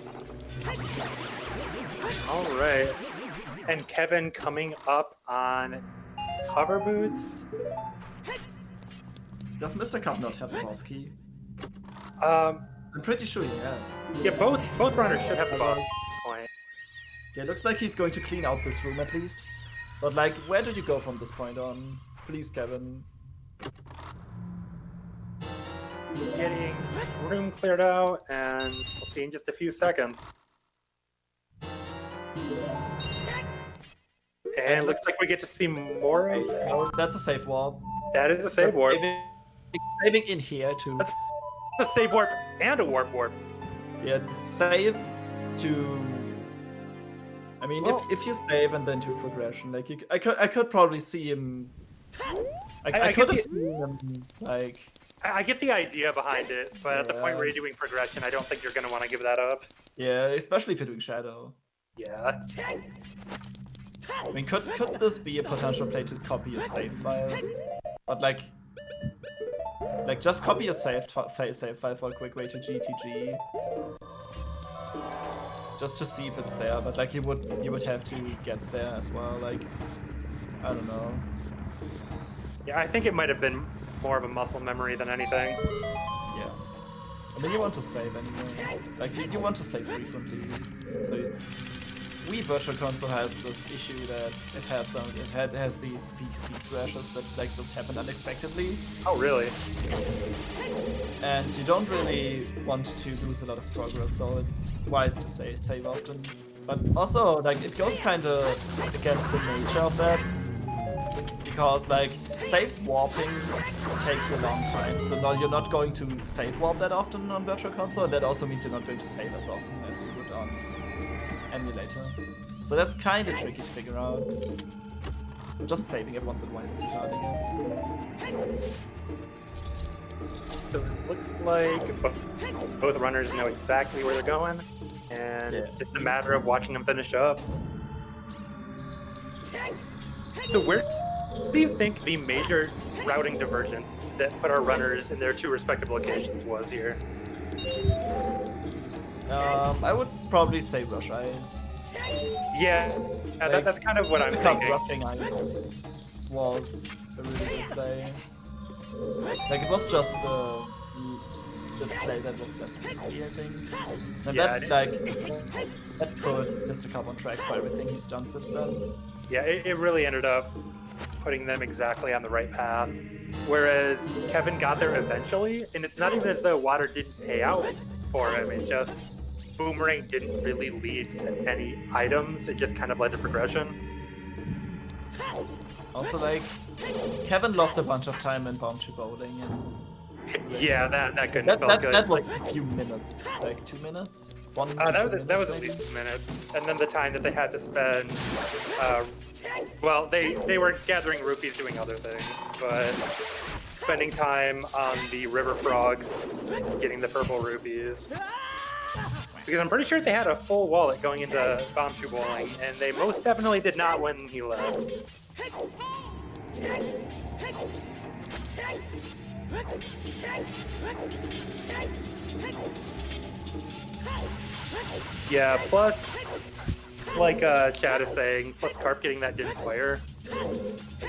All right, and Kevin coming up on hover boots. Does Misterkarp not have a boss key? Um, I'm pretty sure he has. yeah, both runners should have the boss point. Yeah, looks like he's going to clean out this room at least. But like, where do you go from this point on? Please, Kevin. Getting room cleared out, and we'll see in just a few seconds. And looks like we get to see more of. No, that's a safe warp. That is a save warp. Saving in here too. That's a save warp and a warp warp. Yeah, save to. I mean, Well, if you save and then to progression, like I could probably see him. I could have seen him like. I get the idea behind it, but at the point where Yeah. you're doing progression, I don't think you're going to want to give that up. Yeah, especially if you're doing shadow. Yeah. I mean, could this be a potential play to copy a save file? But like just copy a save file for a quick way to GTG, just to see if it's there. But like you would have to get there as well. Like I don't know. Yeah, I think it might have been more of a muscle memory than anything. Yeah. I mean, you want to save anyway. Like, you want to save frequently. So, Wii Virtual Console has this issue that it has these VC crashes that like just happen unexpectedly, Oh, really? and you don't really want to lose a lot of progress. So it's wise to save often. But also, like, it goes kind of against the nature of that, because like save warping takes a long time. So now you're not going to save warp that often on Virtual Console. And that also means you're not going to save as often as you would on emulator. So that's kind of tricky to figure out. Just saving it once in a while isn't hard, I guess. So it looks like both runners know exactly where they're going, and Yeah. it's just a matter of watching them finish up. So where do you think the major routing divergence that put our runners in their two respective locations was here? I would probably say Rush Eyes. Yeah, Like, that's kind of what I'm Misterkarp thinking. Rushing Eyes was a really good play. Like, it was just the play that was less risky, I think. And Yeah, that put Misterkarp on track for everything he's done since then. Yeah, it really ended up putting them exactly on the right path. Whereas Kevin got there eventually, and it's not even as though water didn't pay out for him. It just Boomerang didn't really lead to any items. It just kind of led to progression. Also, like, Kevin lost a bunch of time in Bomb to Bowling, and Yeah, that couldn't have felt good. that was a few minutes, like 2 minutes. That was at least 2 minutes, and then the time that they had to spend. Well, they were gathering rupees, doing other things, but spending time on the river frogs, getting the purple rupees. Because I'm pretty sure they had a full wallet going into Bomb Shoe Bowling, and they most definitely did not when he left. Yeah, plus, like Chad is saying, plus Carp getting that Din's Fire,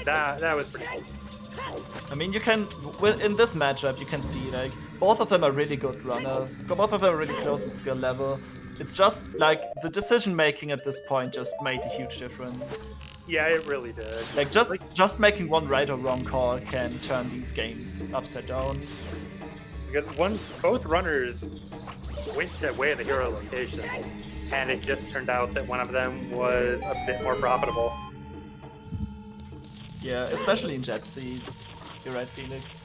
that was pretty cool. I mean, you can, in this matchup, you can see, like, both of them are really good runners. Both of them are really close in skill level. It's just, like, the decision-making at this point just made a huge difference. Yeah, it really did. Like, just making one right or wrong call can turn these games upside down. Because both runners went to Way of the Hero location, and it just turned out that one of them was a bit more profitable. Yeah, especially in Jet Seeds. You're right, Felix.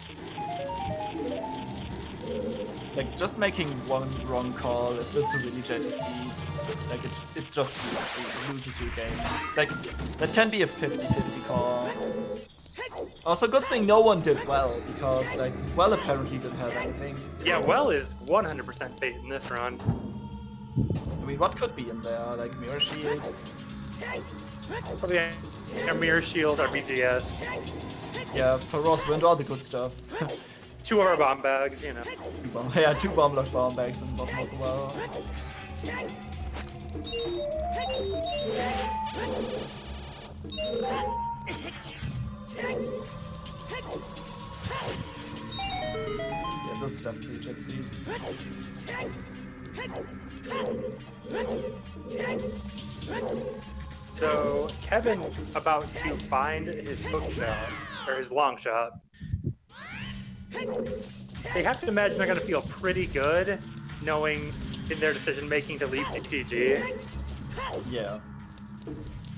Like, just making one wrong call, if this is a really jetty seed, like, it just loses your game. Like, that can be a 50-50 call. Also, good thing no one did well, because, like, well apparently didn't have anything. Yeah, Well is 100% bait in this run. I mean, what could be in there? Like, Mirror Shield? Probably a Mirror Shield, our BGS, Yeah, for Ross Wind, all the good stuff. 2 of our bomb bags, you know. Yeah, 2 bomb lock bomb bags in bottom of the well. Yeah, this is definitely Jet Seed. So Kevin about to find his hook shot, or his long shot. So you have to imagine they're going to feel pretty good knowing in their decision making to leave GTG. Yeah.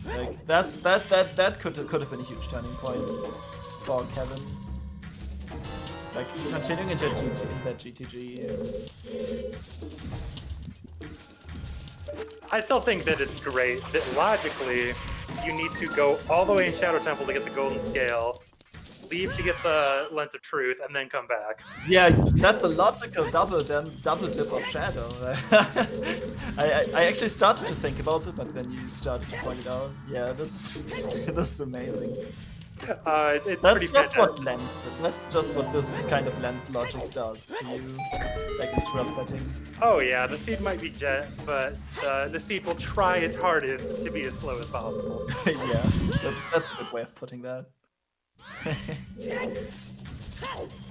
Like, that could have been a huge turning point for Kevin. Like, continuing into that GTG. I still think that it's great that logically you need to go all the way in Shadow Temple to get the Golden Scale, leave to get the Lens of Truth, and then come back. Yeah, that's a logical double dip of Shadow. I actually started to think about it, but then you started to point it out. Yeah, this is amazing. It's That's pretty just fantastic. what lens. That's just what this kind of lens logic does to you, like a strip setting. Oh yeah, the seed might be jet, but the seed will try its hardest to be as slow as possible. Yeah, that's a good way of putting that.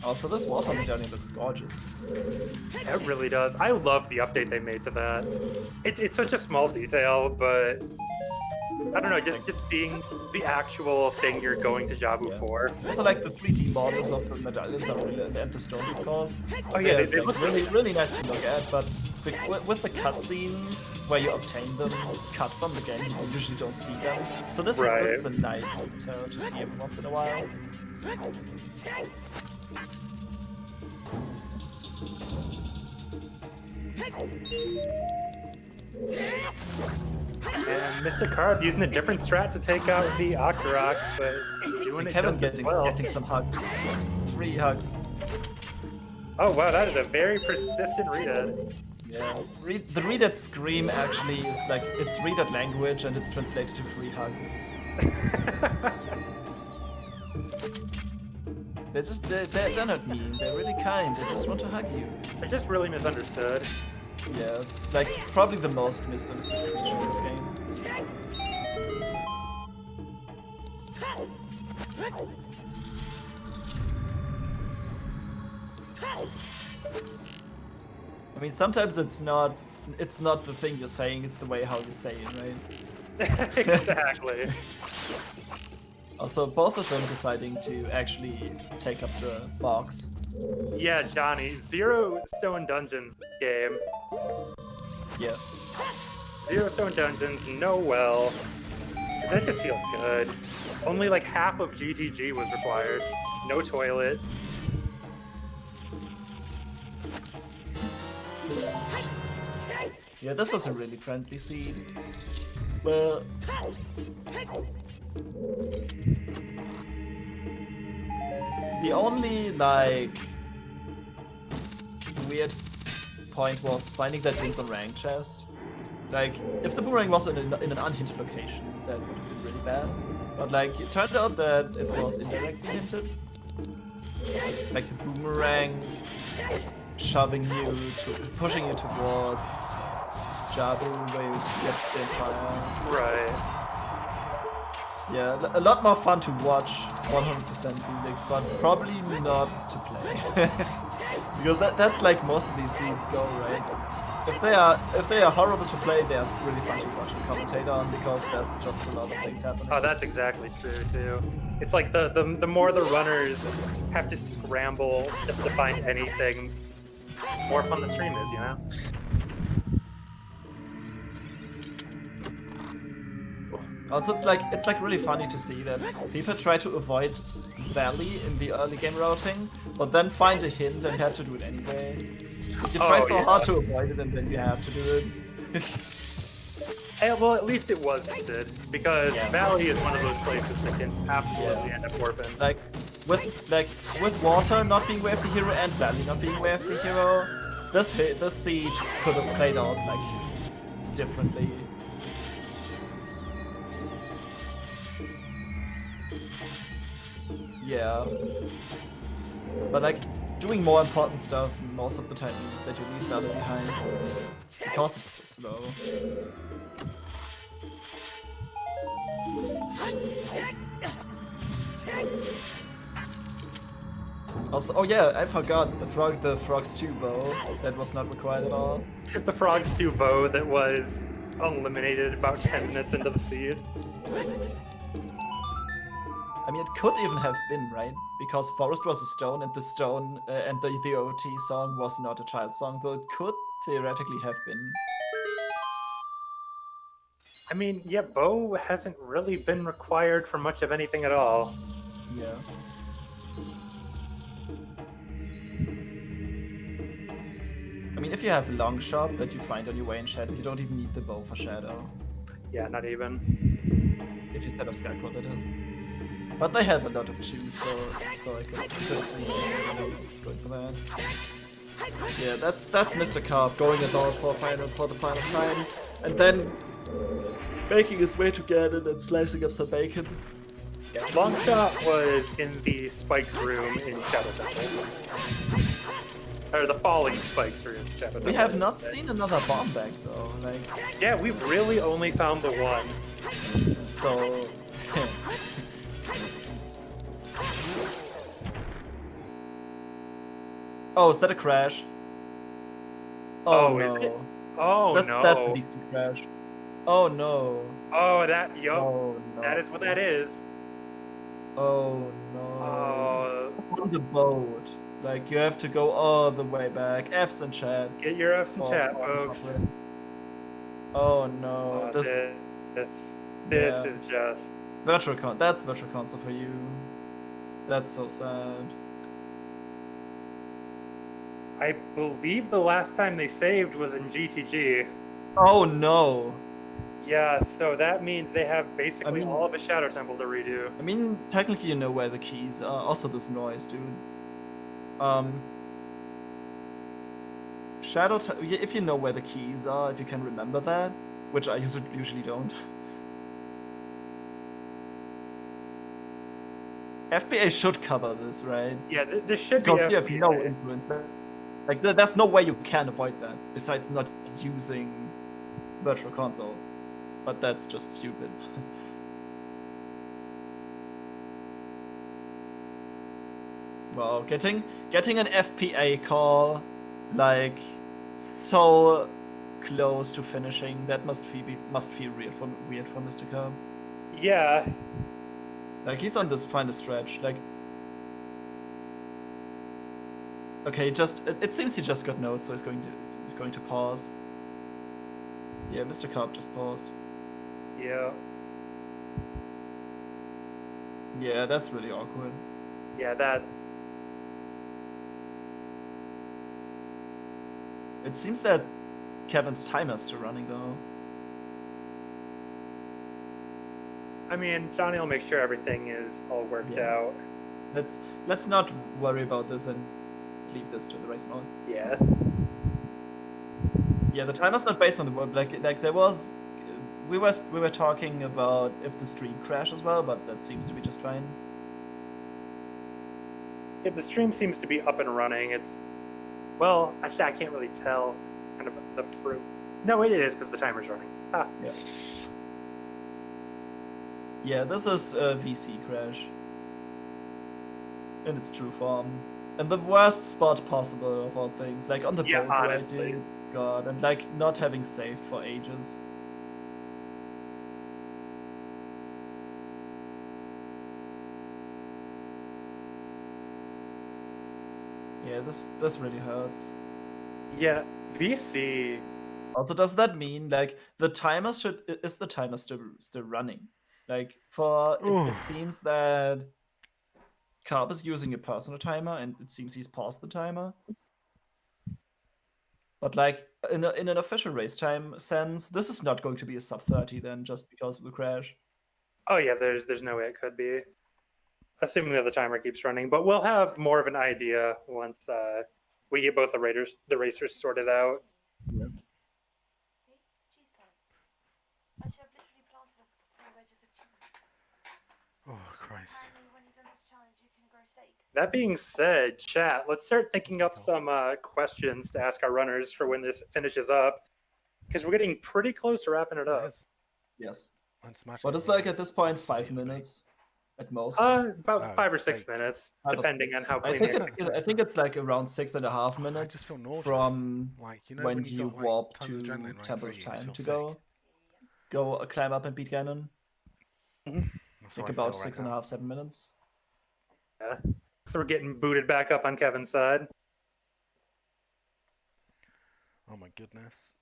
Also, this water medallion looks gorgeous. It really does. I love the update they made to that. It's such a small detail, but I don't know, just seeing the actual thing you're going to Jabu Yeah. for. Also, like the 3D models of the medallions are really, and the stones, of course. Oh yeah, they They're, look really, really nice to look at. But with the cutscenes where you obtain them cut from the game, you usually don't see them. So this is a nice detail to see every once in a while. And Misterkarp using a different strat to take out the Akarak, but doing it Kevin's just as well. getting some hugs. Free hugs. Oh wow, that is a very persistent read. Yeah. The read scream actually is like, it's read language and it's translated to free hugs. They're not mean, they're really kind, they just want to hug you. They're just really misunderstood. Yeah, like probably the most misunderstood creature in this game. I mean, sometimes it's not the thing you're saying, it's the way how you say it, right? Exactly. Also, both of them deciding to actually take up the box. Yeah, Johnny, 0 stone dungeons game. Yeah. 0 stone dungeons, no well. That just feels good. Only like half of GTG was required. No toilet. Yeah, this was a really friendly scene. Well, the only like weird point was finding that things on rank chest. Like, if the boomerang was in an unhinted location, that would have been really bad. But like, it turned out that it was indirectly hinted. Like the boomerang pushing you towards Jabu, where you get the inspire. Right. Yeah, a lot more fun to watch, 100% Felix, but probably not to play. Because that's like most of these scenes go, right? If they are horrible to play, they're really fun to watch and commentate on because there's just a lot of things happening. Oh, that's exactly true too. It's like the more the runners have to scramble just to find anything, the more fun the stream is, you know? Also, it's like really funny to see that people try to avoid Valley in the early game routing, but then find a hint and have to do it anyway. You try so hard to avoid it, and then you have to do it. Hey, well, at least it was hinted, because Valley is one of those places that can absolutely end up orphaned. Like with Water not being way of the hero and Valley not being way of the hero, this siege could have played out like differently. Yeah. But like, doing more important stuff most of the time means that you leave Valley behind. Because it's so slow. Also, oh yeah, I forgot the Frog's 2 bow. That was not required at all. The Frog's 2 bow that was eliminated about 10 minutes into the seed. I mean, it could even have been, right? Because Forest was a stone, and the stone and the OT song was not a child song, so it could theoretically have been. I mean, yeah, bow hasn't really been required for much of anything at all. Yeah. I mean, if you have long shot that you find on your way in Shadow, you don't even need the bow for Shadow. Yeah, not even. If you set up Skycrow, that is. But they have a lot of choose, so I could see going for that. Yeah, that's Misterkarp going it all for the final time, and then making his way to Ganon and slicing up some bacon. Yeah, Longshot was in the Spikes room in Shadow Temple. Or the Falling Spikes room in Shadow Temple. We have not seen another bomb back though, like... Yeah, we've really only found the one. So... Oh, is that a crash? Oh, no. is it? Oh That's no. a decent crash. Oh no. Oh, yup. Oh no. That is what that is. Oh no. Oh, On the boat. Like, you have to go all the way back. F's in chat. get your F's in Oh, chat, oh, folks. Oh no. Oh, this Yeah. is just. That's Virtual Console for you. That's so sad. I believe the last time they saved was in GTG. Oh no. Yeah, so that means they have basically mean- all of a Shadow Temple to redo. I mean, technically you know where the keys are. Also this noise, dude. If you know where the keys are, if you can remember that, which I usually don't. FBA should cover this, right? Yeah, this should be Because you have no FBA. influence. Like, there's no way you can avoid that, besides not using Virtual Console. But that's just stupid. Wow, getting an FPA call, like, so close to finishing, that must feel weird for Misterkarp. Yeah, Like, he's on this final stretch. Like, okay, it seems he just got notes, so he's going to pause. Yeah, Misterkarp just paused. yeah, Yeah, that's really awkward. yeah. That It seems that Kevin's timer's still running though. I mean, Johnny will make sure everything is all worked Yeah. out. Let's not worry about this and leave this to the race on. Yeah. Yeah, the timer's not based on the word. Like there was, we were talking about if the stream crashed as well, but that seems to be just fine. Yeah, the stream seems to be up and running. It's, well, actually, I can't really tell kind of the fruit. No, it is because the timer's running. Ah. Yeah. Yeah, this is a VC crash in its true form, and the worst spot possible of all things. Like on the Yeah, boat, right, honestly. dude? God, and like not having saved for ages. Yeah, this really hurts. Yeah, VC. Also, does that mean like the timer is the timer still running? Like it seems that Karp is using a personal timer, and it seems he's paused the timer. But like in an official race time sense, this is not going to be a sub 30 then, just because of the crash. Oh yeah, there's no way it could be. Assuming that the timer keeps running, but we'll have more of an idea once we get both the racers sorted out. Yeah. Oh, Christ. That being said, chat, let's start thinking up some questions to ask our runners for when this finishes up, because we're getting pretty close to wrapping it up. Yes. And Smash But It it's like will at this point sway 5 a bit. minutes at most. About 5 or it's 6 like- minutes, 5 or depending 6. on how I clean think it's like around 6.5 I minutes just feel nauseous. from Like, you know, when you've you got, like, warp tons to of adrenaline running Temple through of you, you Time to feel go climb up and beat Ganon. That's how Think I about feel right 6.5, 7 minutes. Yeah. So we're getting booted back up on Kevin's side. now. Oh my goodness.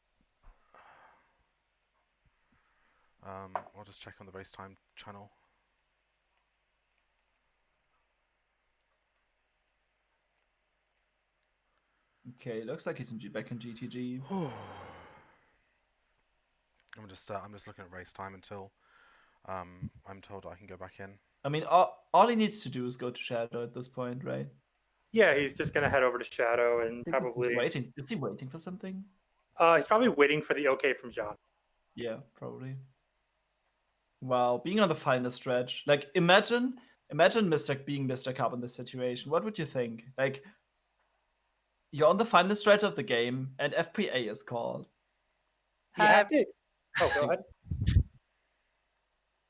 I'll just check on the race time channel. Okay, looks like he's back in GTG. I'm just looking at race time until I'm told I can go back in. I mean, all he needs to do is go to Shadow at this point, right? Yeah, he's just gonna head over to Shadow and He's probably waiting. Is he waiting for something? he's probably waiting for the okay from John. Yeah, probably. Wow, being on the final stretch. Like, imagine being Misterkarp in this situation. What would you think? Like, you're on the final stretch of the game, and FPA is called. You have to. Oh, go ahead.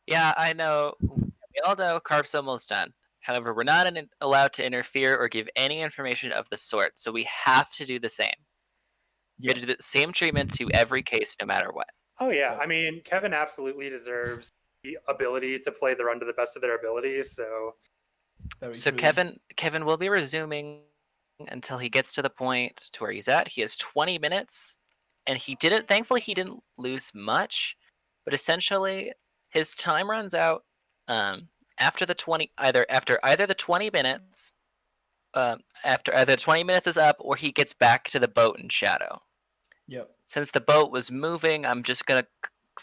Yeah, I know. We all know Carp's almost done. However, we're not allowed to interfere or give any information of the sort, so we have to do the same. We have to do the same treatment to every case, no matter what. Oh yeah, Yeah. I mean Kevin absolutely deserves the ability to play the run to the best of their abilities. So Very So true. Kevin will be resuming until he gets to the point to where he's at. He has 20 minutes, and he didn't. Thankfully, he didn't lose much, but essentially, his time runs out after the 20 after the 20 minutes. After either 20 minutes is up, or he gets back to the boat in shadow. Yep. Since the boat was moving, I'm just gonna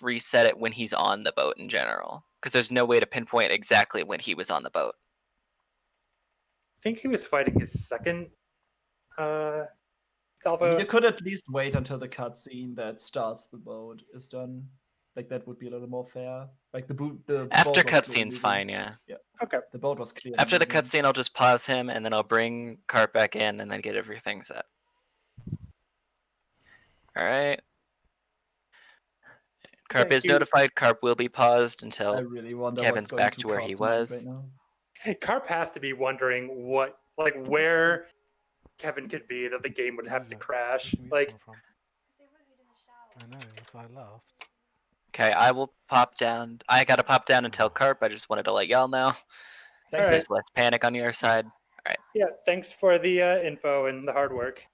reset it when he's on the boat in general, because there's no way to pinpoint exactly when he was on the boat. I think he was fighting his second salvo. You could at least wait until the cutscene that starts the boat is done. Like that would be a little more fair. Like the After boat was clearly cutscene's moving. fine, yeah. Okay. The boat was clear. After the cutscene, I'll just pause him, and then I'll bring Carp back in, and then get everything set. All right. Carp Thank is you. notified. Carp will be paused I until really wonder Kevin's what's going back to to where he Carp's mind was. right now. Carp has to be wondering where Kevin could be that the game would have to crash. Like, I know, that's why I laughed. Okay, I will pop down. I gotta pop down and tell Carp. I just wanted to let y'all know. Thank All you. right. There's less panic on your side. yeah, thanks for the info and the hard work.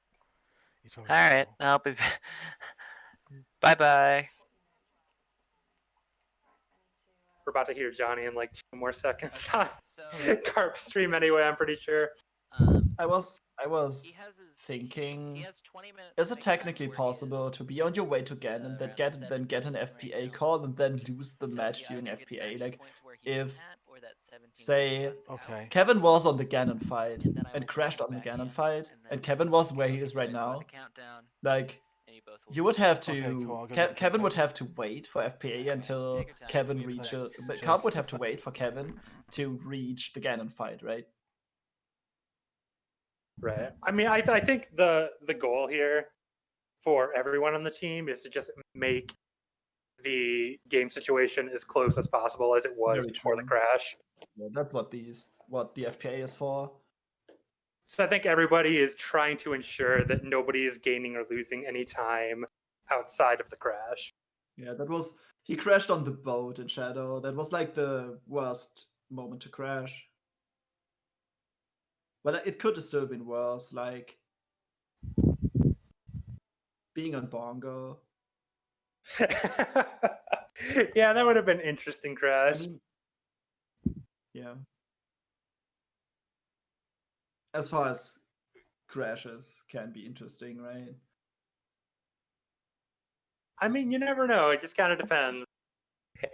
You told me All right, before. I'll be. Bye bye. We're about to hear Johnny in like 2 more seconds on So, Carp stream anyway, I'm pretty sure. I was he has his thinking, He has 20 minutes. is to it make it back to technically where he possible is. to be on your way to He's, Ganon, then around get an 17 right FPA now. call, and then lose the So match he during either gets back FPA? to the Like, point to where he was if, at, or that 17 say, runs out. Okay. Kevin was on the Ganon fight And then I will and crashed bring on you the back Ganon in, fight, and then and Kevin was where he is right start now, the countdown, like, and you both will you be would have to. Okay, cool, I'll go get Kevin would Jetpack. have to wait for FPA Alright, until take your time. Kevin Thanks. reaches. But Cheers. Carp would have to wait for Kevin to reach the Ganon fight, right? Right. I mean, I think the goal here for everyone on the team is to just make the game situation as close as possible as it was Very before the true. crash. Yeah, that's what the FPA is for. So I think everybody is trying to ensure that nobody is gaining or losing any time outside of the crash. Yeah, he crashed on the boat in Shadow. That was like the worst moment to crash. But it could have still been worse, like being on Bongo. Yeah, that would have been an interesting I crash. mean, yeah. As far as crashes can be interesting, right? I mean, you never know. It just kind of depends.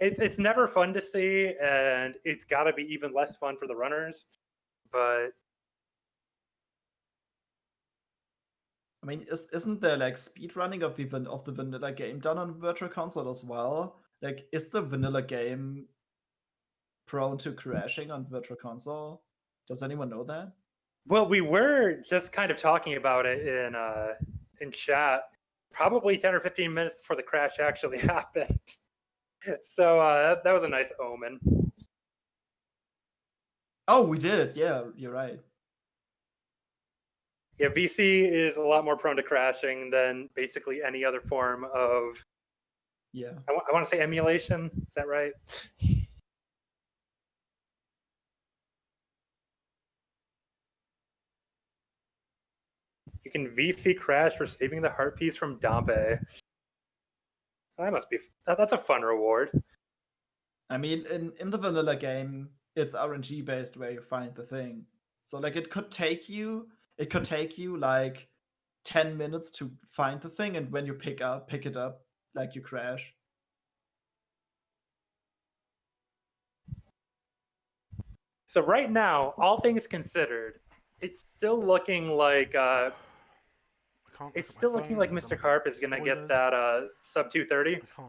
It's never fun to see, and it's got to be even less fun for the runners. But I mean, isn't there like speed running of the vanilla game done on Virtual Console as well? Like, is the vanilla game prone to crashing on Virtual Console? Does anyone know that? well, we were just kind of talking about it in chat, probably 10 or 15 minutes before the crash actually happened. So that was a nice omen. Oh, we did. Yeah, you're right. Yeah, VC is a lot more prone to crashing than basically any other form of. Yeah. I want to say emulation. Is that right? You can VC crash receiving the heart piece from Dompe. That must be. That's a fun reward. I mean, in the vanilla game, it's RNG based where you find the thing. So like it could take you like 10 minutes to find the thing, and when you pick it up, like you crash. So right now, all things considered, it's still looking like I can't look it's at my still looking phone, like I don't Mr. look Carp at is gonna get spoilers. that sub 230. I can't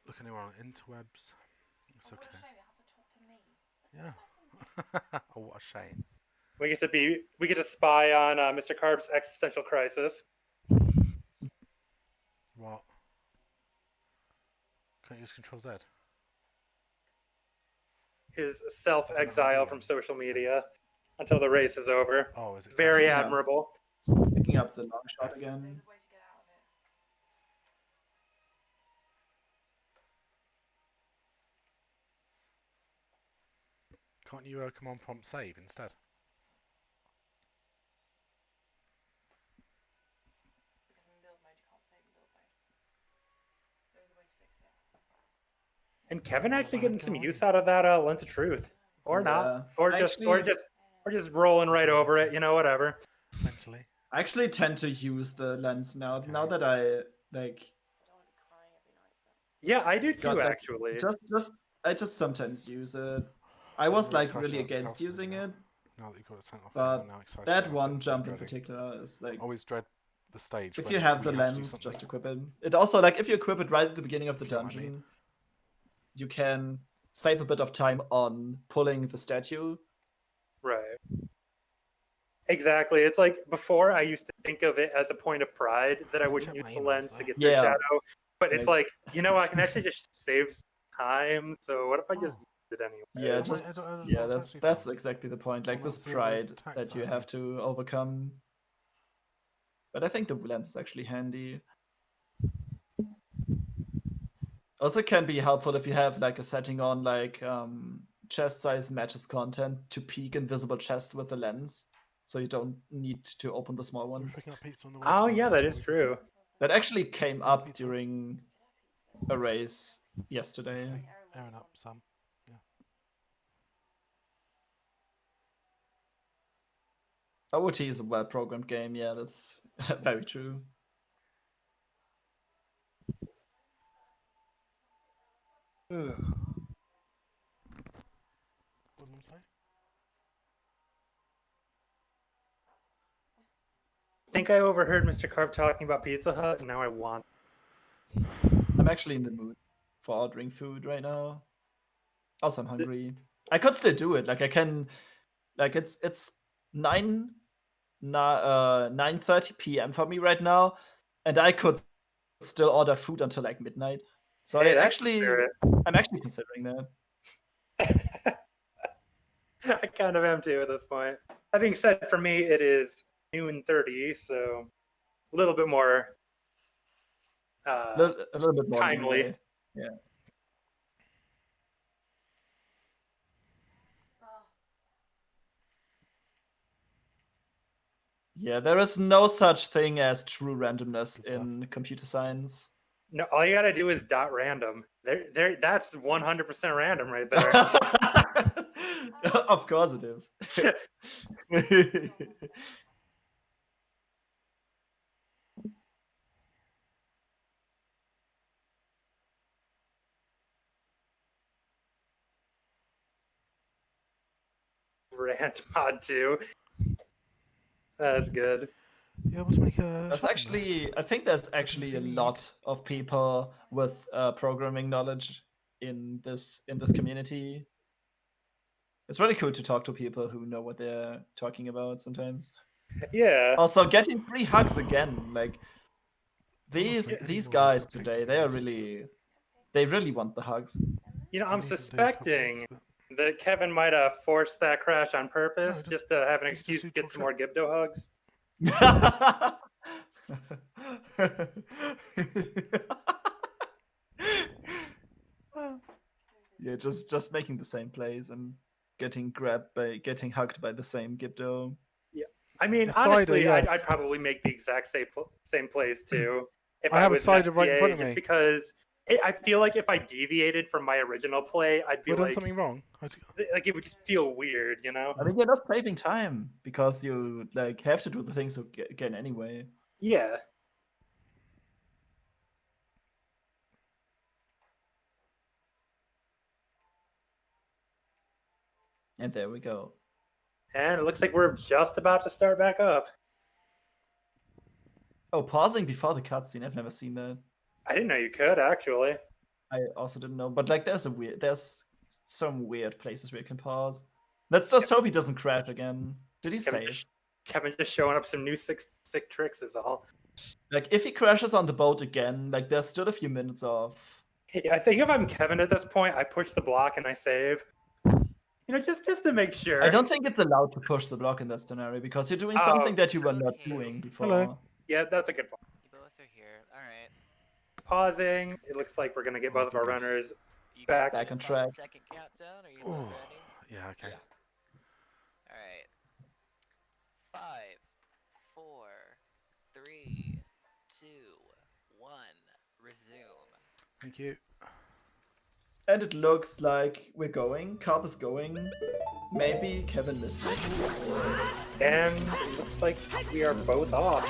look anywhere on interwebs. It's okay. Yeah. Oh, what a shame. We get to spy on Mr. Carp's existential crisis. What? Can't you use Control Z? his self-exile from social media until the race is over. Oh, is it? Very Yeah. admirable. Picking up the long shot again. Can't you command prompt save instead? And Kevin Well, actually then getting go some on. use out of that lens of truth, or not, Yeah. or Actually- just rolling right over it. You know, whatever. Mentally. I actually tend to use the lens now. Now that I like Yeah, I do got too. like Actually, I just sometimes use it. I I'm was really like excited really about this against house using now. it, Now that you've got it sent off, but I'm now excited that about it one instead of jump in dreading. particular is like I always dread the stage if when you have we the have to do lens, something. just equip it. It also like if you equip it right at the beginning of the You know what I mean? dungeon, you can save a bit of time on pulling the statue. right. Exactly. It's like before I used to think of it as a point of pride that I wouldn't Check use my the emails, lens to though. get through Yeah. shadow. But it's Like- like, you know, I can actually just save time. So what if I just Oh. use it anyway? Yeah, Am I- just I don't know yeah, what that's tax refund? exactly the point. Like Well, this that's the other pride tax that you I have need. to overcome. But I think the lens is actually handy. Also can be helpful if you have like a setting on like chest size matches content to peek invisible chests with the lens. So you don't need to open the small Are we ones. picking up pizza on the way? Oh, to yeah, the- that is true. That actually came Yeah, up pizza. during a race yesterday. Definitely. Airing up some. OOT is a well-programmed game, yeah, that's very true. What did Mum say? I think I overheard Mr. Carp talking about Pizza Hut, and now I want. I'm actually in the mood for ordering food right now. Also, I'm hungry. I could still do it. Like I can, like it's 9:30 p.m. for me right now, and I could still order food until like midnight. So Hey, I that's actually, the spirit. I'm actually considering that. I kind of am too at this point. That being said, for me, it is noon 30, so a little bit more A little bit more timely. leeway. Yeah. Yeah, there is no such thing as true randomness Good stuff. in computer science. No, all you gotta do is dot random. There. That's 100% random right there. Of course it is. Rand mod 2. That's good. Yeah, let's make a. There's shopping actually, list. I think there's actually we a need. lot of people with programming knowledge in this community. It's really cool to talk to people who know what they're talking about sometimes. Yeah. Also, getting free hugs again, like Honestly, these anyone who's guys got pizza today, they are meals, really want the hugs. You know, we I'm need to do suspecting topics, that Kevin might have forced that crash on purpose just- just to have an just a excuse to get neutral some more Gibdo hugs. Yeah, just making the same plays and getting hugged by the same Gibdo. I mean, A cider, honestly, yes. I'd probably make the exact same plays too if I I have a was cider an right in FBA, front of just me. because I feel like if I deviated from my original play, I'd be Have I done like, something wrong? like it would just feel weird, you know? I mean, you're not saving time because you like have to do the things again anyway. Yeah. And there we go. And it looks like we're just about to start back up. Oh, pausing before the cutscene. I've never seen that. I didn't know you could, actually. I also didn't know, but like there's some weird places where you can pause. Let's just hope he doesn't crash again. Did he save? Kevin just showing up some new sick tricks is all. Like if he crashes on the boat again, like there's still a few minutes of. Hey, I think if I'm Kevin at this point, I push the block and I save. just to make sure. I don't think it's allowed to push the block in that scenario because you're doing something that you were not Okay. doing before. Hello. Yeah, that's a good point. You both are here. All right. Pausing. It looks like we're gonna get Oh, both of our goodness. runners You back. guys Back on ready? track. 5-second countdown. Are you Oh, both ready? yeah, okay. Yeah. All right. 5, 4, 3, 2, 1. Resume. Thank you. And it looks like we're going. Carp is going. Maybe Kevin missed it. And it looks like we are both off.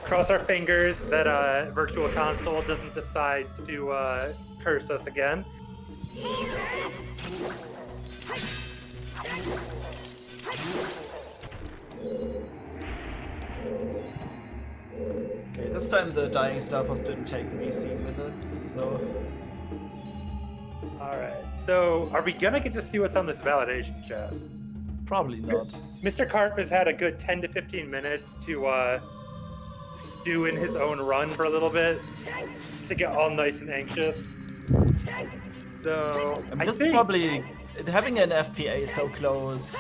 Cross our fingers that Virtual Console doesn't decide to curse us again. Okay, this time the Dying Starforce didn't take the VC with it, so... Alright. So, are we gonna get to see what's on this validation chest? Probably not. Misterkarp has had a good 10 to 15 minutes to stew in his own run for a little bit to get all nice and anxious. So, I That's think probably... Having an FPA so close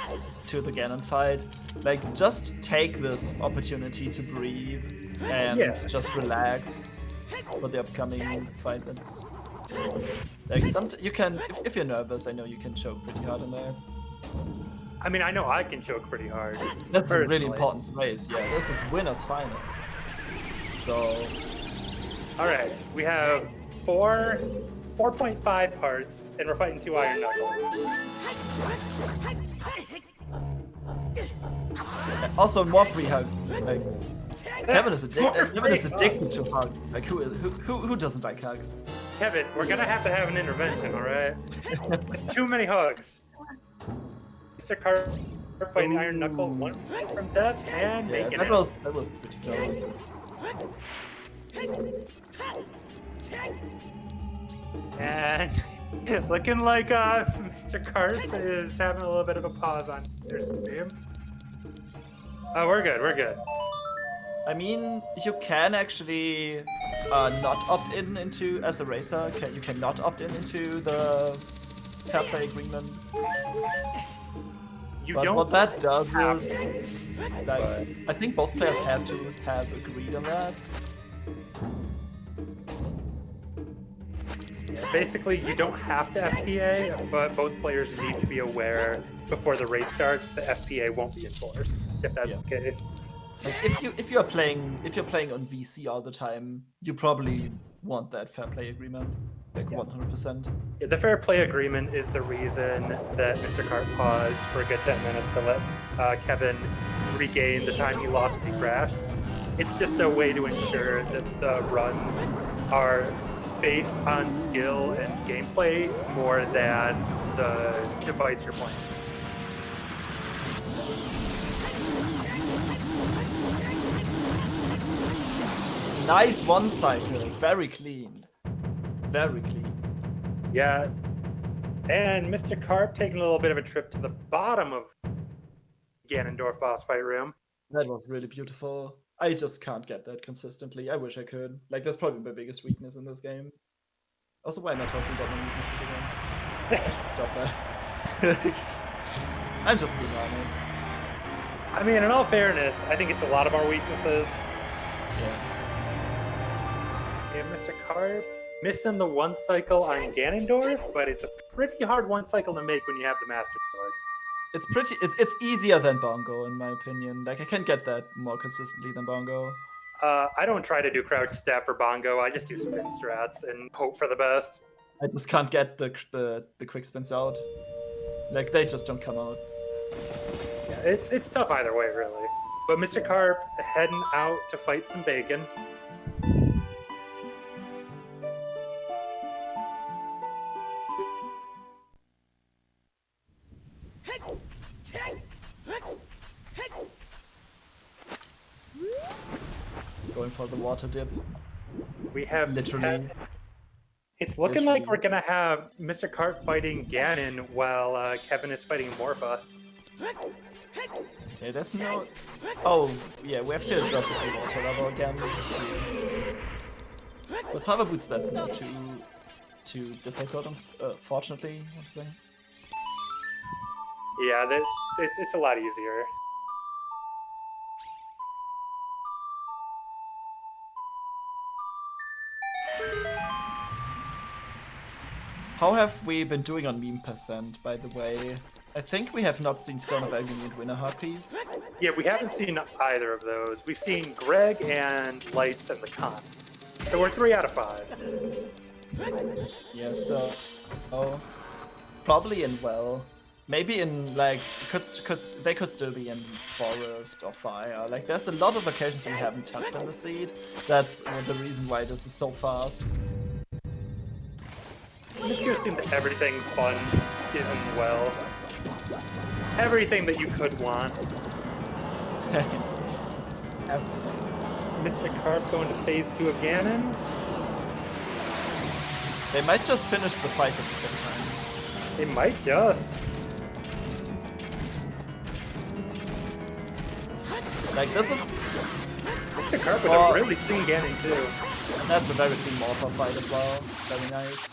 to the Ganon fight, like, just take this opportunity to breathe and just relax for the upcoming fight. That's... Like, you can... If you're nervous, I know you can choke pretty hard in there. I mean, I know I can choke pretty hard. That's a really personally. important space. Yeah, this is winners finals. So All right, we have 4.5 hearts, and we're fighting 2 iron knuckles. also more free hugs. Like Kevin is addicted to hugs. Like who doesn't like hugs? Kevin, we're gonna have to have an intervention, all right? It's too many hugs. Misterkarp fighting the iron knuckle, 1 from death, and Yeah, making that it. was pretty close. And looking like Misterkarp is having a little bit of a pause on their stream. Oh, we're good, we're good. I mean, you can actually not opt in into as a racer. You cannot opt in into the fair play agreement. You But don't what that does have is, to, like, I think both players have to have agreed on that. basically, you don't have to FPA, but both players need to be aware before the race starts the FPA won't be enforced, if that's the case. Like if you're playing on VC all the time, you probably want that fair play agreement, like 100%. Yeah, the fair play agreement is the reason that Misterkarp paused for a good 10 minutes to let Kevin regain the time he lost when he crashed. It's just a way to ensure that the runs are based on skill and gameplay more than the device you're playing. Nice one cycle, very clean, very clean. Yeah. And Misterkarp taking a little bit of a trip to the bottom of Ganondorf boss fight room. That was really beautiful. I just can't get that consistently. I wish I could. Like, that's probably my biggest weakness in this game. Also, why am I talking about my weaknesses again? I should stop that. I'm just being honest. I mean, in all fairness, I think it's a lot of our weaknesses. Yeah. Yeah, Misterkarp missing the one cycle on Ganondorf, but it's a pretty hard one cycle to make when you have the Master Sword. It's easier than Bongo, in my opinion. Like, I can get that more consistently than Bongo. I don't try to do crouch stab for Bongo. I just do spin strats and hope for the best. I just can't get the quick spins out. Like, they just don't come out. Yeah, it's tough either way, really. But Misterkarp heading out to fight some bacon. Going for the water dip. We have Literally. It's looking like we're gonna have Misterkarp fighting Ganon while Kevin is fighting Morpha. Yeah, there's no... Oh, yeah, we have to adjust the water level again. With hover boots, that's not too difficult, fortunately, I think. Yeah, it's a lot easier. How have we been doing on meme percent, by the way? I think we have not seen Stone of Agony and Winner Harpies. Yeah, we haven't seen either of those. We've seen Greg and Lights and the Con. So we're 3 out of 5. Yeah, so probably in Well. Maybe in like they could still be in Forest or Fire. Like there's a lot of locations we haven't touched on the seed. That's the reason why this is so fast. I'm just gonna assume that everything fun is in Well. Everything that you could want. Misterkarp going to phase 2 of Ganon. They might just finish the fight at the same time. They might just. Like this is Misterkarp with Oh. a really clean Ganon too. that's a very clean Morpher fight as well. Very nice.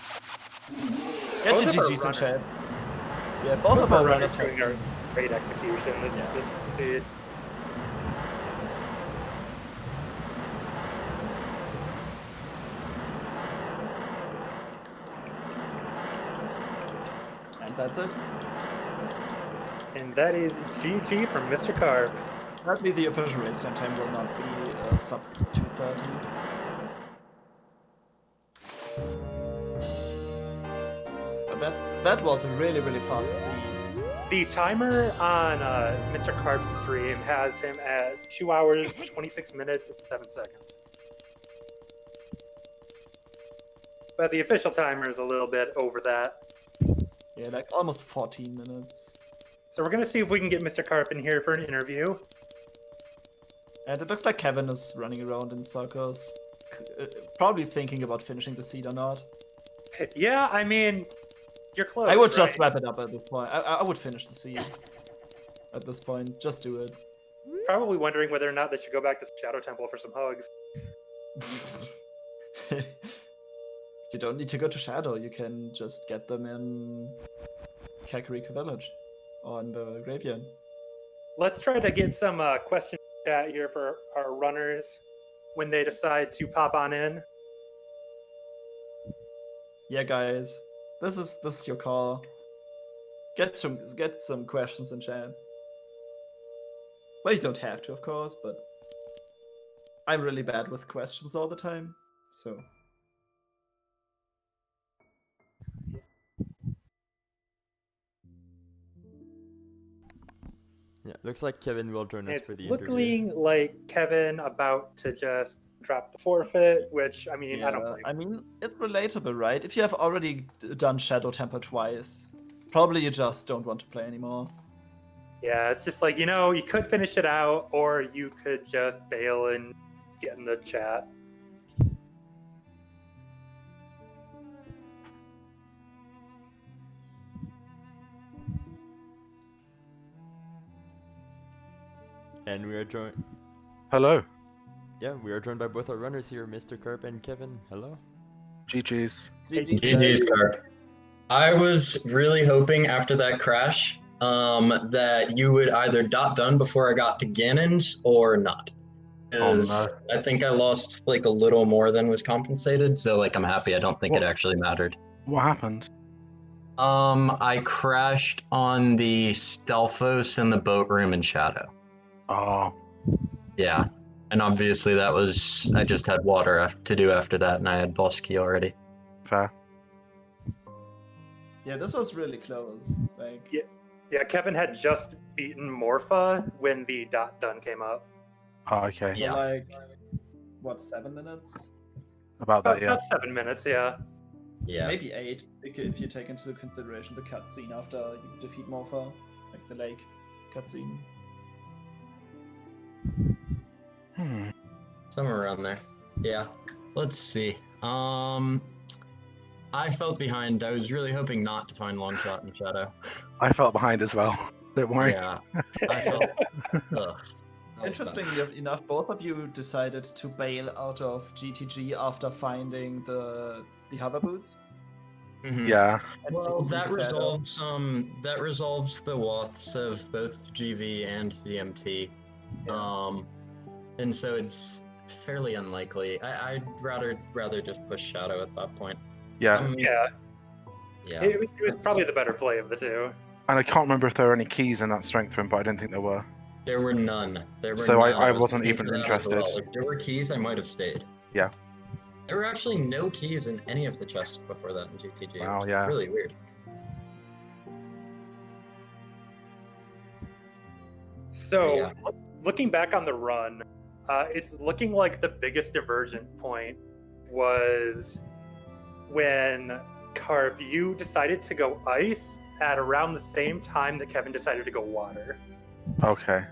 Get Both your of our GGs in runners- chat. Yeah, both of our runners doing our great execution this seed. and that's it. And that is GG from Misterkarp. Sadly, the official race time will not be sub 2:30. But that was a really fast scene. The timer on Misterkarp's stream has him at 2 hours, 26 minutes, and 7 seconds. But the official timer is a little bit over that. Yeah, like almost 14 minutes. So we're gonna see if we can get Misterkarp in here for an interview. And it looks like Kevin is running around in circles, probably thinking about finishing the seed or not. Yeah, I mean, you're close. I would just right? wrap it up at this point. I would finish the seed at this point. Just do it. Probably wondering whether or not they should go back to Shadow Temple for some hugs. You don't need to go to Shadow. You can just get them in Kakariko Village or in the graveyard. Let's try to get some question chat here for our runners when they decide to pop on in. Yeah, guys, this is your call. Get some questions in chat. Well, you don't have to, of course, but I'm really bad with questions all the time, so. Yeah, looks like Kevin will join us It's for the interview. looking like Kevin about to just drop the forfeit, which, I mean, I don't Yeah, blame I mean, it's relatable, right? If you have already done Shadow Temple twice, probably you just don't want to play anymore. Yeah, it's just like, you could finish it out, or you could just bail and get in the chat. And we are joined. Hello. Yeah, we are joined by both our runners here, Misterkarp and Kevin. Hello. GG's. GG's, Carp. I was really hoping after that crash that you would either done before I got to Ganon's or not. Because I think I lost like a little more than was compensated, so like I'm happy. I don't think it actually mattered. What happened? I crashed on the Stelphos in the boat room in Shadow. Oh, Yeah. And obviously that was, I just had water to do after that, and I had boss key already. fair. Yeah, this was really close. Like, Yeah, Kevin had just beaten Morpha when the done came up. Oh, okay. so Yeah. like, what, 7 minutes? About that, yeah. About 7 minutes, yeah. Yeah. Maybe 8, if you take into consideration the cutscene after you defeat Morpha, like the lake cutscene. Hmm. Somewhere around there. Yeah. Let's see. I felt behind. I was really hoping not to find long shot in Shadow. I felt behind as well. Don't worry. Yeah. I felt. Ugh. Interestingly enough, both of you decided to bail out of GTG after finding the hover boots. Mhm. Yeah. And Well, taking that the shadow. resolves the Woths of both GV and DMT. Yeah. And so it's fairly unlikely. I'd rather just push Shadow at that point. Yeah. Yeah, Yeah. it was probably the better play of the two. And I can't remember if there were any keys in that strength room, but I didn't think there were. There were none. There were So none. I was wasn't looking even for that as well. interested. If there were keys, I might have stayed. Yeah. There were actually no keys in any of the chests before that in GTG. Wow, which is yeah. really weird. So, Yeah. looking back on the run, it's looking like the biggest divergent point was when Carp, you decided to go ice at around the same time that Kevin decided to go water. Okay.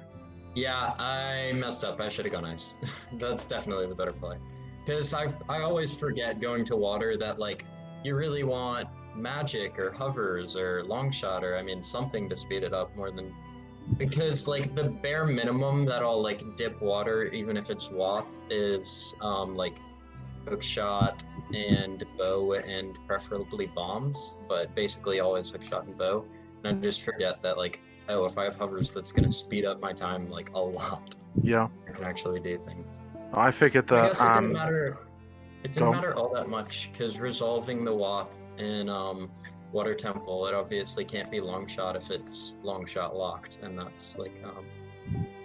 Yeah, I messed up. I should have gone ice. That's definitely the better play. Because I always forget going to water that, like, you really want magic or hovers or long shot or, I mean, something to speed it up more than... Because, like, the bare minimum that I'll, like, dip water, even if it's Wath, is, like, hook shot and bow and preferably bombs, but basically always hook shot and bow. And I just forget that, like, oh, if I have hovers, that's going to speed up my time, like, a lot. Yeah. I can actually do things. I figured I that. guess it didn't matter. It go didn't on. matter all that much because resolving the Wath in Water Temple, it obviously can't be long shot if it's long shot locked, and that's like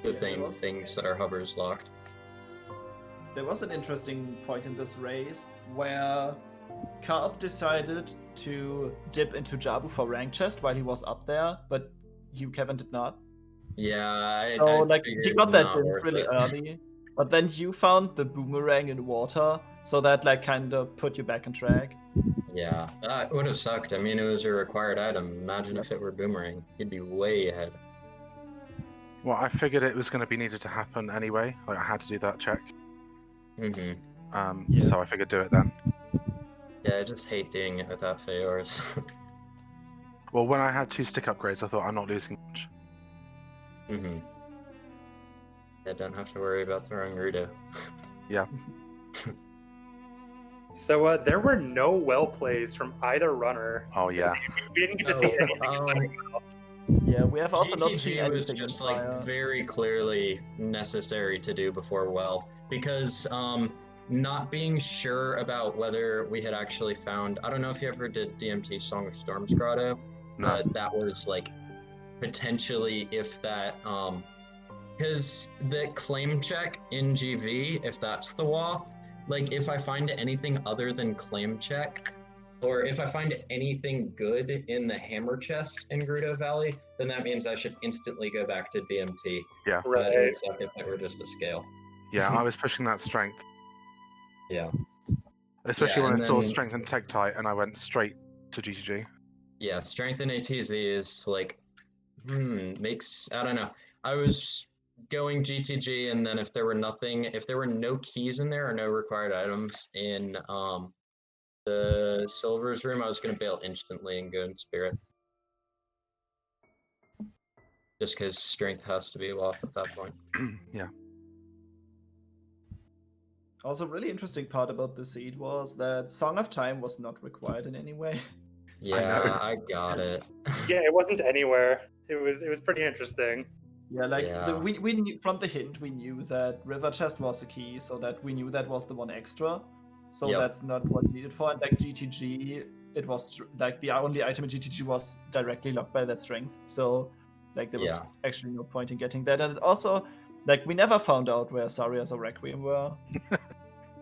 the things that are hovers locked. There was an interesting point in this race where Carp decided to dip into Jabu for rank chest while he was up there, but you, Kevin, did not. Yeah, So, I like, he figured got that not in worth really it. early, but then you found the boomerang in water, so that, like, kind of put you back on track. Yeah, that would have sucked. I mean, it was a required item. Imagine if Yes. it were boomerang. You'd be way ahead. Well, I figured it was going to be needed to happen anyway. Like, I had to do that check. Mm-hmm. Yeah. So I figured do it then. Yeah, I just hate doing it without Feors. Well, when I had 2 stick upgrades, I thought I'm not losing much. Mm-hmm. Yeah, don't have to worry about throwing Rudo. Yeah. So there were no well plays from either runner. Oh yeah. We didn't get to see anything inside Yeah, we have also not seen GTG was anything in just like fire. very clearly necessary to do before well, because not being sure about whether we had actually found, I don't know if you ever did DMT Song of Storms Grotto, No. but that was like potentially if that because the claim check in GV, if that's the Wath, like if I find anything other than claim check, or if I find anything good in the hammer chest in Gerudo Valley, then that means I should instantly go back to DMT. Yeah. But it Right. would suck if it were just a scale. Yeah, I was pushing that strength. Yeah. Especially Yeah, when I and saw then- strength and Tektite, and I went straight to GTG. Yeah, strength in ATZ is like, makes, I don't know. I was going GTG, and then if there were no keys in there or no required items in the Silver's room, I was going to bail instantly and go in Spirit. Just because strength has to be off at that point. Yeah. Also, really interesting part about the seed was that Song of Time was not required in any way. Yeah, I got it. Yeah, it wasn't anywhere. It was pretty interesting. Yeah, like Yeah. we knew, from the hint we knew that River Chest was the key, so that we knew that was the one extra. So Yep. that's not what we needed for. And like GTG, it was like the only item in GTG was directly locked by that strength. So like there was Yeah. actually no point in getting that. And also, like we never found out where Sarias or Requiem were.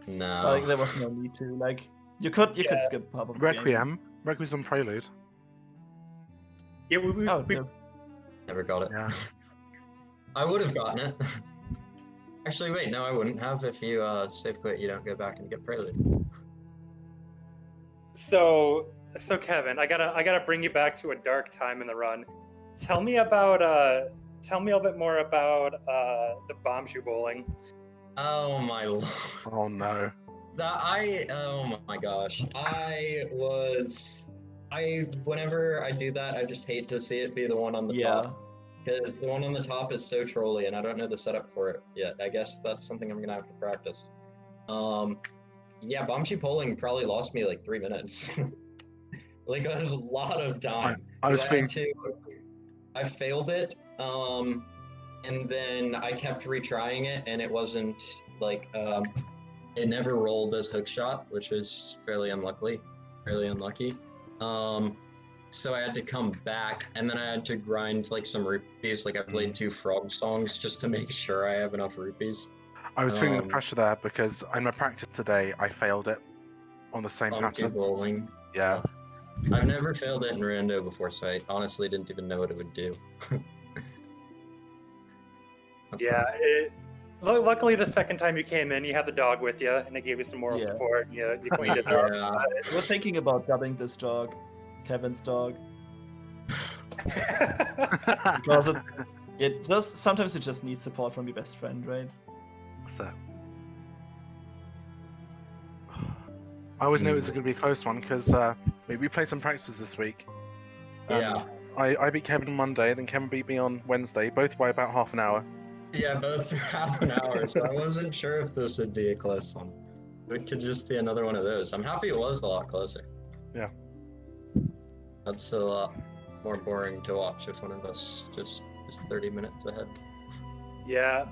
No. Like there was no need to. Like you could skip probably. Requiem's on Prelude. Yeah, we Oh, Never got it. Yeah. I would have gotten it. Actually, wait, no, I wouldn't have. If you save quit, you don't go back and get Prelude. So Kevin, I gotta bring you back to a dark time in the run. Tell me a little bit more about the bomb shoe bowling. Oh my lord. Oh no. Oh my gosh. Whenever I do that, I just hate to see it be the one on the top. Because the one on the top is so trolly, and I don't know the setup for it yet. I guess that's something I'm gonna have to practice. Yeah, bomb shoe polling probably lost me like 3 minutes. like a lot of time. I was 'Cause thinking. I failed it, and then I kept retrying it, and it wasn't like it never rolled as hookshot, which is fairly unlucky. Um, so I had to come back, and then I had to grind like some rupees. Like I played 2 frog songs just to make sure I have enough rupees. I was feeling the Um, pressure there because in my practice today, I failed it on the same Bumpty pattern. bowling. Yeah. I've never failed it in rando before, so I honestly didn't even know what it would do. Yeah, luckily the second time you came in, you had the dog with you, and it gave you some moral Yeah. support. And you cleaned it up. Yeah. We're thinking about dubbing this dog Kevin's dog. Because sometimes it just needs support from your best friend, right? So. I always knew it was going to be a close one because we played some practices this week. Yeah. I beat Kevin on Monday, then Kevin beat me on Wednesday, both by about half an hour. Yeah, both for half an hour, so I wasn't sure if this would be a close one. It could just be another one of those. I'm happy it was a lot closer. Yeah. That's a lot more boring to watch if one of us just is 30 minutes ahead. Yeah.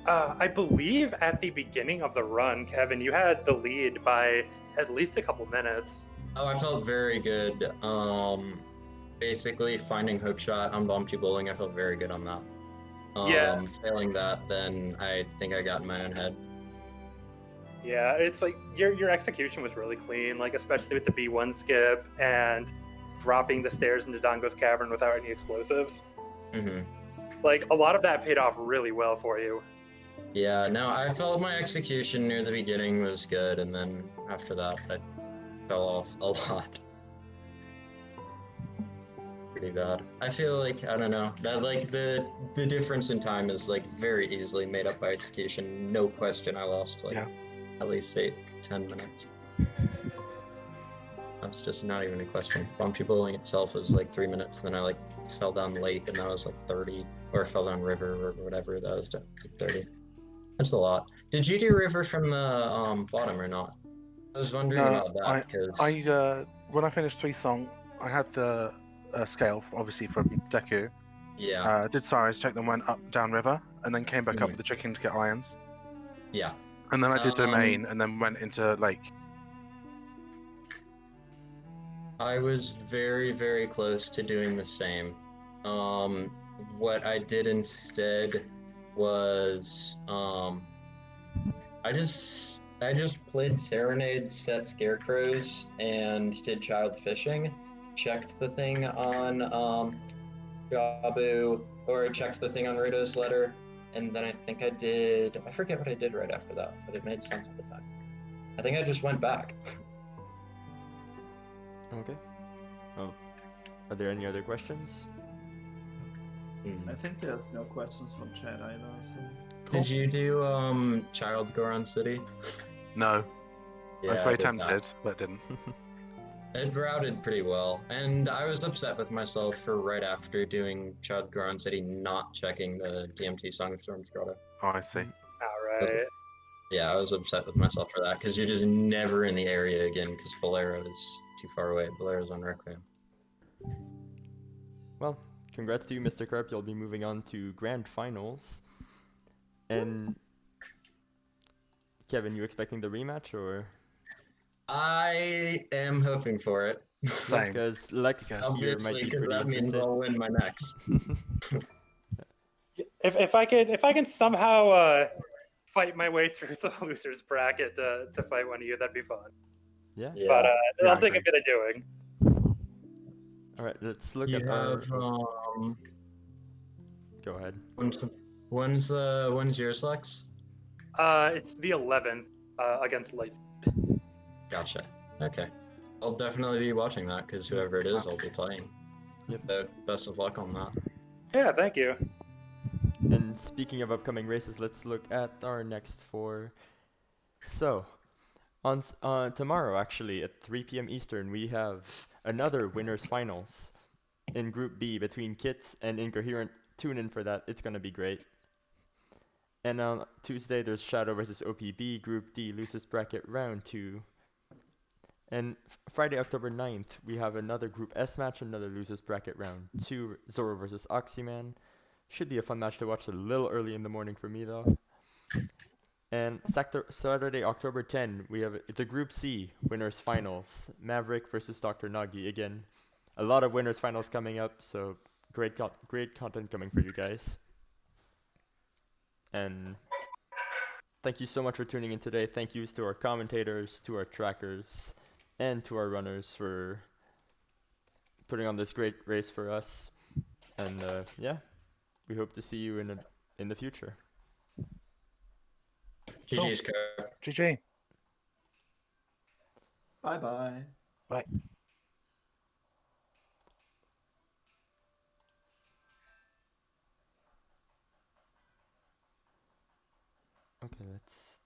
I believe at the beginning of the run, Kevin, you had the lead by at least a couple minutes. Oh, I felt very good. Basically finding hookshot on Bumpty Bowling, I felt very good on that. Yeah. Failing that, then I think I got in my own head. Yeah, it's like your execution was really clean, like especially with the B1 skip and dropping the stairs into Dango's cavern without any explosives. Mm-hmm. Like a lot of that paid off really well for you. Yeah, no, I felt my execution near the beginning was good, and then after that, I fell off a lot. Pretty bad. I feel like, I don't know, that like the difference in time is like very easily made up by execution. No question, I lost like at least 8-10 minutes. That's just not even a question. Bumpy bowling itself was like 3 minutes, then I like fell down lake and that was like 30, or fell down river or whatever, that was like 30. That's a lot. Did you do river from the bottom or not? I was wondering about that because when I finished 3 songs, I had the scale, obviously from Deku. Yeah. Did Cyrus check, then went up down river, and then came back up with the chicken to get irons. Yeah. And then I did domain, and then went into lake. I was very, very close to doing the same. What I did instead was I just played Serenade, set Scarecrows, and did Child Fishing. Checked the thing on Jabu, or checked the thing on Rito's letter, and then I think I forget what I did right after that, but it made sense at the time. I think I just went back. Okay. Oh, are there any other questions? I think there's no questions from chat either. So. Cool. Did you do Child Goron City? No. Yeah, I was very did tempted, that. but didn't. It routed pretty well, and I was upset with myself for right after doing Child Goron City not checking the DMT Song of Storm's Grotto. Oh, I see. All right. Yeah, I was upset with myself for that, because you're just never in the area again, because Bolero is too far away. Bolero's on Requiem. Well, congrats to you, Misterkarp. You'll be moving on to Grand Finals. And Kevin, you expecting the rematch, or? I am hoping for it. Same. Because Lex here might Obviously, be because pretty that means interested. I'll win my next. If I can somehow fight my way through the losers bracket to fight one of you, that'd be fun. Yeah. But it'll take a bit of doing. All right, let's look You at have our. Go ahead. When's yours, Lex? It's the 11th against Lights. Gotcha. Okay. I'll definitely be watching that because whoever it is, I'll be playing. Yep. So best of luck on that. Yeah, thank you. And speaking of upcoming races, let's look at our next 4. So, on tomorrow actually at 3 p.m. Eastern, we have another winners finals in Group B between Kits and Incoherent. Tune in for that. It's gonna be great. And on Tuesday, there's Shadow versus OPB Group D losers bracket round 2. And Friday, October 9th, we have another Group S match, another losers bracket round 2, Zoro versus Oxyman. Should be a fun match to watch a little early in the morning for me though. And Saturday, October 10, we have the Group C winners finals, Maverick versus Dr. Nagi. Again, a lot of winners finals coming up, so great content coming for you guys. And thank you so much for tuning in today. Thank you to our commentators, to our trackers, and to our runners for putting on this great race for us. And yeah, we hope to see you in the future. GG's, Carp. GG. Bye bye. Bye. Okay, let's